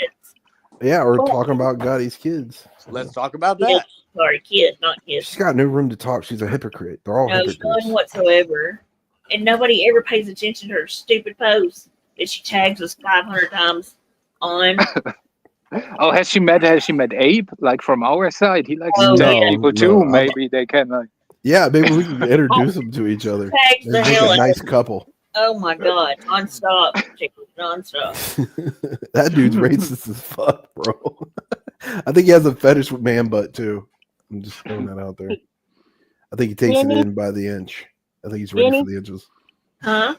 Yeah, or talking about Gotti's kids. Let's talk about Kids. that. Sorry, kid, not kids. She's got no room to talk. She's a hypocrite. They're all No, hypocrites. none whatsoever. And nobody ever pays attention to her stupid posts that she tags us 500 times on. Oh, has she met Abe? Like from our side, he likes Oh, to tag yeah. people too. No, Maybe they can like. Yeah, maybe we can introduce them to each other. Tags the They're hell a out nice of- couple. Oh my god, nonstop, nonstop. That dude's racist as fuck, bro. I think he has a fetish with man butt too. I'm just throwing that out there. I think he takes Jenny? it in by the inch. I think he's ready Jenny? for the inches. Huh?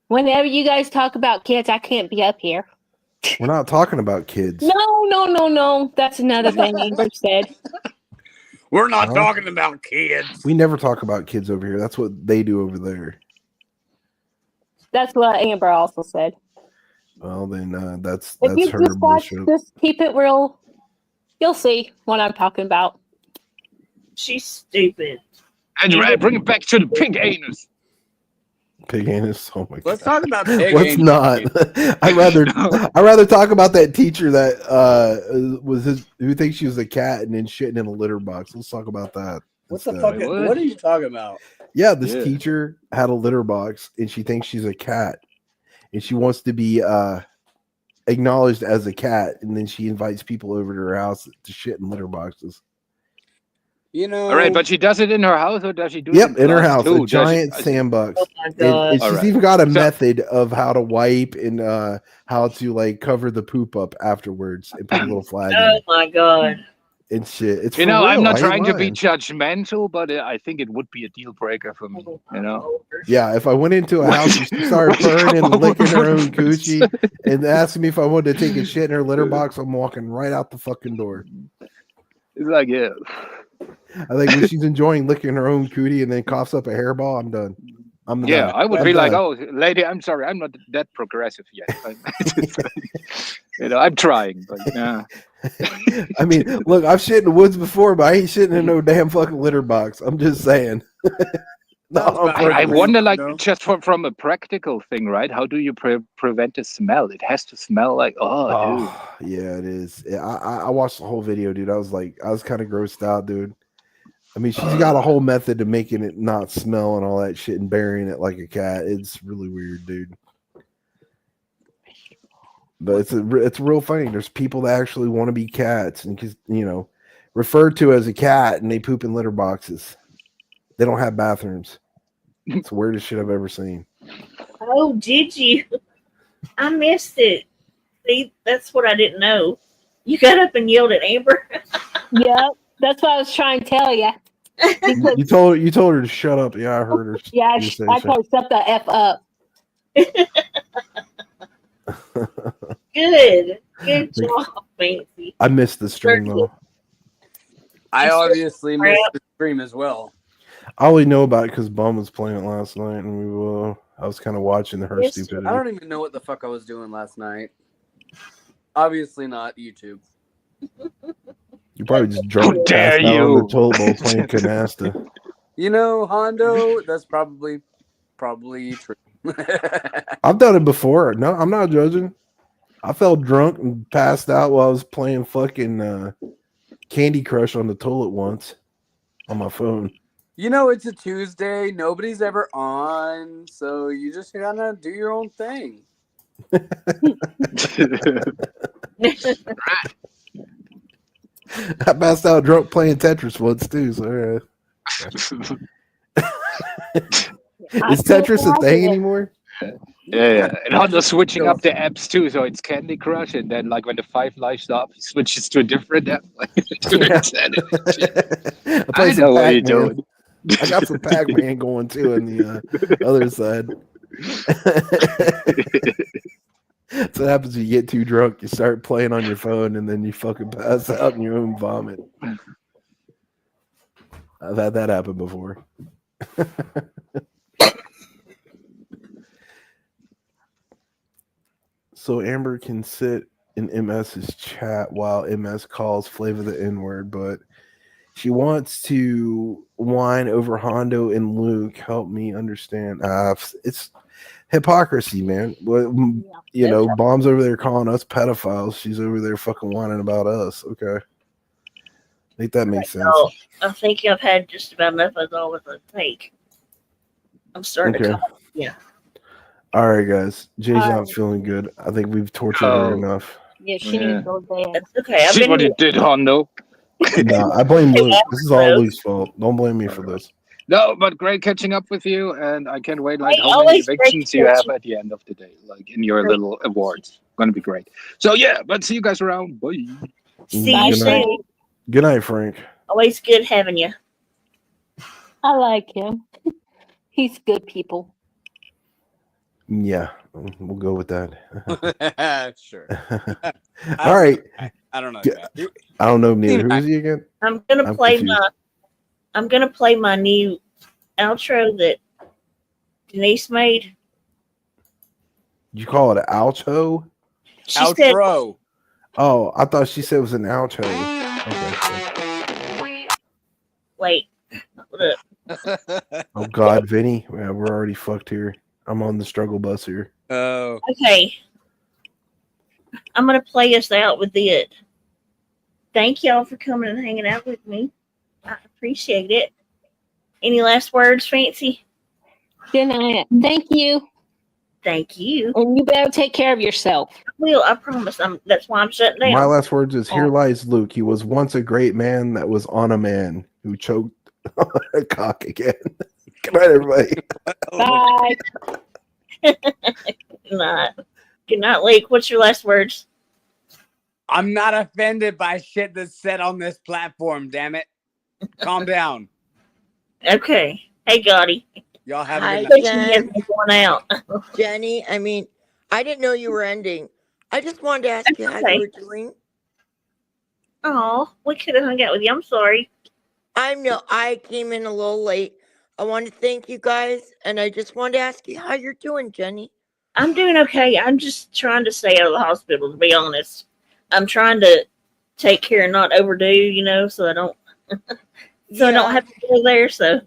Whenever you guys talk about kids, I can't be up here. We're not talking about kids. No. That's another thing Amber said. We're not Huh? talking about kids. We never talk about kids over here. That's what they do over there. That's what Amber also said. Well, then that's If you her just watch, bullshit. just keep it real. You'll see what I'm talking about. She's stupid. And right, bring it back to the pink anus. Pig anus. Oh my god. Let's talk about pig Let's anus. not. I'd rather talk about that teacher that who thinks she was a cat and then shitting in a litter box. Let's talk about that. What the instead. fuck? What are you talking about? Yeah, this Yeah. teacher had a litter box and she thinks she's a cat and she wants to be acknowledged as a cat, and then she invites people over to her house to shit in litter boxes. You know. All right, but she does it in her house, or does she do it Yep, in her class house, too? a Does giant she- sandbox. Oh my And god. she's Alright. even got a So- method of how to wipe and how to like cover the poop up afterwards and put a little flag in Oh it my god. and shit. It's You for know, I'm real, not I ain't trying to be lying. judgmental, but I think it would be a deal breaker for me. You know. Yeah, if I went into a house and she started purring and licking her own coochie and asking me if I wanted to take a shit in her litter box, I'm walking right out the fucking door. It's like, yeah. I think when she's enjoying licking her own cootie and then coughs up a hairball, I'm done. I'm Yeah, done. I would I'm be like, done. oh, lady, I'm sorry, I'm not that progressive yet. You know, I'm trying, but yeah. I mean, look, I've shit in the woods before, but I ain't shitting in no damn fucking litter box. I'm just saying. Not on I purpose. wonder, like, just from a practical thing, right? How do you prevent the smell? It has to smell like, oh, dude. Oh, yeah, it is. Yeah, I watched the whole video, dude. I was kind of grossed out, dude. I mean, she's got a whole method to making it not smell and all that shit and burying it like a cat. It's really weird, dude. But it's a real thing. There's people that actually want to be cats and referred to as a cat, and they poop in litter boxes. They don't have bathrooms. It's the weirdest shit I've ever seen. Oh, did you? I missed it. See, that's what I didn't know. You got up and yelled at Amber. Yep, that's what I was trying to tell you. You told her to shut up. Yeah, I heard her. Yeah, you say I so. told her shut the F up. Good. Good job, Fancy. I missed the stream though. I obviously missed the stream as well. I only know about it because Bum was playing it last night, and I was kind of watching her stupidity. I don't even know what the fuck I was doing last night. Obviously not YouTube. You probably just drunk passed out on the toilet bowl playing canasta. You know, Hondo, that's probably true. I've done it before. No, I'm not judging. I felt drunk and passed out while I was playing fucking Candy Crush on the toilet once on my phone. You know, it's a Tuesday. Nobody's ever on, so you just gotta do your own thing. I passed out drunk playing Tetris once too. So is Tetris a thing anymore? Yeah. And Honda's switching up the apps too, so it's Candy Crush, and then like when the 5 lights up, he switches to a different app. I know what you're doing. I got some Pac-Man going too on the other side. So what happens when you get too drunk, you start playing on your phone, and then you fucking pass out in your own vomit. I've had that happen before. So Amber can sit in MS's chat while MS calls Flavor the N-word, but she wants to whine over Hondo and Luke. Help me understand. It's hypocrisy, man. You know, Bomb's over there calling us pedophiles. She's over there fucking whining about us. Okay. I think that makes sense. So, I think I've had just about enough of all of the take. I'm starting to call. Yeah. All right, guys. Jay's not feeling good. I think we've tortured her enough. Yeah, she needs to go to bed. That's okay. See what you did, Hondo. No, I blame Luke. This is all Luke's fault. Don't blame me for this. No, but great catching up with you, and I can't wait like Hey, how many always evictions great you have catching- at the end of the day, like in your little awards. Gonna be great. So yeah, but see you guys around. Bye. See you soon. Good night, Frank. Always good having you. I like him. He's good people. Yeah, we'll go with that. Sure. All right. I don't know. I don't know neither. Who's he again? I'm gonna I'm play confused. my new outro that Denise made. Did you call it an outro? She said, Outro. Oh, I thought she said it was an outro. Okay. wait. Hold up. Oh God, Vinny, yeah, we're already fucked here. I'm on the struggle bus here. Oh. Okay. I'm gonna play us out with it. Thank y'all for coming and hanging out with me. I appreciate it. Any last words, Fancy? Good night. Thank you. Thank you. And you better take care of yourself. I will. I promise. That's why I'm shutting down. My last words is: Here lies Luke. He was once a great man that was on a man who choked on a cock again. Good night, everybody. Bye. Good night. Good night, Luke. What's your last words? I'm not offended by shit that's said on this platform, damn it. Calm down. Okay. Hey, Gotti. Y'all have Hi, a good night. Jen. Going out. Jenny, I mean, I didn't know you were ending. I just wanted to ask you how okay. you were doing. Oh, we could have hung out with you. I'm sorry. I came in a little late. I want to thank you guys, and I just wanted to ask you how you're doing, Jenny. I'm doing okay. I'm just trying to stay out of the hospital, to be honest. I'm trying to take care and not overdo, so I don't I don't have to go there. So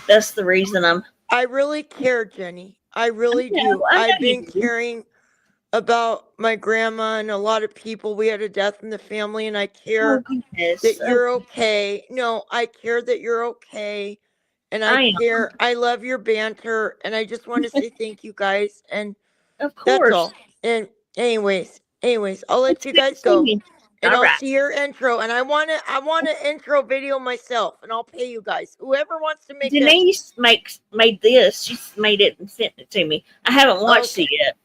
that's the reason I really care, Jenny. I really I know do. I've been caring about my grandma and a lot of people. We had a death in the family, and I care that you're okay. No, I care that you're okay. And I care. I love your banter. And I just want to say thank you guys. And of course. that's all. And anyways, I'll let you guys go. And All I'll right. see your intro. And I want to intro video myself, and I'll pay you guys. Whoever wants to make that. Denise made this. She made it and sent it to me. I haven't watched it yet.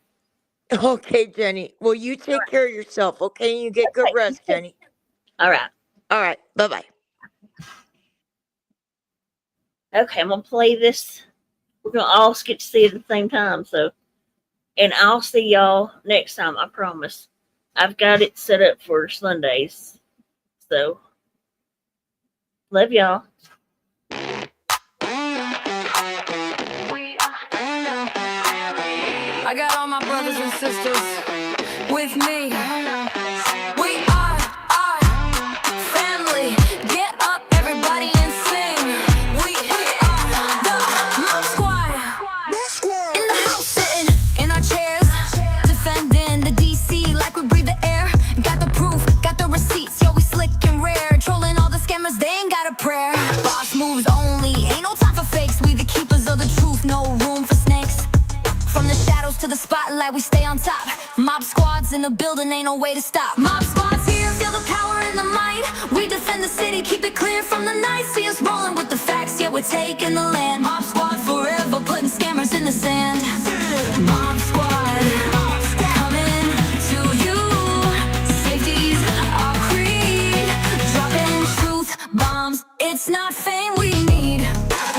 Okay, Jenny. Well, you take care of yourself, okay? And you get good rest, Jenny. All right. All right. Bye-bye. Okay, I'm gonna play this. We're gonna all get to see it at the same time. So, and I'll see y'all next time. I promise. I've got it set up for Sundays. So, love y'all. I got all my brothers and sisters with me. We are family. Get up, everybody, and sing. We are the Mob Squad. In the house, sitting in our chairs, defending the DC like we breathe the air. Got the proof, got the receipts. Yo, we slick and rare. Trolling all the scammers, they ain't got a prayer. Boss moves only, ain't no time for fakes. We the keepers of the truth, no room for snakes. From the shadows to the spotlight, we stay on top. Mob squads in the building, ain't no way to stop. Mob squads here, feel the power and the might. We defend the city, keep it clear from the night. See us rolling with the facts, yeah, we're taking the land. Mob squad forever, putting scammers in the sand. Mob squad, coming to you. Safety's our creed. Dropping truth bombs, it's not fame we need.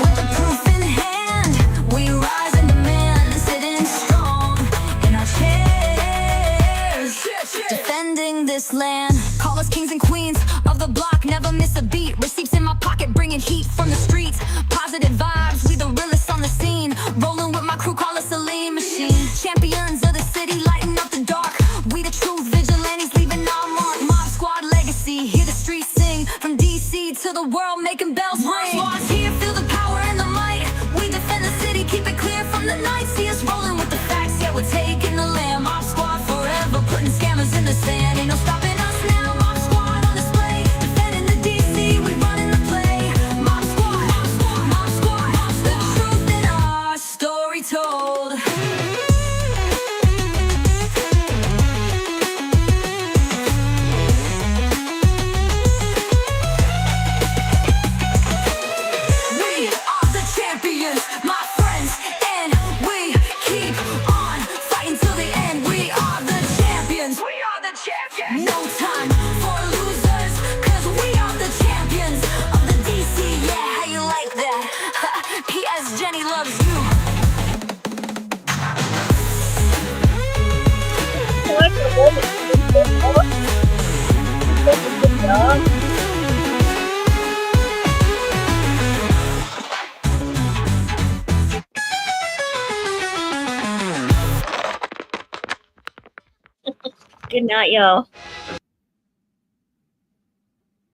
With the proof in hand, we rise and demand. Sitting strong in our chairs, defending this land. Call us kings and queens of the block, never miss a beat. Receipts in my pocket, bringing heat from the streets. Positive vibes, we the realest on the scene. Rolling with my crew, call us a lean machine. Champions of the city, lighting up the dark. We the truth vigilantes, leaving our mark. Mob squad legacy, hear the streets sing. From DC to the world, making bells ring. Mob squad's here, feel the power and the might. We defend the city, keep it clear from the night. See us rolling with the facts, yeah, we're taking the land. Mob squad forever, putting scammers in the sand. Ain't no stopping us now. Mob squad on display, defending the DC, we running the play. Mob squad, mob squad, the truth in our story told. We are the champions, my friends, and we keep on fighting till the end. We are the champions. We are the champions. No time for losers, cause we are the champions of the DC. Yeah, how you like that? P.S. Jenny loves you. Good night, y'all.